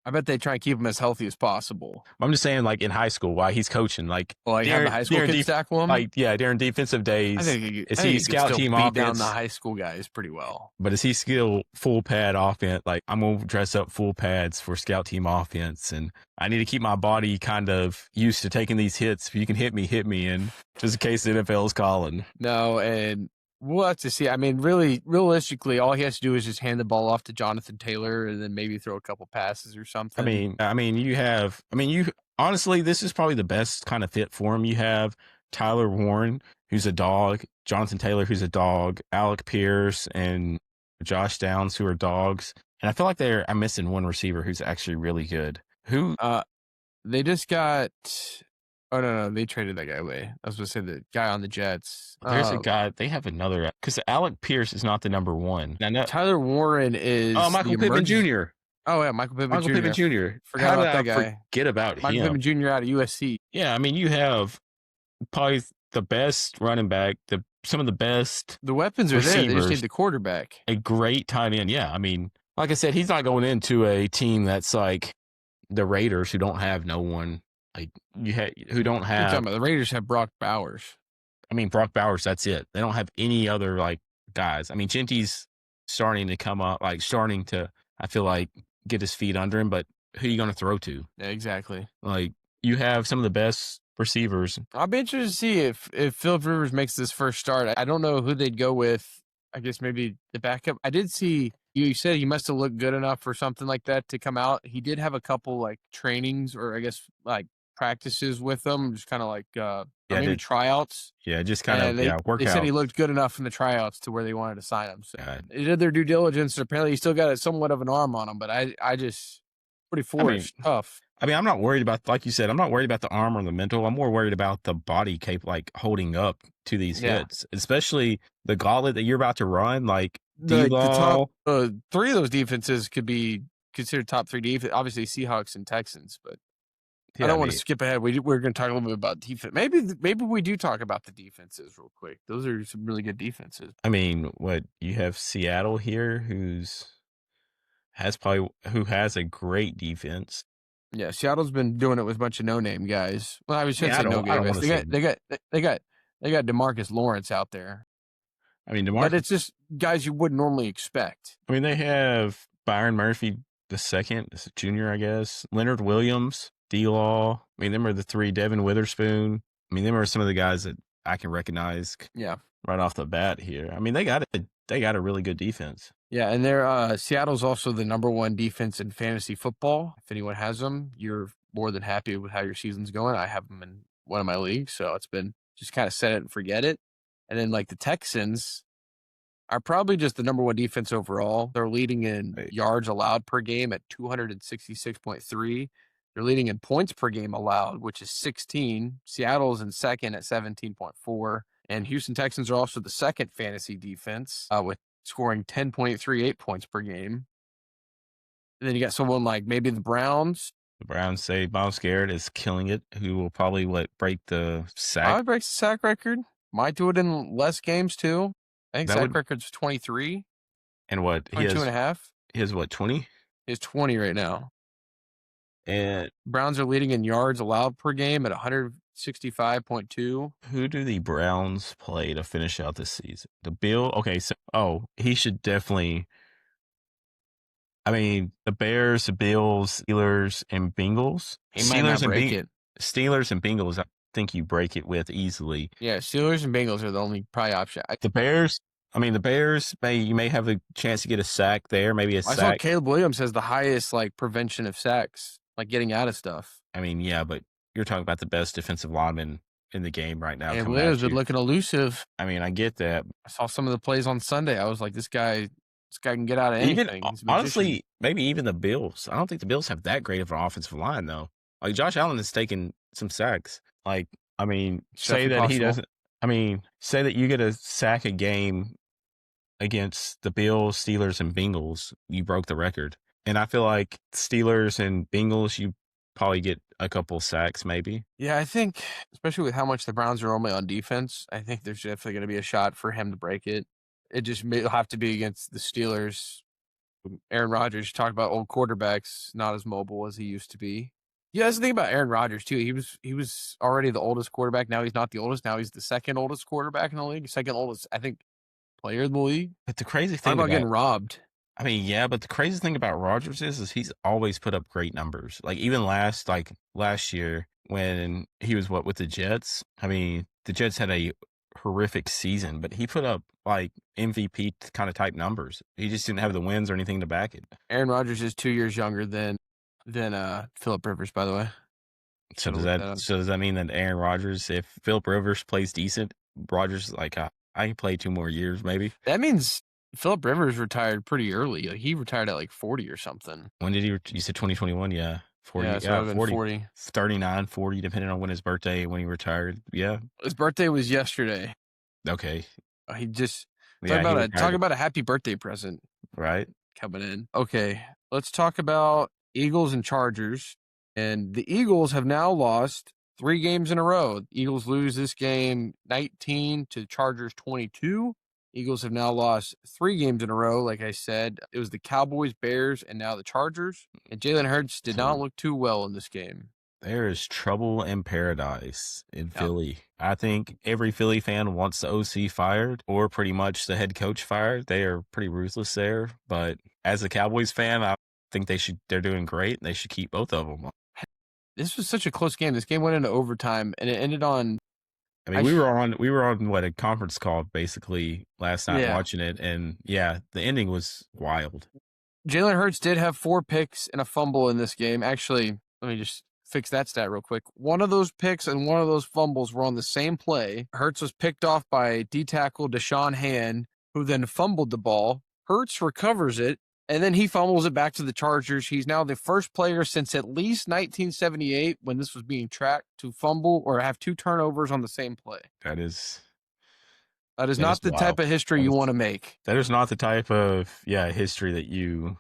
I bet they try and keep him as healthy as possible. I'm just saying, like in high school, while he's coaching, like have the high school kids tackle him. Like during defensive days, is he scout team offense? Beat down the high school guys pretty well. But is he still full pad offense? Like I'm gonna dress up full pads for scout team offense, and I need to keep my body kind of used to taking these hits. If you can hit me, and just in case the NFL's calling. No, and we'll have to see. I mean, really, realistically, all he has to do is just hand the ball off to Jonathan Taylor and then maybe throw a couple passes or something. I mean, honestly, this is probably the best kind of fit for him. You have Tyler Warren, who's a dog, Jonathan Taylor, who's a dog, Alec Pierce, and Josh Downs, who are dogs. And I feel like I'm missing one receiver who's actually really good. Who? They just got. Oh, no, they traded that guy away. I was going to say the guy on the Jets. There's a guy. They have another. Because Alec Pierce is not the number one. Tyler Warren is. Oh, Michael Pittman Jr. Oh, yeah, Michael Pittman Jr. Forgot about that guy. Forget about Michael Pittman Jr. out of USC. Yeah, I mean, you have probably the best running back, some of the best. The weapons are there. They just need the quarterback. A great tight end. Yeah, I mean, like I said, he's not going into a team that's like the Raiders who don't have no one. Like who don't have the Raiders have Brock Bowers. I mean, Brock Bowers, that's it. They don't have any other like guys. I mean, Genty's starting to come up, like starting to, I feel like, get his feet under him. But who are you going to throw to? Yeah, exactly. Like, you have some of the best receivers. I'll be interested to see if Philip Rivers makes this first start. I don't know who they'd go with. I guess maybe the backup. I did see you said he must have looked good enough or something like that to come out. He did have a couple like trainings or I guess like practices with them, just kind of like or maybe tryouts. Yeah, just kind of They said he workout. looked good enough in the tryouts to where they wanted to sign him. So Yeah. they did their due diligence. Apparently, he still got somewhat of an arm on him, but I just 44 is tough. I mean, I'm not worried about, like you said, I'm not worried about the arm or the mental. I'm more worried about the body like holding up to these hits, especially the gauntlet that you're about to run. Like the top three of those defenses could be considered top three defense. Obviously, Seahawks and Texans, but I don't want to skip ahead. We're going to talk a little bit about defense. Maybe we do talk about the defenses real quick. Those are some really good defenses. I mean, what you have Seattle here, who has a great defense. Yeah, Seattle's been doing it with a bunch of no-name guys. Well, I shouldn't say no-name guys. They got DeMarcus Lawrence out there. I mean, but it's just guys you wouldn't normally expect. I mean, they have Byron Murphy the second, junior, I guess. Leonard Williams, D-Law. I mean, them are the three. Devin Witherspoon. I mean, them are some of the guys that I can recognize. Yeah, right off the bat here. I mean, they got a really good defense. Yeah, and they're Seattle's also the number one defense in fantasy football. If anyone has them, you're more than happy with how your season's going. I have them in one of my leagues, so it's been just kind of set it and forget it. And then like the Texans are probably just the number one defense overall. They're leading in yards allowed per game at 266.3. They're leading in points per game allowed, which is 16. Seattle's in second at 17.4. And Houston Texans are also the second fantasy defense with scoring 10.38 points per game. And then you got someone like maybe the Browns. The Browns say Myles Garrett is killing it, who will probably break the sack. Probably breaks the sack record. Might do it in less games too. I think sack record's 23. And what? 22 and a half. He has what, 20? He has 20 right now. And Browns are leading in yards allowed per game at 165.2. Who do the Browns play to finish out this season? The Bill? Okay, so he should definitely. I mean, the Bears, the Bills, Steelers, and Bengals. He might not break it. Steelers and Bengals, I think you break it with easily. Yeah, Steelers and Bengals are the only probably option. The Bears, you may have a chance to get a sack there, maybe a sack. I saw Caleb Williams has the highest prevention of sacks, getting out of stuff. I mean, yeah, but you're talking about the best defensive lineman in the game right now. And Williams is looking elusive. I mean, I get that. I saw some of the plays on Sunday. I was like, this guy can get out of anything. Honestly, maybe even the Bills. I don't think the Bills have that great of an offensive line, though. Like, Josh Allen has taken some sacks. Like, I mean, say that he doesn't. I mean, say that you get a sack a game against the Bills, Steelers, and Bengals, you broke the record. And I feel like Steelers and Bengals, you probably get a couple sacks, maybe. Yeah, I think, especially with how much the Browns are normally on defense, I think there's definitely going to be a shot for him to break it. It just will have to be against the Steelers. Aaron Rodgers, you talk about old quarterbacks, not as mobile as he used to be. Yeah, that's the thing about Aaron Rodgers, too. He was already the oldest quarterback. Now he's not the oldest. Now he's the second oldest quarterback in the league. Second oldest, I think, player in the league. But the crazy thing about getting robbed. I mean, yeah, but the crazy thing about Rodgers is he's always put up great numbers. Like, even last year when he was with the Jets, I mean, the Jets had a horrific season, but he put up MVP kind of type numbers. He just didn't have the wins or anything to back it. Aaron Rodgers is 2 years younger than Philip Rivers, by the way. So does that mean that Aaron Rodgers, if Philip Rivers plays decent, Rodgers I can play 2 more years maybe? That means Philip Rivers retired pretty early. He retired at 40 or something. When did you said 2021? Yeah. 40. Yeah, so 40. 39, 40, depending on when his birthday, when he retired. Yeah. His birthday was yesterday. Okay. He just talk about a happy birthday present. Right. Coming in. Okay. Let's talk about Eagles and Chargers. And the Eagles have now lost 3 games in a row. Eagles lose this game 19 to Chargers 22. Eagles have now lost 3 games in a row. Like I said, it was the Cowboys, Bears, and now the Chargers. And Jalen Hurts did not look too well in this game. There is trouble in paradise in Philly. I think every Philly fan wants the OC fired or pretty much the head coach fired. They are pretty ruthless there. But as a Cowboys fan, think they're doing great, and they should keep both of them. This was such a close game. This game went into overtime, and it ended on. I mean, we were on what, a conference call basically last night watching it, and yeah, the ending was wild. Jalen Hurts did have 4 picks and a fumble in this game. Actually, let me just fix that stat real quick. One of those picks and one of those fumbles were on the same play. Hurts was picked off by D-tackle Deshaun Hand, who then fumbled the ball. Hurts recovers it, and then he fumbles it back to the Chargers. He's now the first player since at least 1978, when this was being tracked, to fumble or have 2 turnovers on the same play. That is not the wild. type of history you want to make. That is not the type of history that you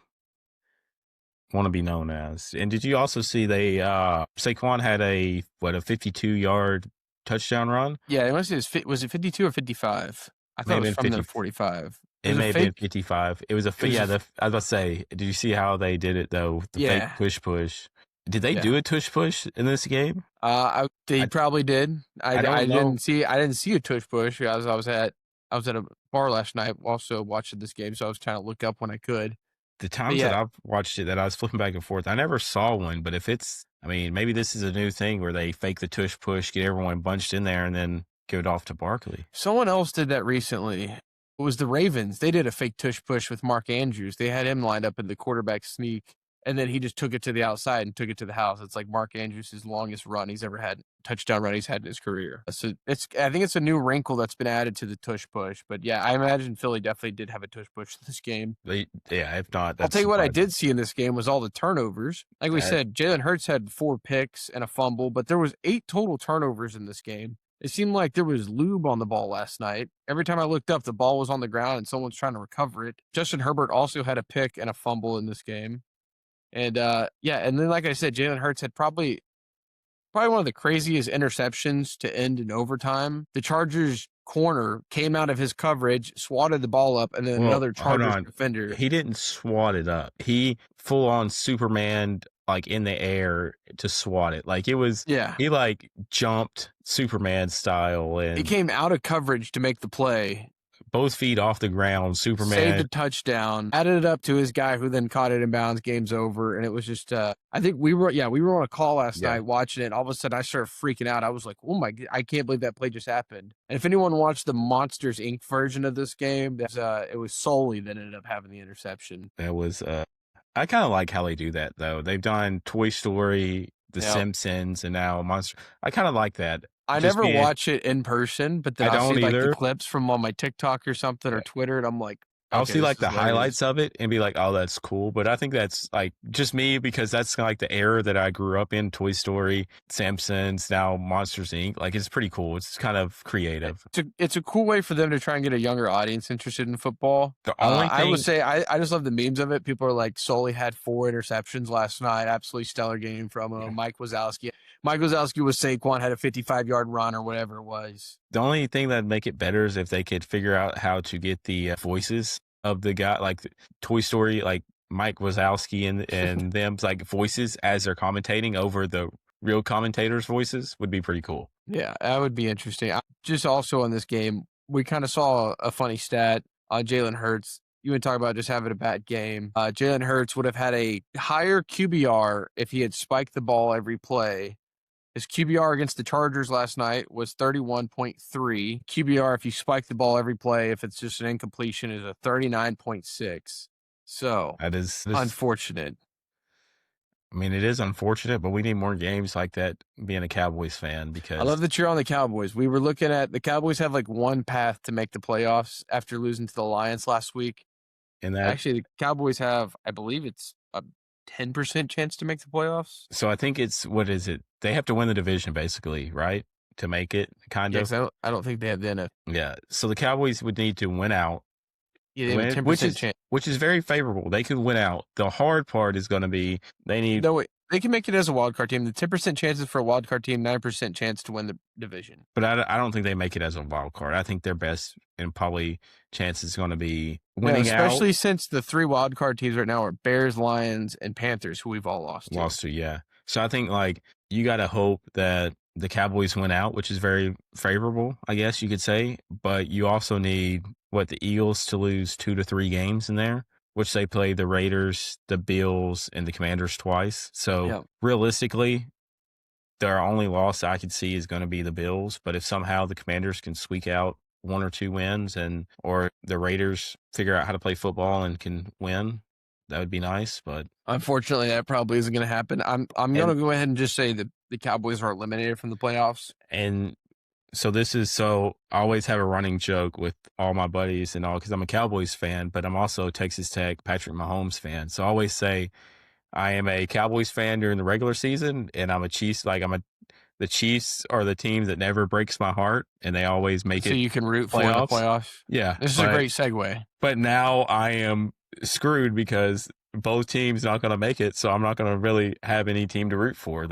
want to be known as. And did you also see Saquon had a 52-yard touchdown run? Yeah, I want to say was it 52 or 55? I thought it was from the 45. It may have been 55. It was a I was about to say, did you see how they did it though? The fake push. Did they do a tush push in this game? They probably did. I didn't see a tush push. I was at a bar last night also watching this game, so I was trying to look up when I could. The times that I've watched it, that I was flipping back and forth, I never saw one. But if maybe this is a new thing where they fake the tush push, get everyone bunched in there, and then give it off to Barkley. Someone else did that recently. It was the Ravens. They did a fake tush push with Mark Andrews. They had him lined up in the quarterback sneak, and then he just took it to the outside and took it to the house. It's like Mark Andrews' longest run he's ever had, touchdown run he's had in his career. So I think it's a new wrinkle that's been added to the tush push. But yeah, I imagine Philly definitely did have a tush push in this game. If not, I'll tell you what I did see in this game was all the turnovers. Like we said, Jalen Hurts had 4 picks and a fumble, but there was 8 total turnovers in this game. It seemed like there was lube on the ball last night. Every time I looked up, the ball was on the ground and someone's trying to recover it. Justin Herbert also had a pick and a fumble in this game. And and then like I said, Jalen Hurts had probably one of the craziest interceptions to end in overtime. The Chargers corner came out of his coverage, swatted the ball up, and then another Chargers defender. He didn't swat it up. He full on Superman, like in the air to swat it. Like it was, he like jumped Superman style, and he came out of coverage to make the play. Both feet off the ground, Superman. Saved a touchdown, added it up to his guy who then caught it in bounds, game's over. And it was just, I think we were on a call last night watching it. And all of a sudden I started freaking out. I was like, oh my, I can't believe that play just happened. And if anyone watched the Monsters Inc. version of this game, it was Solely that ended up having the interception. That was, I kind of like how they do that though. They've done Toy Story, The Simpsons, and now Monster. I kind of like that. I never watch it in person, but then I'll see like the clips from on my TikTok or something or Twitter, and I'm like, I'll see like the highlights of it and be like, oh, that's cool. But I think that's like just me, because that's kind of like the era that I grew up in. Toy Story, Simpsons, now Monsters Inc. Like it's pretty cool. It's kind of creative. It's a cool way for them to try and get a younger audience interested in football. The only thing I would say, I just love the memes of it. People are like, Solely had 4 interceptions last night. Absolutely stellar game from him. Mike Wazowski was Saquon, had a 55-yard run or whatever it was. The only thing that'd make it better is if they could figure out how to get the voices of the guy, like Toy Story, like Mike Wazowski and them, like voices as they're commentating over the real commentators' voices would be pretty cool. Yeah, that would be interesting. Just also in this game, we kind of saw a funny stat on Jalen Hurts. You would talk about just having a bad game. Jalen Hurts would have had a higher QBR if he had spiked the ball every play. His QBR against the Chargers last night was 31.3. QBR, if you spike the ball every play, if it's just an incompletion, is a 39.6. So that is unfortunate. I mean, it is unfortunate, but we need more games like that, being a Cowboys fan, because I love that you're on the Cowboys. We were looking at the Cowboys have like one path to make the playoffs after losing to the Lions last week. And that actually, the Cowboys have, I believe it's a 10% chance to make the playoffs. So I think it's, what is it? They have to win the division basically, right? To make it, kind of. I don't think they have the NFL. Yeah. So the Cowboys would need to win out. Yeah, they have a 10% chance. Which is very favorable. They could win out. The hard part is going to be they need. No, wait. They can make it as a wild card team. The 10% chances for a wild card team, 9% chance to win the division. But I don't think they make it as a wild card. I think their best and probably chance is going to be winning out. Especially since the 3 wild card teams right now are Bears, Lions, and Panthers, who we've all lost to. Yeah. So I think like you got to hope that the Cowboys win out, which is very favorable, I guess you could say. But you also need the Eagles to lose 2 to 3 games in there, which they play the Raiders, the Bills, and the Commanders twice. So realistically, their only loss I could see is going to be the Bills. But if somehow the Commanders can squeak out 1 or 2 wins, or the Raiders figure out how to play football and can win, that would be nice. But unfortunately, that probably isn't going to happen. I'm going to go ahead and just say that the Cowboys are eliminated from the playoffs. And so I always have a running joke with all my buddies and all, because I'm a Cowboys fan, but I'm also a Texas Tech Patrick Mahomes fan. So I always say I am a Cowboys fan during the regular season, and I'm a Chiefs. The Chiefs are the team that never breaks my heart, and they always make it. So you can root for the playoffs. Yeah, this is a great segue. But now I am screwed because both teams not going to make it, so I'm not going to really have any team to root for.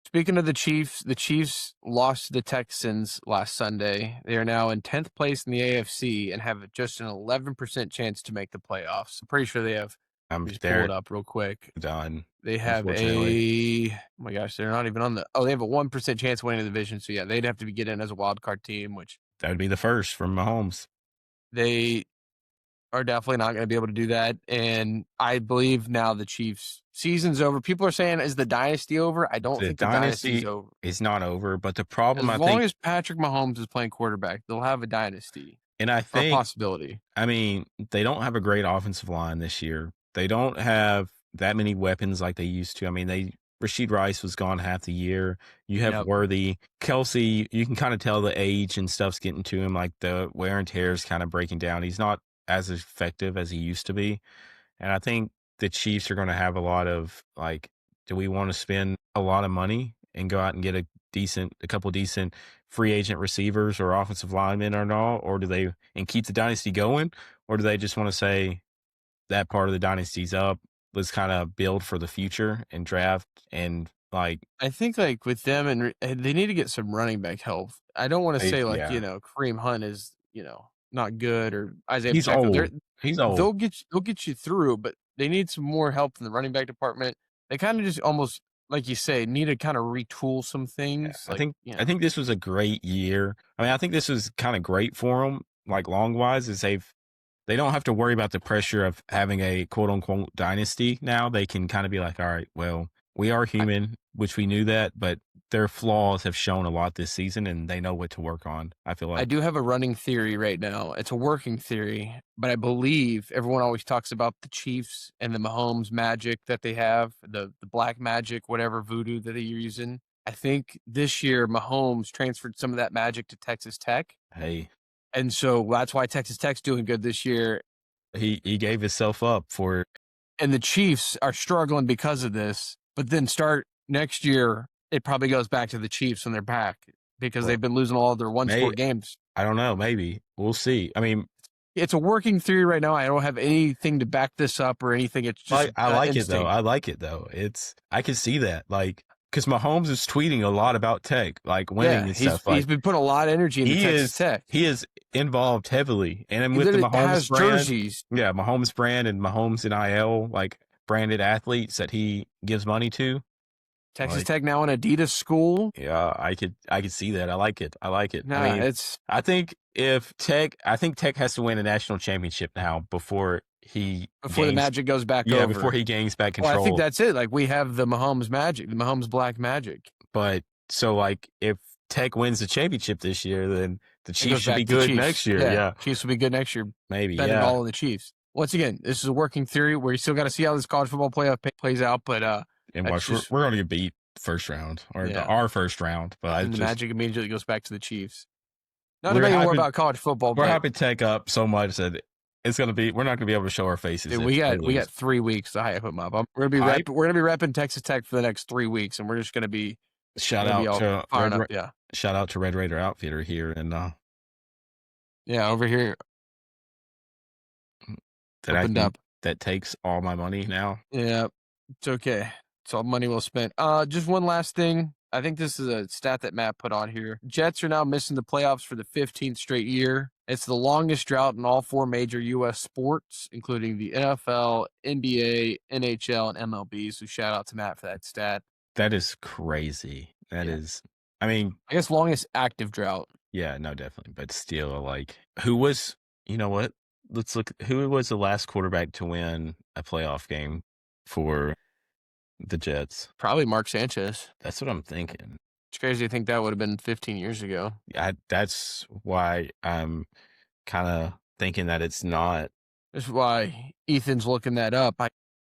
Speaking of the Chiefs lost to the Texans last Sunday. They are now in 10th place in the AFC and have just an 11% chance to make the playoffs. I'm pretty sure they have. Just pull it up real quick. Done. They have oh my gosh, they're not even on they have a 1% chance of winning the division. So yeah, they'd have to get in as a wild card team, which that would be the first from Mahomes. They are definitely not going to be able to do that. And I believe now the Chiefs season's over. People are saying, is the dynasty over? I don't think the dynasty's over. It's not over, but the problem, as long as Patrick Mahomes is playing quarterback, they'll have a dynasty. And I think a possibility. I mean, they don't have a great offensive line this year. They don't have that many weapons like they used to. I mean, Rashid Rice was gone half the year. You have Worthy. Kelsey, you can kind of tell the age and stuff's getting to him. Like the wear and tear is kind of breaking down. He's not as effective as he used to be. And I think the Chiefs are going to have a lot of do we want to spend a lot of money and go out and get a couple decent free agent receivers or offensive linemen or not? Or do they, and keep the dynasty going? Or do they just want to say that part of the dynasty's up? Let's kind of build for the future and draft and I think with them, and they need to get some running back help. I don't want to say Kareem Hunt is, not good, or Isaiah He's Pacheco. old. He's old. They'll get you through, but they need some more help from the running back department. They kind of just almost, like you say, need to kind of retool some things. I think this was a great year. I mean, I think this was kind of great for them, long wise, is they don't have to worry about the pressure of having a quote unquote dynasty now. They can kind of be like, all right, well, we are human, which we knew that, but their flaws have shown a lot this season and they know what to work on. I feel like I do have a running theory right now. It's a working theory, but I believe everyone always talks about the Chiefs and the Mahomes magic that they have, the black magic, whatever voodoo that they're using. I think this year Mahomes transferred some of that magic to Texas Tech. Hey. And so that's why Texas Tech's doing good this year. He gave himself up for it. And the Chiefs are struggling because of this. But then start next year, it probably goes back to the Chiefs when they're back because they've been losing all of their one-score games. I don't know. Maybe. We'll see. I mean, it's a working theory right now. I don't have anything to back this up or anything. It's just I like it, though. I like it, though. I can see that. Because Mahomes is tweeting a lot about Tech, winning and stuff. He's been putting a lot of energy into Texas Tech. He is involved heavily. And with the Mahomes brand. Jerseys. Yeah, Mahomes brand and Mahomes NIL, branded athletes that he gives money to. Texas Tech now an Adidas school. Yeah, I could see that. I like it. No, I think Tech has to win a national championship now before the magic goes back over. Yeah, before he gains back control. Well, I think that's it. We have the Mahomes magic, the Mahomes black magic. But so if Tech wins the championship this year, then the Chiefs should be good next year. Yeah. Chiefs will be good next year. Maybe. Betting all on the Chiefs. Once again, this is a working theory where you still got to see how this college football playoff plays out. But and watch, we're going to get beat first round or our first round. But the magic immediately goes back to the Chiefs. Not to make more about college football. We're hyping Tech up so much that it's going to be. We're not going to be able to show our faces. Dude, we got 3 weeks to hype them up. We're going to be repping Texas Tech for the next 3 weeks, and we're just going to be shout out to Red Raider Outfitter here and over here. That takes all my money now. Yeah, it's okay. It's all money well spent. Just one last thing. I think this is a stat that Matt put on here. Jets are now missing the playoffs for the 15th straight year. It's the longest drought in all 4 major U.S. sports, including the NFL, NBA, NHL, and MLB. So shout out to Matt for that stat. That is crazy. That is, I guess longest active drought. Yeah, no, definitely. But still, who was, you know what? let's look. Who was the last quarterback to win a playoff game for the Jets? Probably Mark Sanchez. That's what I'm thinking. It's crazy to think that would have been 15 years ago. That's why I'm kind of thinking that it's not. That's why Ethan's looking that up.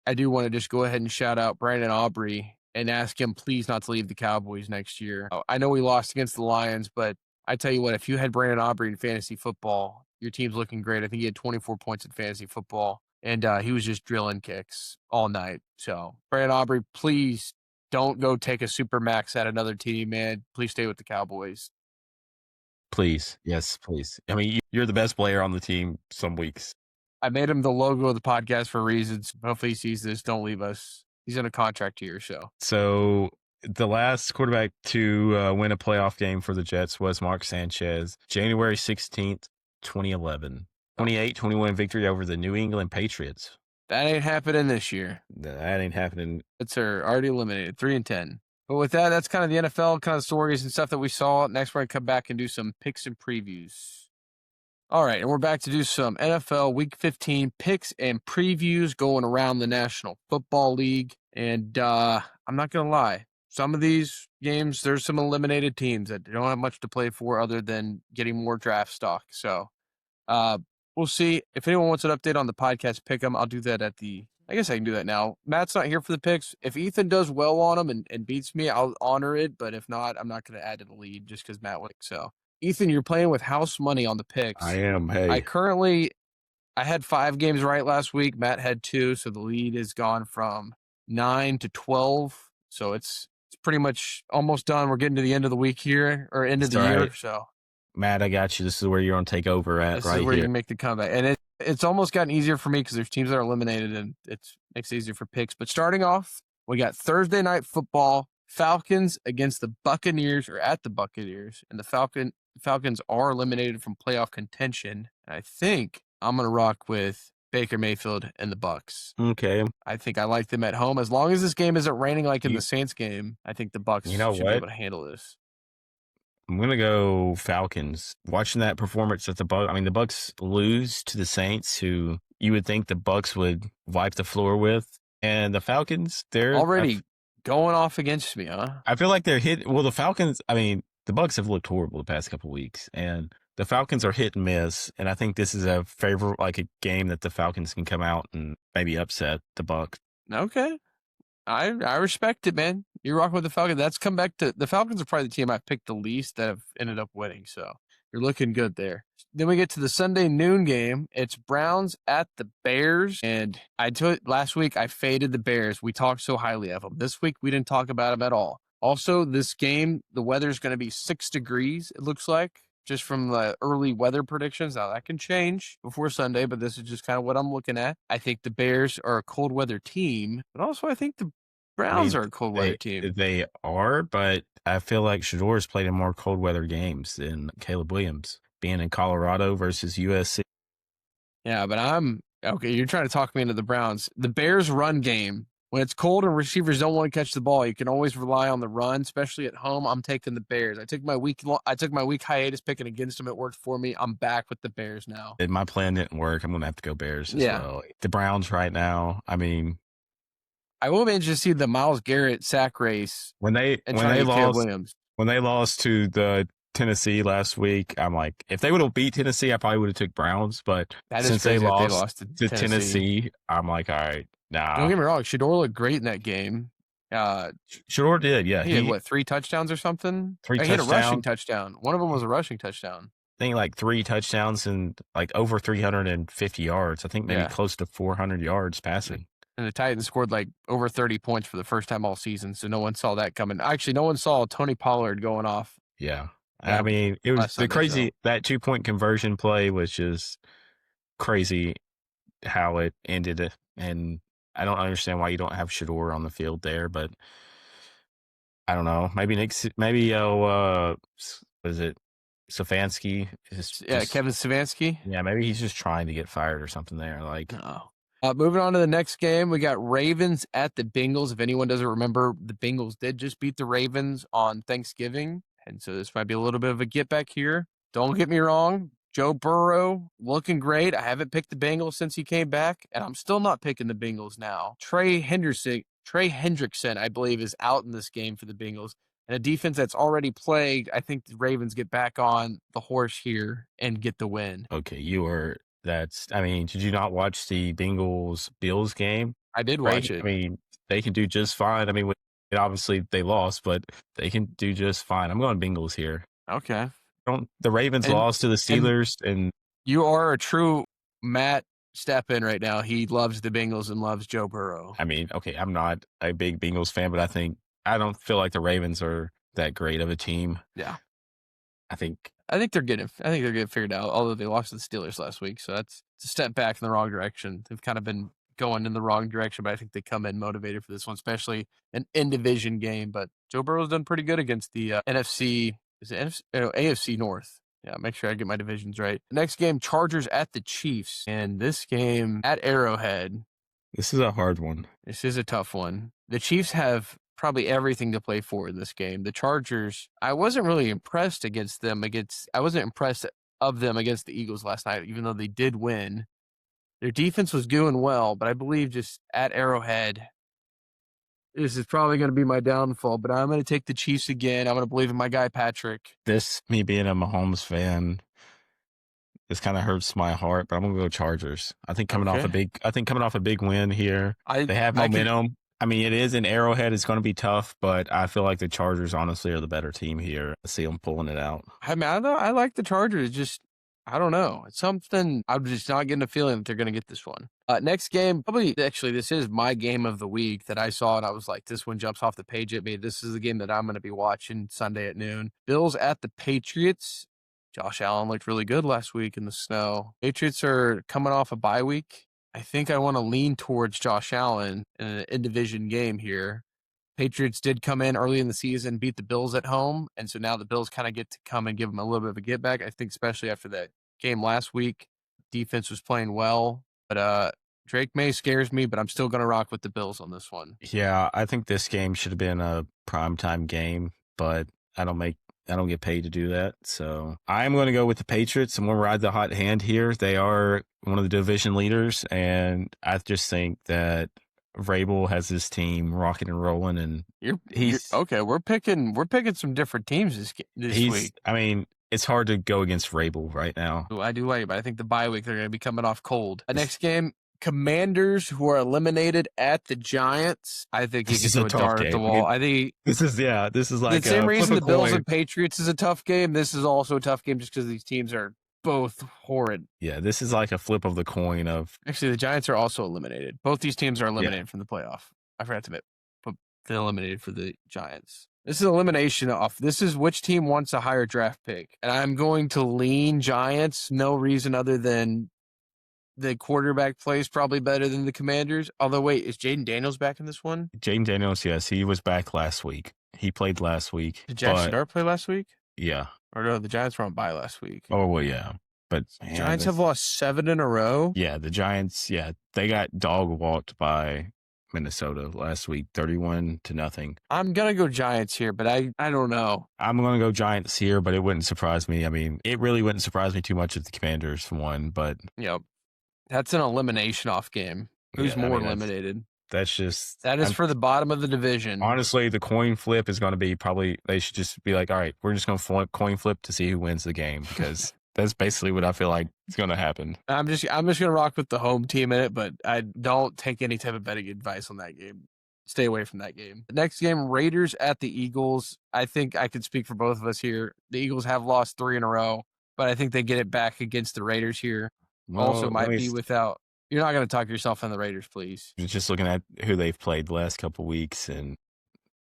I do want to just go ahead and shout out Brandon Aubrey and ask him please not to leave the Cowboys next year. I know we lost against the Lions, but I tell you what, if you had Brandon Aubrey in fantasy football, your team's looking great. I think he had 24 points in fantasy football, and he was just drilling kicks all night. So, Brandon Aubrey, please don't go take a super max at another team, man. Please stay with the Cowboys. Please. Yes, please. I mean, you're the best player on the team some weeks. I made him the logo of the podcast for reasons. Hopefully he sees this. Don't leave us. He's in a contract here, so. So the last quarterback to win a playoff game for the Jets was Mark Sanchez, January 16th, 2011. 28-21 victory over the New England Patriots. That ain't happening this year. That ain't happening. It's already eliminated, 3-10. But with that, that's kind of the NFL kind of stories and stuff that we saw. Next, we're going to come back and do some picks and previews. All right, and we're back to do some NFL Week 15 picks and previews going around the National Football League. And I'm not going to lie. Some of these games, there's some eliminated teams that don't have much to play for other than getting more draft stock. So we'll see. If anyone wants an update on the podcast pick 'em, I'll do that I guess I can do that now. Matt's not here for the picks. If Ethan does well on them and beats me, I'll honor it. But if not, I'm not going to add to the lead just because Matt went. So, Ethan, you're playing with house money on the picks. I am. Hey. I had 5 games right last week. Matt had 2. So the lead has gone from 9 to 12. So it's pretty much almost done. We're getting to the end of the week here or end of the year. So, Matt, I got you. This is where you're going to take over at this right is where here. you can make the comeback. And it's almost gotten easier for me because there's teams that are eliminated and it makes it easier for picks. But starting off, we got Thursday night football, Falcons against the Buccaneers or at the Buccaneers. And the Falcons are eliminated from playoff contention. And I think I'm going to rock with Baker Mayfield and the Bucs. Okay. I think I like them at home. As long as this game isn't raining like in the Saints game, I think the Bucs should be able to handle this. I'm going to go Falcons. Watching that performance at the Bucs lose to the Saints, who you would think the Bucs would wipe the floor with. And the Falcons, they're already going off against me, huh? I feel like they're hit. Well, the Falcons, the Bucs have looked horrible the past couple of weeks, and the Falcons are hit and miss. And I think this is a game that the Falcons can come out and maybe upset the Bucs. Okay. I respect it, man. You're rocking with the Falcons. That's come back to the Falcons are probably the team I've picked the least that have ended up winning. So you're looking good there. Then we get to the Sunday noon game. It's Browns at the Bears. And last week I faded the Bears. We talked so highly of them. This week we didn't talk about them at all. Also, this game, the weather's going to be 6 degrees, it looks like, just from the early weather predictions. Now, that can change before Sunday, but this is just kind of what I'm looking at. I think the Bears are a cold weather team, but also I think the Browns are a cold weather team. They are, but I feel like Shador's played in more cold weather games than Caleb Williams, being in Colorado versus USC. Yeah, but okay, you're trying to talk me into the Browns. The Bears run game, when it's cold and receivers don't want to catch the ball, you can always rely on the run, especially at home. I'm taking the Bears. I took my week hiatus picking against them. It worked for me. I'm back with the Bears now. My plan didn't work. I'm going to have to go Bears as well. The Browns right now, I will be interested to see the Myles Garrett sack race when they lost to the Tennessee last week. I'm like, if they would have beat Tennessee, I probably would have took Browns. But since they lost to Tennessee, I'm like, all right, nah. Don't get me wrong, Shador looked great in that game. Shador did, yeah. He had 3 touchdowns or something? 3 touchdowns. He had a rushing touchdown. One of them was a rushing touchdown. I think like 3 touchdowns and like over 350 yards. I think maybe close to 400 yards passing. And the Titans scored like over 30 points for the first time all season, so no one saw that coming. Actually, no one saw Tony Pollard going off. Yeah. It was the crazy. That 2-point conversion play was just crazy how it ended. And I don't understand why you don't have Shador on the field there, but I don't know. Maybe was it Stefanski? Kevin Stefanski. Yeah, maybe he's just trying to get fired or something there. Moving on to the next game, we got Ravens at the Bengals. If anyone doesn't remember, the Bengals did just beat the Ravens on Thanksgiving. And so this might be a little bit of a get back here. Don't get me wrong. Joe Burrow looking great. I haven't picked the Bengals since he came back, and I'm still not picking the Bengals now. Trey Hendrickson, I believe, is out in this game for the Bengals. And a defense that's already plagued, I think the Ravens get back on the horse here and get the win. Okay, did you not watch the Bengals-Bills game? I did watch it. I mean, they can do just fine. I mean, obviously they lost, but they can do just fine. I'm going Bengals here. Okay. The Ravens lost to the Steelers, and you are a true Matt Steppen right now. He loves the Bengals and loves Joe Burrow. I mean, okay, I'm not a big Bengals fan, but I don't feel like the Ravens are that great of a team. Yeah. I think they're getting figured out, although they lost to the Steelers last week. So it's a step back in the wrong direction. They've kind of been going in the wrong direction, but I think they come in motivated for this one, especially an in-division game. But Joe Burrow's done pretty good against the AFC North. Yeah, make sure I get my divisions right. Next game, Chargers at the Chiefs. And this game at Arrowhead. This is a hard one. This is a tough one. The Chiefs have probably everything to play for in this game. The Chargers, I wasn't really impressed against them. I wasn't impressed of them against the Eagles last night, even though they did win. Their defense was doing well, but I believe just at Arrowhead, this is probably going to be my downfall, but I'm going to take the Chiefs again. I'm going to believe in my guy, Patrick. Me being a Mahomes fan, this kind of hurts my heart, but I'm going to go Chargers. I think coming off a big win here, they have momentum. I mean, it is in Arrowhead. It's going to be tough, but I feel like the Chargers honestly are the better team here. I see them pulling it out. I mean, I like the Chargers. Just, I don't know. It's something, I'm just not getting a feeling that they're going to get this one. Next game, this is my game of the week that I saw, and I was like, this one jumps off the page at me. This is the game that I'm going to be watching Sunday at noon. Bills at the Patriots. Josh Allen looked really good last week in the snow. Patriots are coming off a bye week. I think I want to lean towards Josh Allen in an in-division game here. Patriots did come in early in the season, beat the Bills at home, and so now the Bills kind of get to come and give them a little bit of a get back. I think especially after that game last week, defense was playing well, but Drake May scares me, but I'm still going to rock with the Bills on this one. Yeah, I think this game should have been a primetime game, but I don't get paid to do that. So I'm going to go with the Patriots. I'm going to ride the hot hand here. They are one of the division leaders, and I just think that Vrabel has his team rocking and rolling, and he's okay. We're picking some different teams this week. I mean, it's hard to go against Vrabel right now. I do like it, but I think the bye week they're going to be coming off cold. Next game, Commanders, who are eliminated at the Giants. I think he can throw a dart at the wall. I think this is like the same reason the Bills and Patriots is a tough game. This is also a tough game just because these teams are both horrid. Yeah, this is like a flip of the coin of. Actually, the Giants are also eliminated. Both these teams are eliminated from the playoff. I forgot to put they're eliminated for the Giants. This is elimination off. This is which team wants a higher draft pick, and I'm going to lean Giants. No reason other than the quarterback plays probably better than the Commanders. Although, wait, is Jaden Daniels back in this one? Jaden Daniels, yes, he was back last week. He played last week. Did Jackson Dart play last week? Yeah. Or no, the Giants were on bye last week. Oh, well, yeah. But the Giants have lost 7 in a row? Yeah, the Giants, they got dog-walked by Minnesota last week, 31-0. I'm going to go Giants here, but I don't know. I'm going to go Giants here, but it wouldn't surprise me. I mean, it really wouldn't surprise me too much if the Commanders won, but. Yep. That's an elimination off game. Who's more eliminated? That is for the bottom of the division. Honestly, the coin flip is going to be they should just be like, all right, we're just going to coin flip to see who wins the game, because that's basically what I feel like is going to happen. I'm just going to rock with the home team in it, but I don't take any type of betting advice on that game. Stay away from that game. The next game, Raiders at the Eagles. I think I could speak for both of us here. The Eagles have lost 3 in a row, but I think they get it back against the Raiders here. Well, also might be without. You're not going to talk yourself on the Raiders, please. Just looking at who they've played the last couple of weeks, and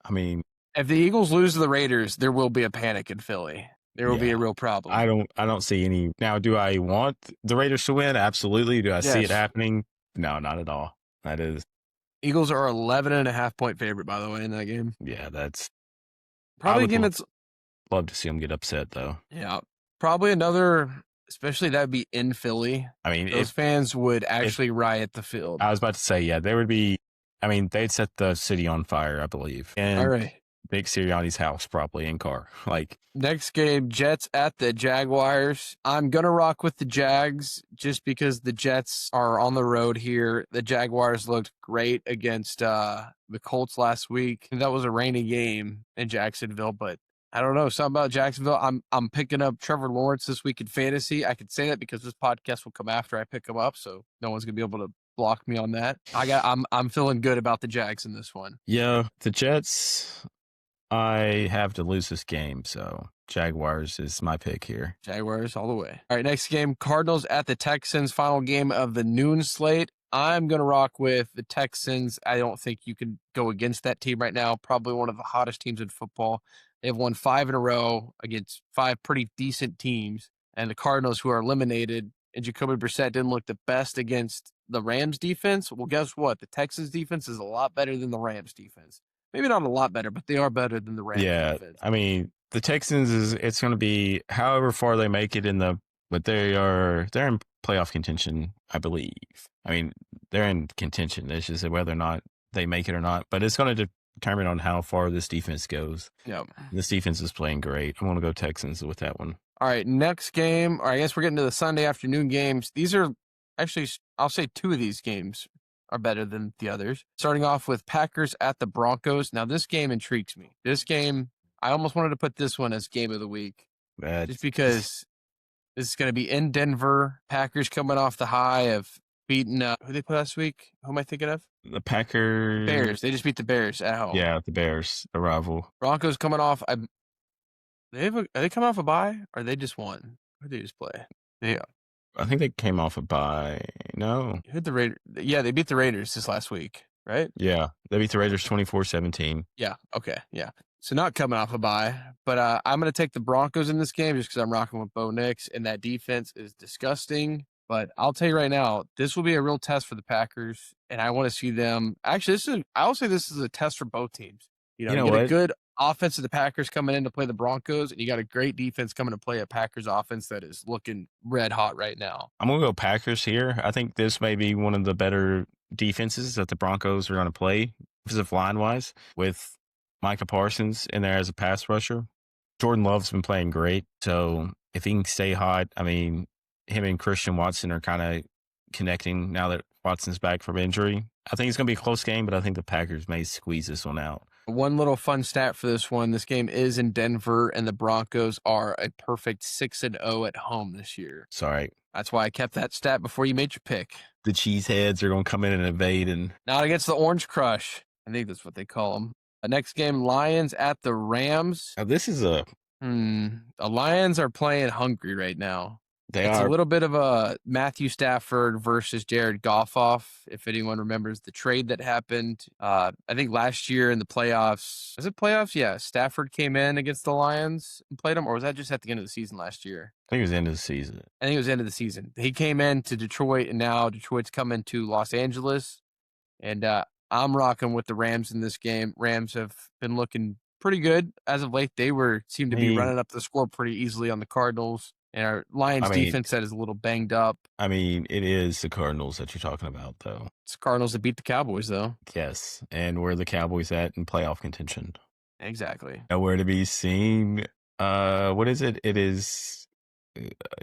I mean, if the Eagles lose to the Raiders, there will be a panic in Philly. There will be a real problem. I don't see any. Now, do I want the Raiders to win? Absolutely. Do I see it happening? No, not at all. That is. Eagles are 11.5-point favorite, by the way, in that game. Yeah, that's probably a game that's. Love to see them get upset, though. Yeah, probably another. Especially that would be in Philly. I mean, those fans would actually riot the field. I was about to say, they would be. I mean, they'd set the city on fire, I believe. And all right. Nick Sirianni's house probably in car. Like, Next game, Jets at the Jaguars. I'm going to rock with the Jags just because the Jets are on the road here. The Jaguars looked great against the Colts last week. That was a rainy game in Jacksonville, but I don't know. Something about Jacksonville. I'm picking up Trevor Lawrence this week in fantasy. I could say that because this podcast will come after I pick him up, so no one's going to be able to block me on that. I'm feeling good about the Jags in this one. yeah, the Jets, I have to lose this game, so Jaguars is my pick here. Jaguars all the way. All right, next game, Cardinals at the Texans, final game of the noon slate. I'm going to rock with the Texans. I don't think you can go against that team right now. Probably one of the hottest teams in football. They've won 5 in a row against 5 pretty decent teams. And the Cardinals, who are eliminated, and Jacoby Brissett didn't look the best against the Rams defense. Well, guess what? The Texans defense is a lot better than the Rams defense. Maybe not a lot better, but they are better than the Rams defense. I mean, the Texans it's going to be however far they make it but they're in playoff contention, I believe. I mean, they're in contention. It's just whether or not they make it or not, but it's going to determine on how far this defense goes. Yeah. This defense is playing great. I'm going to go Texans with that one. All right, next game, or I guess we're getting to the Sunday afternoon games. These are actually, I'll say 2 of these games are better than the others. Starting off with Packers at the Broncos. Now, this game intrigues me. This game, I almost wanted to put this one as game of the week. Just because this is going to be in Denver. Packers coming off the high of beating, who they play last week? Who am I thinking of? The Packers. Bears. They just beat the Bears at home. Yeah, the Bears, a rival. Broncos coming off, are they coming off a bye or they just won? Who did they just play? I think they came off a bye. No. Who the Raiders? Yeah, they beat the Raiders this last week, right? Yeah, they beat the Raiders 24-17. Yeah, okay, yeah. So not coming off a bye, but I'm going to take the Broncos in this game just because I'm rocking with Bo Nix, and that defense is disgusting. But I'll tell you right now, this will be a real test for the Packers, and I want to see them. Actually, I'll say this is a test for both teams. You get a good offense of the Packers coming in to play the Broncos, and you got a great defense coming to play a Packers offense that is looking red hot right now. I'm going to go Packers here. I think this may be one of the better defenses that the Broncos are going to play, offensive line-wise, with Micah Parsons in there as a pass rusher. Jordan Love's been playing great, so if he can stay hot, I mean, him and Christian Watson are kind of connecting now that Watson's back from injury. I think it's going to be a close game, but I think the Packers may squeeze this one out. One little fun stat for this one. This game is in Denver, and the Broncos are a perfect 6-0 at home this year. Sorry. That's why I kept that stat before you made your pick. The cheeseheads are going to come in and invade. And not against the Orange Crush. I think that's what they call them. Next game, Lions at the Rams. Now, this is the Lions are playing hungry right now. It's a little bit of a Matthew Stafford versus Jared Goff off, if anyone remembers the trade that happened. I think last year in the playoffs. Was it playoffs? Yeah. Stafford came in against the Lions and played them, or was that just at the end of the season last year? I think it was the end of the season. I think it was the end of the season. He came in to Detroit, and now Detroit's coming to Los Angeles. And I'm rocking with the Rams in this game. Rams have been looking pretty good as of late. They seemed to be running up the score pretty easily on the Cardinals. And our Lions defense that is a little banged up. I mean, it is the Cardinals that you're talking about, though. It's Cardinals that beat the Cowboys, though. Yes, and where the Cowboys at in playoff contention. Exactly. Nowhere to be seen. What is it? It is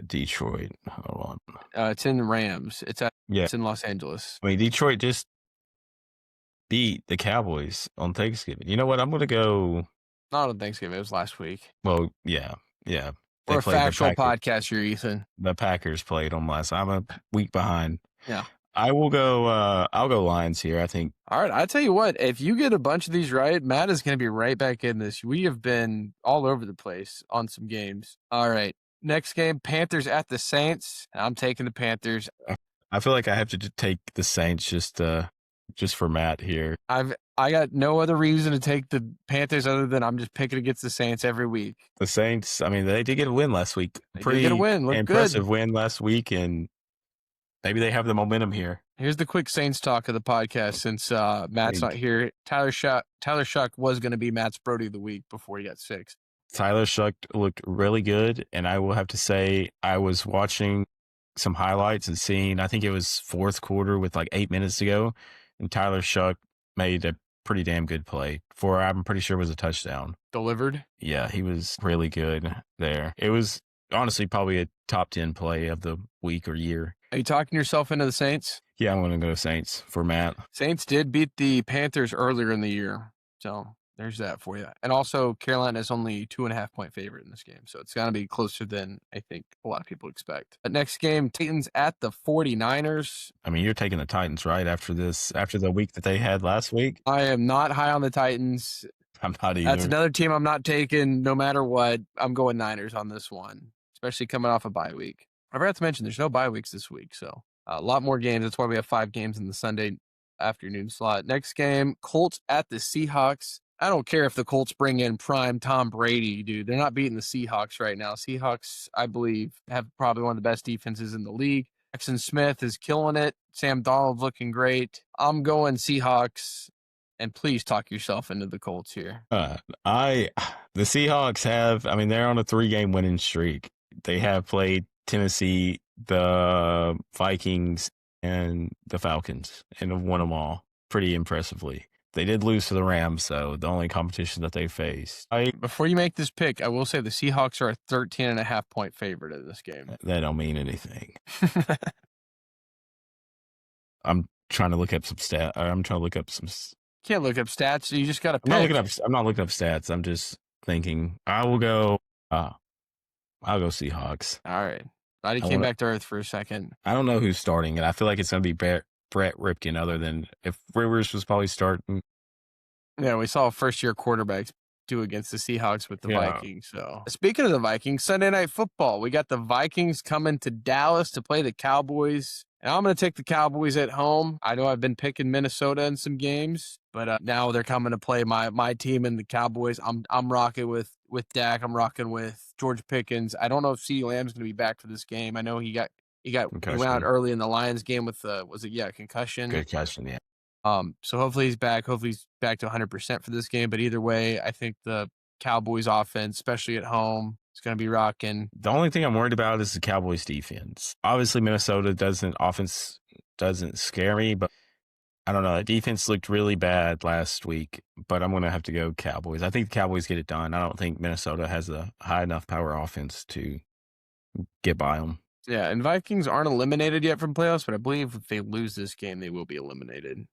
Detroit. Hold on. It's in Rams. It's in Los Angeles. I mean, Detroit just beat the Cowboys on Thanksgiving. You know what? I'm going to go. Not on Thanksgiving. It was last week. Well, yeah. We're a factual podcast here, Ethan. The Packers played them last. I'm a week behind. Yeah. I will go. I'll go Lions here, I think. All right. I tell you what, if you get a bunch of these right, Matt is going to be right back in this. We have been all over the place on some games. All right. Next game, Panthers at the Saints. I'm taking the Panthers. I feel like I have to take the Saints just for Matt here. I got no other reason to take the Panthers other than I'm just picking against the Saints every week. The Saints, I mean, they did get a win last week. Pretty get a win. Look impressive good. Win last week, and maybe they have the momentum here. Here's the quick Saints talk of the podcast since Matt's not here. Tyler Shuck was going to be Matt's Brodie of the week before he got sick. Tyler Shuck looked really good, and I will have to say I was watching some highlights and seeing, I think it was fourth quarter with like 8 minutes to go, and Tyler Shuck made a pretty damn good play for, I'm pretty sure it was a touchdown. Delivered. Yeah, he was really good there. It was honestly probably a top 10 play of the week or year. Are you talking yourself into the Saints? Yeah, I'm going to go Saints for Matt. Saints did beat the Panthers earlier in the year. So there's that for you. And also, Carolina is only 2.5-point favorite in this game. So it's going to be closer than I think a lot of people expect. But next game, Titans at the 49ers. I mean, you're taking the Titans, right, after the week that they had last week? I am not high on the Titans. I'm not either. That's another team I'm not taking no matter what. I'm going Niners on this one, especially coming off a bye week. I forgot to mention there's no bye weeks this week, so a lot more games. That's why we have 5 games in the Sunday afternoon slot. Next game, Colts at the Seahawks. I don't care if the Colts bring in prime Tom Brady, dude. They're not beating the Seahawks right now. Seahawks, I believe, have probably one of the best defenses in the league. Jackson Smith is killing it. Sam Donald's looking great. I'm going Seahawks. And please talk yourself into the Colts here. The Seahawks they're on a 3-game winning streak. They have played Tennessee, the Vikings, and the Falcons, and have won them all pretty impressively. They did lose to the Rams, though, the only competition that they faced. Before you make this pick, I will say the Seahawks are a 13.5-point favorite in this game. That don't mean anything. I'm trying to look up some stats. I'm trying to look up some. Can't look up stats. You just got to pick. I'm not looking up stats. I'm just thinking. I'll go Seahawks. All right. Glad he came back to earth for a second. I don't know who's starting it. I feel like it's going to be Brett Ripken, other than if Rivers was probably starting. Yeah, we saw first-year quarterbacks do against the Seahawks with the Vikings. So, speaking of the Vikings, Sunday Night Football, we got the Vikings coming to Dallas to play the Cowboys. And I'm going to take the Cowboys at home. I know I've been picking Minnesota in some games, but now they're coming to play my team and the Cowboys. I'm rocking with Dak. I'm rocking with George Pickens. I don't know if CeeDee Lamb's going to be back for this game. I know he went out early in the Lions game with concussion. Concussion, yeah. So hopefully he's back. Hopefully he's back to 100% for this game. But either way, I think the Cowboys offense, especially at home, is going to be rocking. The only thing I'm worried about is the Cowboys defense. Obviously, Minnesota offense doesn't scare me, but I don't know. The defense looked really bad last week, but I'm going to have to go Cowboys. I think the Cowboys get it done. I don't think Minnesota has a high enough power offense to get by them. Yeah, and Vikings aren't eliminated yet from playoffs, but I believe if they lose this game, they will be eliminated.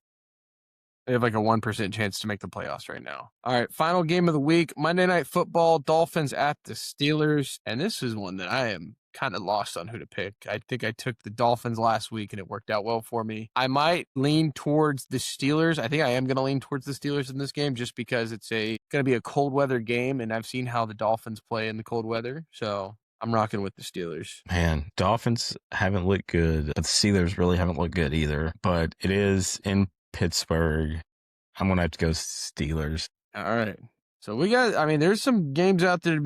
They have like a 1% chance to make the playoffs right now. All right, final game of the week, Monday Night Football, Dolphins at the Steelers. And this is one that I am kind of lost on who to pick. I think I took the Dolphins last week, and it worked out well for me. I might lean towards the Steelers. I think I am going to lean towards the Steelers in this game just because it's going to be a cold weather game, and I've seen how the Dolphins play in the cold weather. So I'm rocking with the Steelers. Man, Dolphins haven't looked good, but the Steelers really haven't looked good either. But it is in Pittsburgh. I'm going to have to go Steelers. All right. So there's some games out there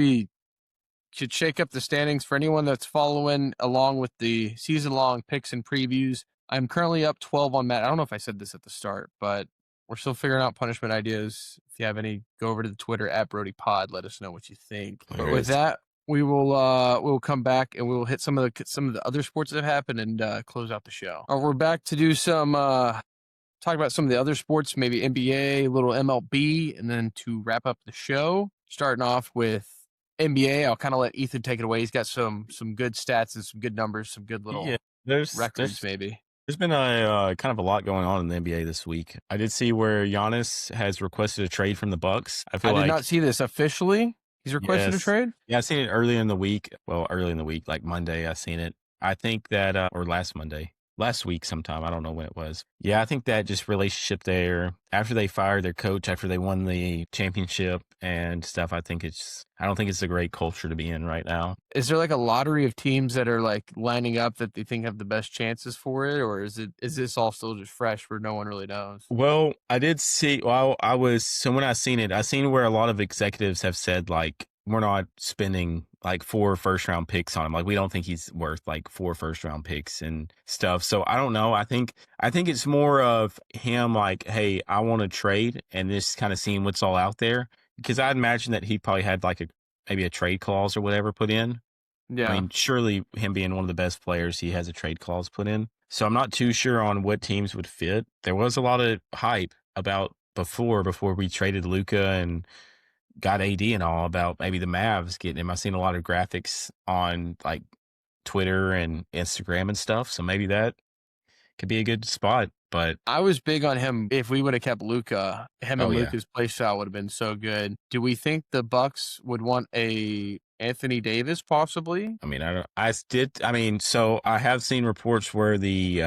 should shake up the standings for anyone that's following along with the season-long picks and previews. I'm currently up 12 on Matt. I don't know if I said this at the start, but we're still figuring out punishment ideas. If you have any, go over to the Twitter at BrodiePod. Let us know what you think. But with that, we'll come back and we'll hit some of the other sports that have happened and close out the show. We're back to do some talk about some of the other sports, maybe NBA, a little MLB, and then to wrap up the show, starting off with NBA, I'll kind of let Ethan take it away. He's got some good stats and some good numbers, some good little records maybe. There's been a kind of a lot going on in the NBA this week. I did see where Giannis has requested a trade from the Bucks. I did not see this officially. He's requested a trade? Yeah, I seen it early in the week. Well, early in the week, like Monday, I seen it. I think that, or last week sometime. I don't know when it was. Yeah, I think that just relationship there, after they fired their coach, after they won the championship and stuff, I don't think it's a great culture to be in right now. Is there like a lottery of teams that are like lining up that they think have the best chances for it? Or is this all still just fresh where no one really knows? Well, I did see, when I seen where a lot of executives have said, like, we're not spending like 4 first-round picks on him. Like, we don't think he's worth like 4 first-round picks and stuff. So I don't know. I think it's more of him like, hey, I want to trade, and just kind of seeing what's all out there. Because I'd imagine that he probably had like maybe a trade clause or whatever put in. Yeah. I mean, surely him being one of the best players, he has a trade clause put in. So I'm not too sure on what teams would fit. There was a lot of hype about before we traded Luka and got AD and all, about maybe the Mavs getting him. I've seen a lot of graphics on like Twitter and Instagram and stuff, so maybe that could be a good spot. But I was big on him. If we would have kept Luka, him and Luka's play style would have been so good. Do we think the Bucks would want a Anthony Davis possibly? I mean, so I have seen reports where the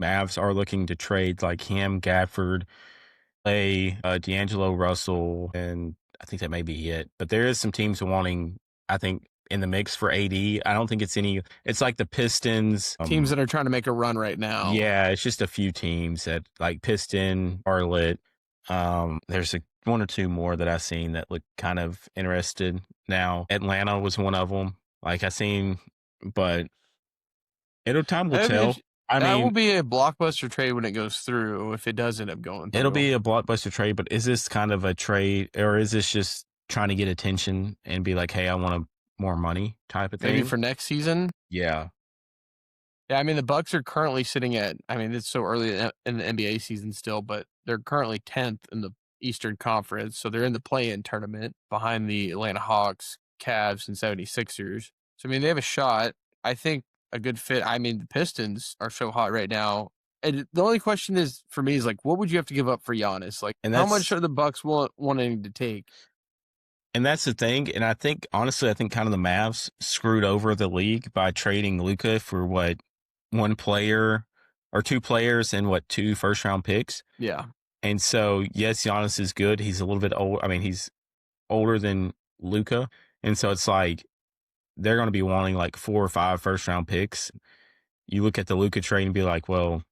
Mavs are looking to trade like him, Gafford, D'Angelo Russell, and I think that may be it. But there is some teams wanting, I think, in the mix for AD. I don't think it's like the Pistons. Teams that are trying to make a run right now. Yeah, it's just a few teams that like Piston, Charlotte. There's one or two more that I've seen that look kind of interested. Now, Atlanta was one of them. Like I seen, but time will tell. That will be a blockbuster trade when it goes through, if it does end up going through. It'll be a blockbuster trade, but is this kind of a trade, or is this just trying to get attention and be like, hey, I want more money type of thing? Maybe for next season? Yeah. Yeah, I mean, the Bucks are currently sitting at, I mean, it's so early in the NBA season still, but they're currently 10th in the Eastern Conference, so they're in the play-in tournament behind the Atlanta Hawks, Cavs, and 76ers. So, I mean, they have a shot. I think a good fit. I mean, the Pistons are so hot right now. And the only question is, for me, is like, what would you have to give up for Giannis? Like, how much are the Bucks wanting to take? And that's the thing. And I think, honestly, kind of the Mavs screwed over the league by trading Luka for one player or two players and 2 first-round picks. Yeah. And so, yes, Giannis is good. He's a little bit old. I mean, he's older than Luka. And so it's like they're going to be wanting like 4 or 5 first-round picks. You look at the Luka trade and be like, well,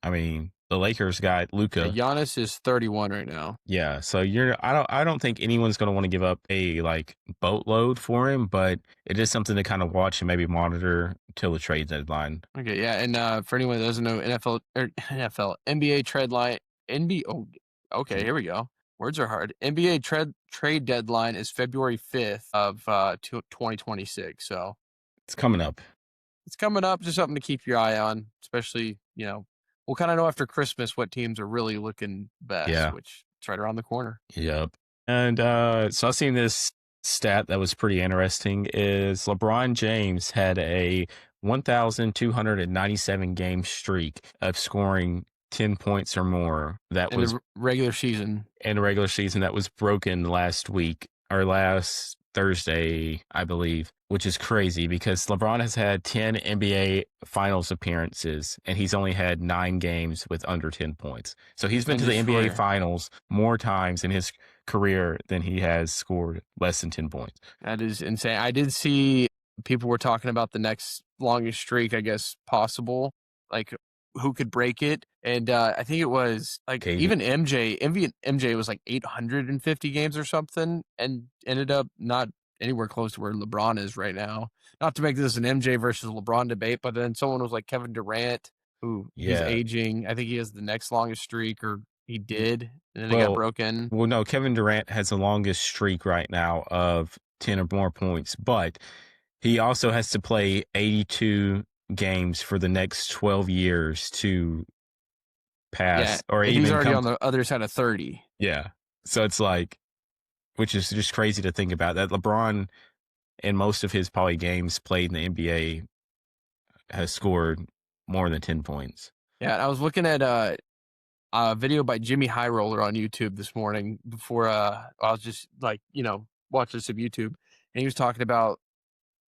I mean, the Lakers got Luka. Yeah, Giannis is 31 right now. Yeah, so I don't think anyone's going to want to give up a like boatload for him, but it is something to kind of watch and maybe monitor until the trade deadline. Okay, yeah, and for anyone that doesn't know, NBA trade line, NBA. Oh, okay, here we go. Words are hard. NBA trade deadline is February 5th of 2026. So it's coming up. It's coming up. Just something to keep your eye on, especially we'll kind of know after Christmas what teams are really looking best, which it's right around the corner. Yep. And so I've seen this stat that was pretty interesting is LeBron James had a 1,297 game streak of scoring 10 points or more. That was regular season. In a regular season that was broken last week or last Thursday, I believe, which is crazy because LeBron has had 10 NBA finals appearances and he's only had 9 games with under 10 points. So he's been to the NBA finals more times in his career than he has scored less than 10 points. That is insane. I did see people were talking about the next longest streak, I guess, possible, like who could break it. And I think it was like even MJ was like 850 games or something and ended up not anywhere close to where LeBron is right now. Not to make this an MJ versus LeBron debate, but then someone was like Kevin Durant, who is aging. I think he has the next longest streak, or he did, and then it got broken. Well, no, Kevin Durant has the longest streak right now of 10 or more points, but he also has to play 82 games for the next 12 years to pass, or he's already on the other side of 30. Yeah, so it's like, which is just crazy to think about that LeBron in most of his probably games played in the NBA has scored more than 10 points. Yeah, I was looking at a video by Jimmy High Roller on YouTube this morning before I was just like watching some YouTube, and he was talking about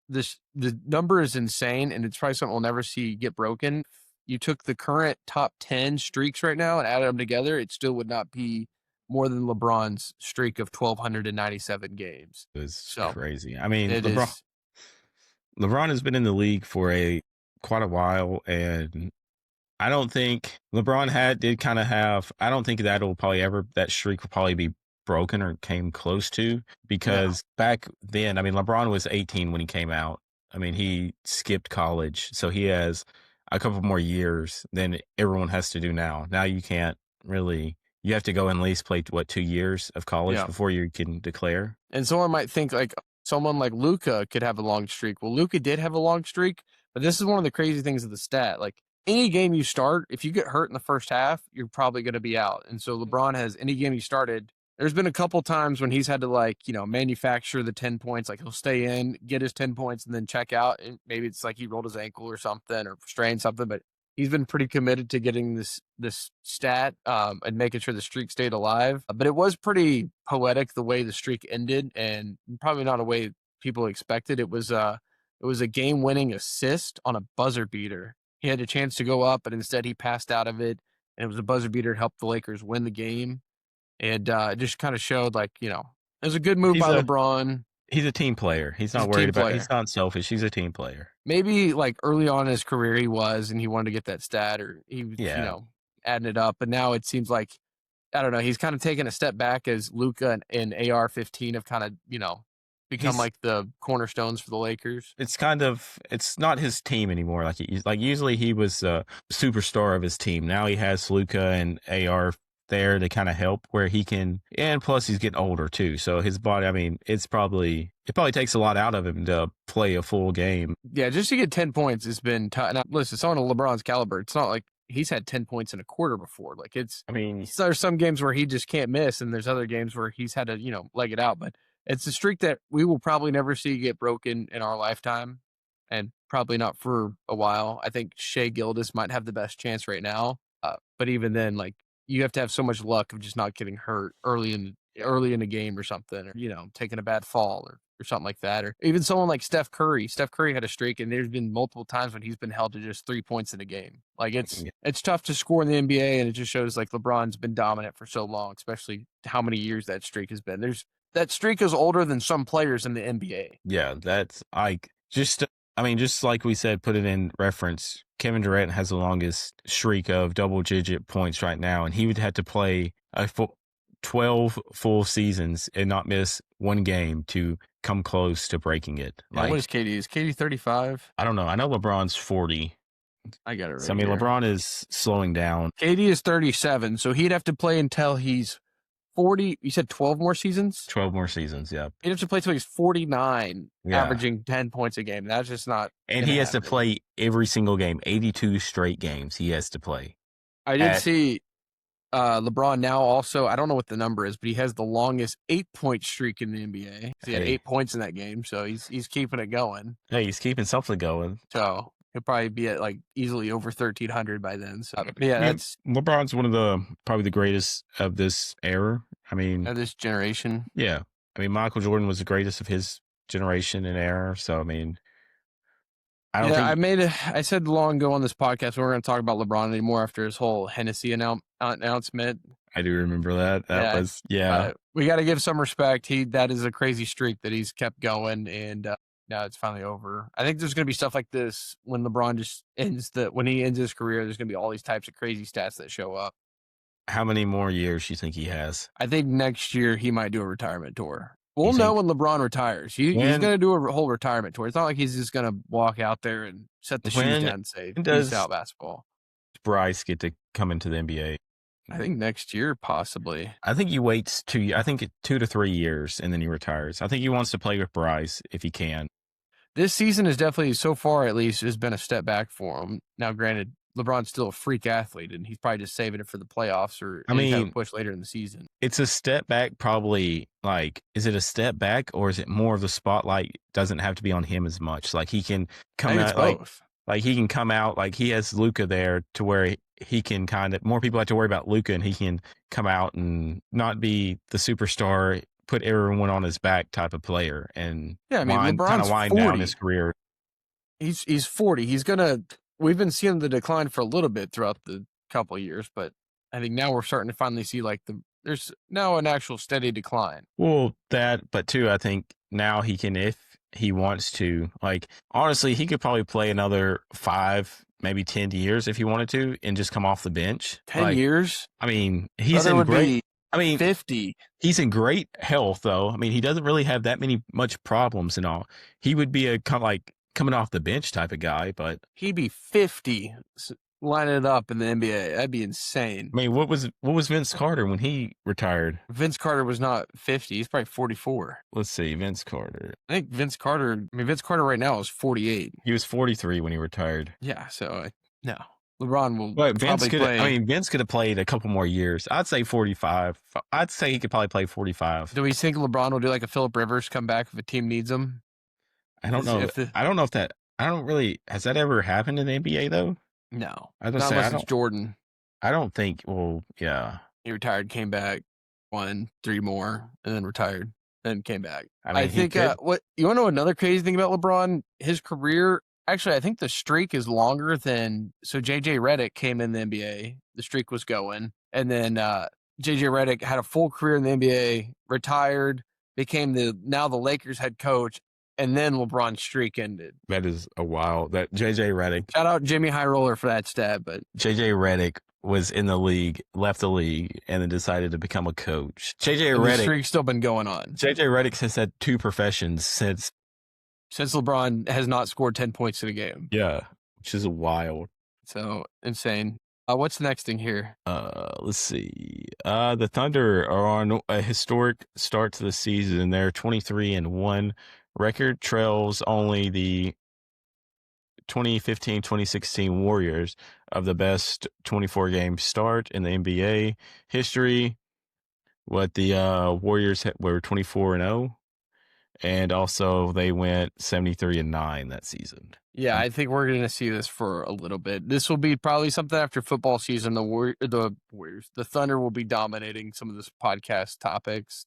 this. The number is insane, and it's probably something we'll never see get broken. You took the current top 10 streaks right now and added them together, it still would not be more than LeBron's streak of 1,297 games. It's crazy. I mean, LeBron has been in the league for quite a while, and I don't think LeBron I don't think that streak will probably be broken or came close to, because back then, I mean, LeBron was 18 when he came out. I mean, he skipped college, so he has a couple more years than everyone has to do now. Now you can't really, you have to go and at least play 2 years of college before you can declare. And someone might think like someone like Luka could have a long streak. Well, Luka did have a long streak, but this is one of the crazy things of the stat. Like any game you start, if you get hurt in the first half, you're probably going to be out. And so LeBron has any game he started. There's been a couple times when he's had to manufacture the 10 points. Like he'll stay in, get his 10 points, and then check out. And maybe it's like he rolled his ankle or something or strained something. But he's been pretty committed to getting this stat and making sure the streak stayed alive. But it was pretty poetic the way the streak ended, and probably not a way people expected. It was a game-winning assist on a buzzer beater. He had a chance to go up, but instead he passed out of it, and it was a buzzer beater to help the Lakers win the game. And it just kind of showed, it was a good move by LeBron. He's a team player. He's not worried about. He's not selfish. He's a team player. Maybe early on in his career he was, and he wanted to get that stat, or he was adding it up. But now it seems like, I don't know, he's kind of taken a step back as Luka and AR-15 have kind of become like the cornerstones for the Lakers. It's not his team anymore. Usually he was a superstar of his team. Now he has Luka and AR there to kind of help where he can, and plus he's getting older too. So his body, it probably takes a lot out of him to play a full game. Yeah, just to get 10 points has been tough. Now, listen, someone of LeBron's caliber, it's not like he's had 10 points in a quarter before. There's some games where he just can't miss, and there's other games where he's had to, leg it out. But it's a streak that we will probably never see get broken in our lifetime, and probably not for a while. I think Shai Gilgeous might have the best chance right now. But even then, you have to have so much luck of just not getting hurt early in the game or something, or, taking a bad fall or something like that. Or even someone like Steph Curry. Steph Curry had a streak, and there's been multiple times when he's been held to just 3 points in a game. It's tough to score in the NBA, and it just shows LeBron's been dominant for so long, especially how many years that streak has been. That streak is older than some players in the NBA. Yeah, that's just like we said, put it in reference. Kevin Durant has the longest streak of double-digit points right now, and he would have to play 12 full seasons and not miss one game to come close to breaking it. What is KD? Is KD 35? I don't know. I know LeBron's 40. I got it right. So, here. LeBron is slowing down. KD is 37, so he'd have to play until he's 40. You said 12 more seasons? 12 more seasons, yeah. He'd have to play till he's 49, averaging 10 points a game. That's just not. And he has to play every single game, 82 straight games he has to play. I did see LeBron now also, I don't know what the number is, but he has the longest 8-point streak in the NBA. He had 8 points in that game, so he's keeping it going. Hey, he's keeping something going. So he'll probably be at easily over 1,300 by then. So that's LeBron's one of probably the greatest of this era. Of this generation. Yeah. Michael Jordan was the greatest of his generation and era. So I said long ago on this podcast we we're going to talk about LeBron anymore after his whole Hennessy announcement. I do remember that. That was we got to give some respect. That is a crazy streak that he's kept going, and now it's finally over. I think there's going to be stuff like this when LeBron just when he ends his career. There's going to be all these types of crazy stats that show up. How many more years do you think he has? I think next year he might do a retirement tour. We'll know when LeBron retires. He's going to do a whole retirement tour. It's not like he's just going to walk out there and set the shoes down and say, peace out, basketball. Does Bryce get to come into the NBA? I think next year, possibly. I think he waits 2 to 3 years, and then he retires. I think he wants to play with Bryce if he can. This season is definitely, so far at least, has been a step back for him. Now, granted, LeBron's still a freak athlete, and he's probably just saving it for the playoffs or any kind of push later in the season. It's a step back, probably. Is it a step back, or is it more of the spotlight doesn't have to be on him as much? He can come out both. He can come out he has Luka there to where he can more people have to worry about Luka, and he can come out and not be the superstar, put everyone on his back type of player, and LeBron's wind 40. down his career. He's 40. We've been seeing the decline for a little bit throughout the couple of years, but I think now we're starting to finally see there's now an actual steady decline. Well, but too, I think now he can, if he wants to, honestly, he could probably play another 5, maybe 10 years if he wanted to, and just come off the bench. 10 years? He's in great. 50. He's in great health, though. He doesn't really have that much problems and all. He would be coming off the bench type of guy, but he'd be 50 lining it up in the NBA. That'd be insane. What was Vince Carter when he retired? Vince Carter was not 50. He's probably 44. Let's see, Vince Carter. I think Vince Carter right now is 48. He was 43 when he retired. Yeah, so no. LeBron will But Vince probably play. Vince could have played a couple more years. I'd say 45. I'd say he could probably play 45. Do we think LeBron will do like a Phillip Rivers come back if a team needs him? I don't know. I don't know if that. I don't really. Has that ever happened in the NBA though? No, I was not gonna say unless it's Jordan. I don't think. Well, yeah. He retired, came back, won 3 more, and then retired, then came back. I mean, I think what you want to know another crazy thing about LeBron, his career. Actually, I think the streak is longer than JJ Redick came in the NBA. The streak was going, and then JJ Redick had a full career in the NBA, retired, became the Lakers head coach, and then LeBron's streak ended. That is a wild. That JJ Redick. Shout out Jimmy High Roller for that stat, but JJ Redick was in the league, left the league, and then decided to become a coach. JJ Redick. The streak's still been going on. JJ Redick has had 2 professions since LeBron has not scored 10 points in a game. Yeah, which is wild. So insane. What's the next thing here? Let's see. The Thunder are on a historic start to the season. They're 23-1. Record trails only the 2015-2016 Warriors of the best 24-game start in the NBA history. What the Warriors were 24-0. And also, they went 73-9 that season. Yeah, I think we're going to see this for a little bit. This will be probably something after football season. The Warriors, the Thunder will be dominating some of this podcast topics.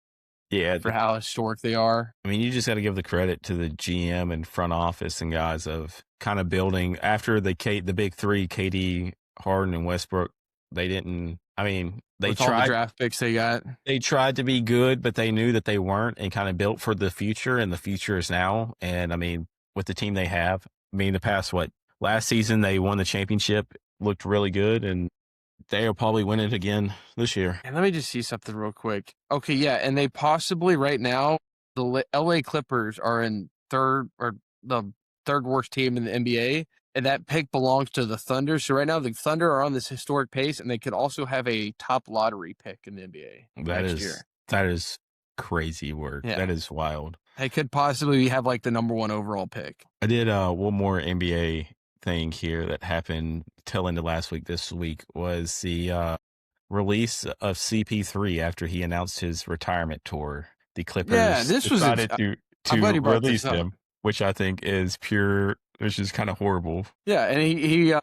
Yeah, for how historic they are. I mean, you just got to give the credit to the GM and front office and guys of kind of building after the big 3, KD, Harden, and Westbrook. They didn't. I mean, they with tried all the draft picks they got. They tried to be good, but they knew that they weren't, and kind of built for the future. And the future is now. And I mean, with the team they have, I mean, the past last season they won the championship, looked really good, and they'll probably win it again this year. And let me just see something real quick. Okay, yeah, and they possibly right now the LA Clippers are in third or the third worst team in the NBA. And that pick belongs to the Thunder. So right now the Thunder are on this historic pace, and they could also have a top lottery pick in the NBA next year. That is crazy work. Yeah. That is wild. They could possibly have like the number 1 overall pick. I did one more NBA thing here that happened tail end of last week. This week was the release of CP3 after he announced his retirement tour. The Clippers decided to release him, which I think is pure. Which is kind of horrible. Yeah, and he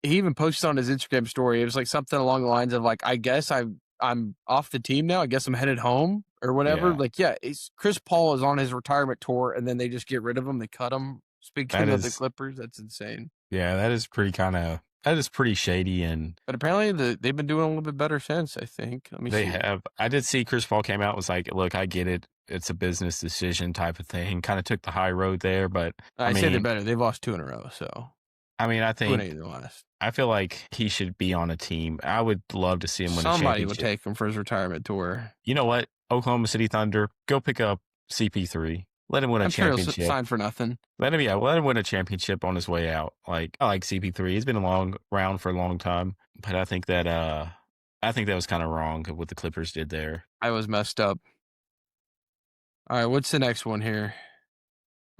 even posted on his Instagram story. It was like something along the lines of like, I guess I'm off the team now. I guess I'm headed home or whatever. Yeah. Chris Paul is on his retirement tour, and then they just get rid of him. They cut him. Speaking of the Clippers, that's insane. Yeah, that is pretty shady. But apparently they've been doing a little bit better since, I think. Let me see. They have. I did see Chris Paul came out and was like, look, I get it. It's a business decision type of thing. Kind of took the high road there, but I mean, say they're better. They've lost 2 in a row, so. I mean, I feel like he should be on a team. I would love to see him win a championship. Somebody would take him for his retirement tour. You know what? Oklahoma City Thunder, go pick up CP3. Let him win a championship. Sure he'll sign for nothing. Let him win a championship on his way out. Like, I like CP3. He's been around for a long time, but I think that was kind of wrong what the Clippers did there. I was messed up. All right, what's the next one here?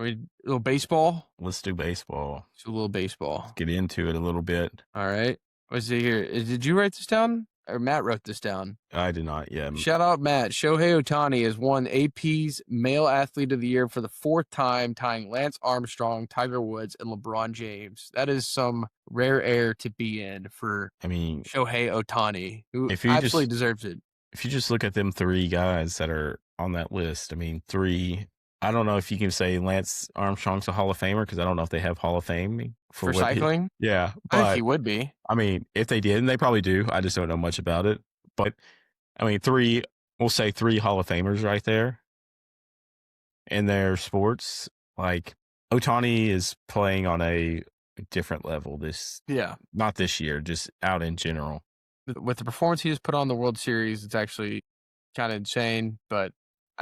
A little baseball? Let's do baseball. Let's do a little baseball. Let's get into it a little bit. All right. What's it here? Did you write this down? Or Matt wrote this down? I did not, yeah. Shout out, Matt. Shohei Ohtani has won AP's Male Athlete of the Year for the 4th time, tying Lance Armstrong, Tiger Woods, and LeBron James. That is some rare air to be in for Shohei Ohtani, who absolutely deserves it. If you just look at them 3 guys that are on that list, I mean, 3... I don't know if you can say Lance Armstrong's a Hall of Famer because I don't know if they have Hall of Fame for cycling. Yeah, but I think he would be. I mean, if they did, and they probably do, I just don't know much about it. But I mean, we'll say 3 Hall of Famers right there in their sports. Like Ohtani is playing on a different level not this year, just out in general. With the performance he just put on the World Series, it's actually kind of insane, but.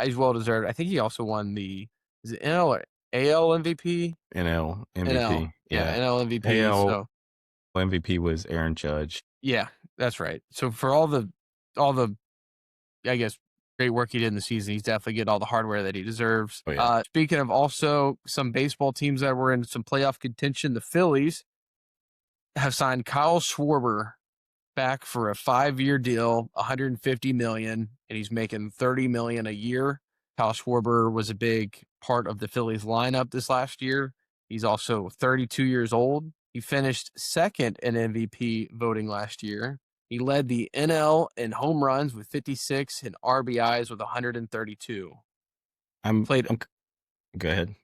He's well deserved. I think he also won is it NL or AL MVP? NL MVP. Yeah, NL MVP. AL MVP was Aaron Judge. Yeah, that's right. So for all the, I guess, great work he did in the season, he's definitely getting all the hardware that he deserves. Oh, yeah. Speaking of also some baseball teams that were in some playoff contention, the Phillies have signed Kyle Schwarber back for a 5-year deal, $150 million, and he's making $30 million a year. Kyle Schwarber was a big part of the Phillies lineup this last year. He's also 32 years old. He finished second in MVP voting last year. He led the NL in home runs with 56 and RBIs with 132. Go ahead.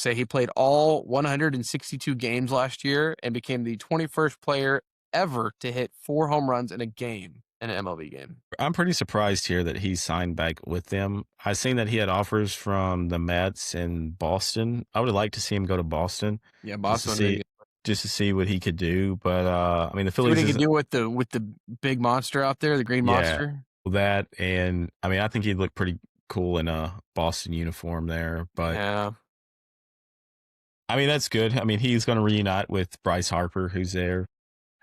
He played all 162 games last year and became the 21st player ever to hit 4 home runs in a game, in an MLB game. I'm pretty surprised here that he signed back with them. I seen that he had offers from the Mets and Boston. I would have liked to see him go to Boston. Yeah, Boston. Just to see what he could do. But I mean, the Phillies. What he could do with the big monster out there, the green monster. That, and I mean, I think he'd look pretty cool in a Boston uniform there. But yeah, I mean, that's good. I mean, he's going to reunite with Bryce Harper, who's there.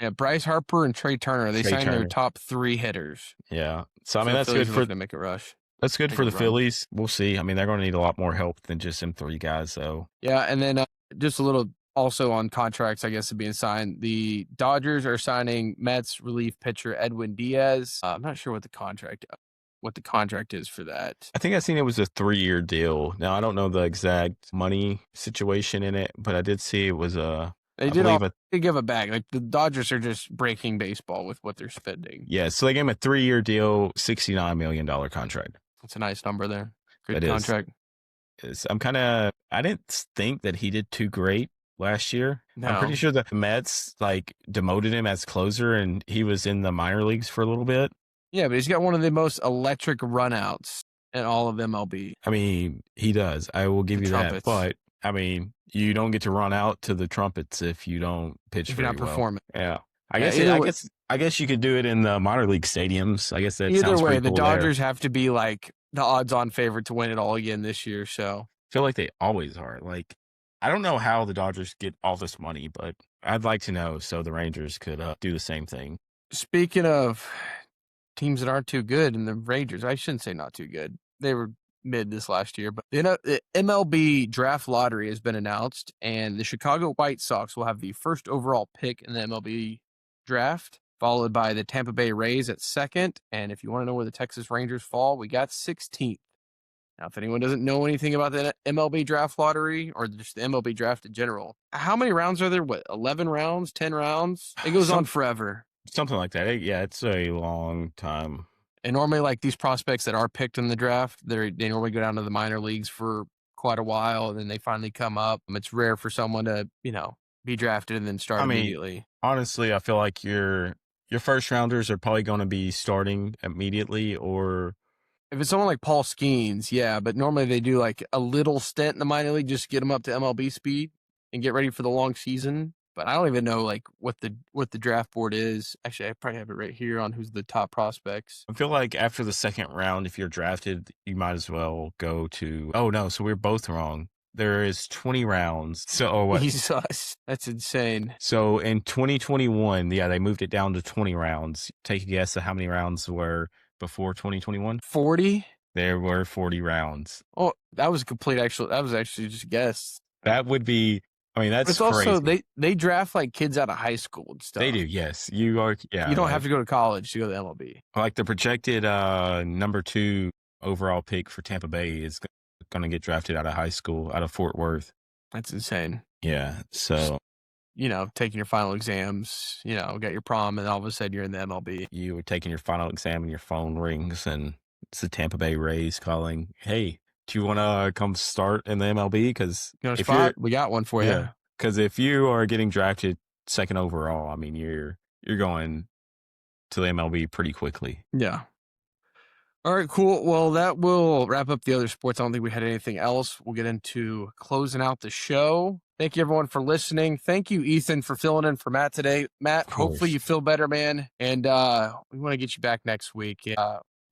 Yeah, Bryce Harper and Trey Turner. They signed their top 3 hitters. Yeah, so I mean, that's good for to make it rush. That's good for the Phillies. We'll see. I mean, they're going to need a lot more help than just them 3 guys. So yeah, and then just a little. Also on contracts, I guess, being signed. The Dodgers are signing Mets relief pitcher Edwin Diaz. I'm not sure what the contract is for that. I think I seen it was a 3-year deal. Now I don't know the exact money situation in it, but I did see it was a. They give it back. Like the Dodgers are just breaking baseball with what they're spending. Yeah, so they gave him a 3-year deal, $69 million contract. That's a nice number there. Good contract. I didn't think that he did too great last year. No. I'm pretty sure the Mets demoted him as closer, and he was in the minor leagues for a little bit. Yeah, but he's got one of the most electric runouts in all of MLB. I mean, he does. I will give you that. But I mean, you don't get to run out to the trumpets if you don't pitch. If you're not performing. Yeah. I guess you could do it in the minor league stadiums. I guess that either sounds way, pretty cool. The Dodgers have to be like the odds-on favorite to win it all again this year. So I feel like they always are. Like, I don't know how the Dodgers get all this money, but I'd like to know so the Rangers could do the same thing. Speaking of teams that aren't too good, and the Rangers, I shouldn't say not too good. They were mid this last year, but the MLB draft lottery has been announced, and the Chicago White Sox will have the first overall pick in the MLB draft, followed by the Tampa Bay Rays at 2nd. And if you want to know where the Texas Rangers fall, we got 16th. Now, if anyone doesn't know anything about the MLB draft lottery or just the MLB draft in general, how many rounds are there? What, 11 rounds, 10 rounds? It goes on forever. Something like that. Yeah, it's a long time. And normally, these prospects that are picked in the draft, they normally go down to the minor leagues for quite a while, and then they finally come up. It's rare for someone to, be drafted and then start immediately. Honestly, I feel like your first rounders are probably going to be starting immediately, or if it's someone like Paul Skeens, yeah, but normally they do a little stint in the minor league just to get them up to MLB speed and get ready for the long season. But I don't even know what the draft board is. Actually, I probably have it right here on who's the top prospects. I feel like after the 2nd round, if you're drafted, you might as well go to. Oh no, so we're both wrong. There is 20 rounds. So what? Jesus, that's insane. So in 2021, yeah, they moved it down to 20 rounds. Take a guess at how many rounds were before 2021? 40. There were 40 rounds. Oh, that was actually just a guess. That would be. I mean, that's crazy. Also, they draft kids out of high school and stuff. They do, yes. You are, yeah. You don't have to go to college to go to the MLB. Like the projected number 2 overall pick for Tampa Bay is going to get drafted out of high school, out of Fort Worth. That's insane. Yeah, so. Taking your final exams, got your prom, and all of a sudden you're in the MLB. You were taking your final exam and your phone rings, and it's the Tampa Bay Rays calling, hey, do you want to come start in the MLB? Because we got one for you. Because if you are getting drafted 2nd overall, I mean, you're going to the MLB pretty quickly. Yeah. All right, cool. Well, that will wrap up the other sports. I don't think we had anything else. We'll get into closing out the show. Thank you, everyone, for listening. Thank you, Ethan, for filling in for Matt today. Matt, hopefully you feel better, man. And we want to get you back next week.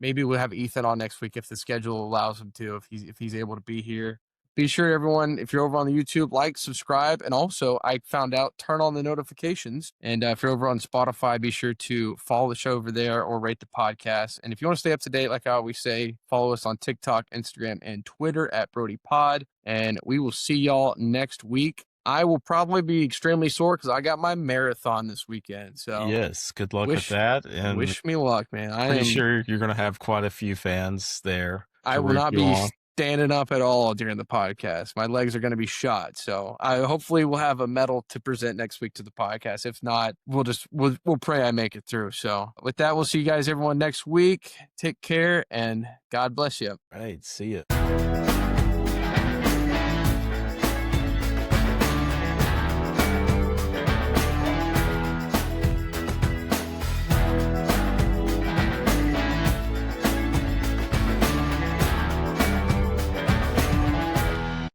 Maybe we'll have Ethan on next week if the schedule allows him to, if he's able to be here. Be sure, everyone, if you're over on the YouTube, like, subscribe, and also, I found out, turn on the notifications. And if you're over on Spotify, be sure to follow the show over there or rate the podcast. And if you want to stay up to date, like I always say, follow us on TikTok, Instagram, and Twitter at BrodiePod. And we will see y'all next week. I will probably be extremely sore because I got my marathon this weekend. So Yes, good luck with that. And wish me luck, man. pretty sure you're going to have quite a few fans there. I will not be standing up at all during the podcast. My legs are going to be shot. So I hopefully will have a medal to present next week to the podcast. If not, we'll pray I make it through. So with that, we'll see you guys everyone next week. Take care and God bless you. Right. See you.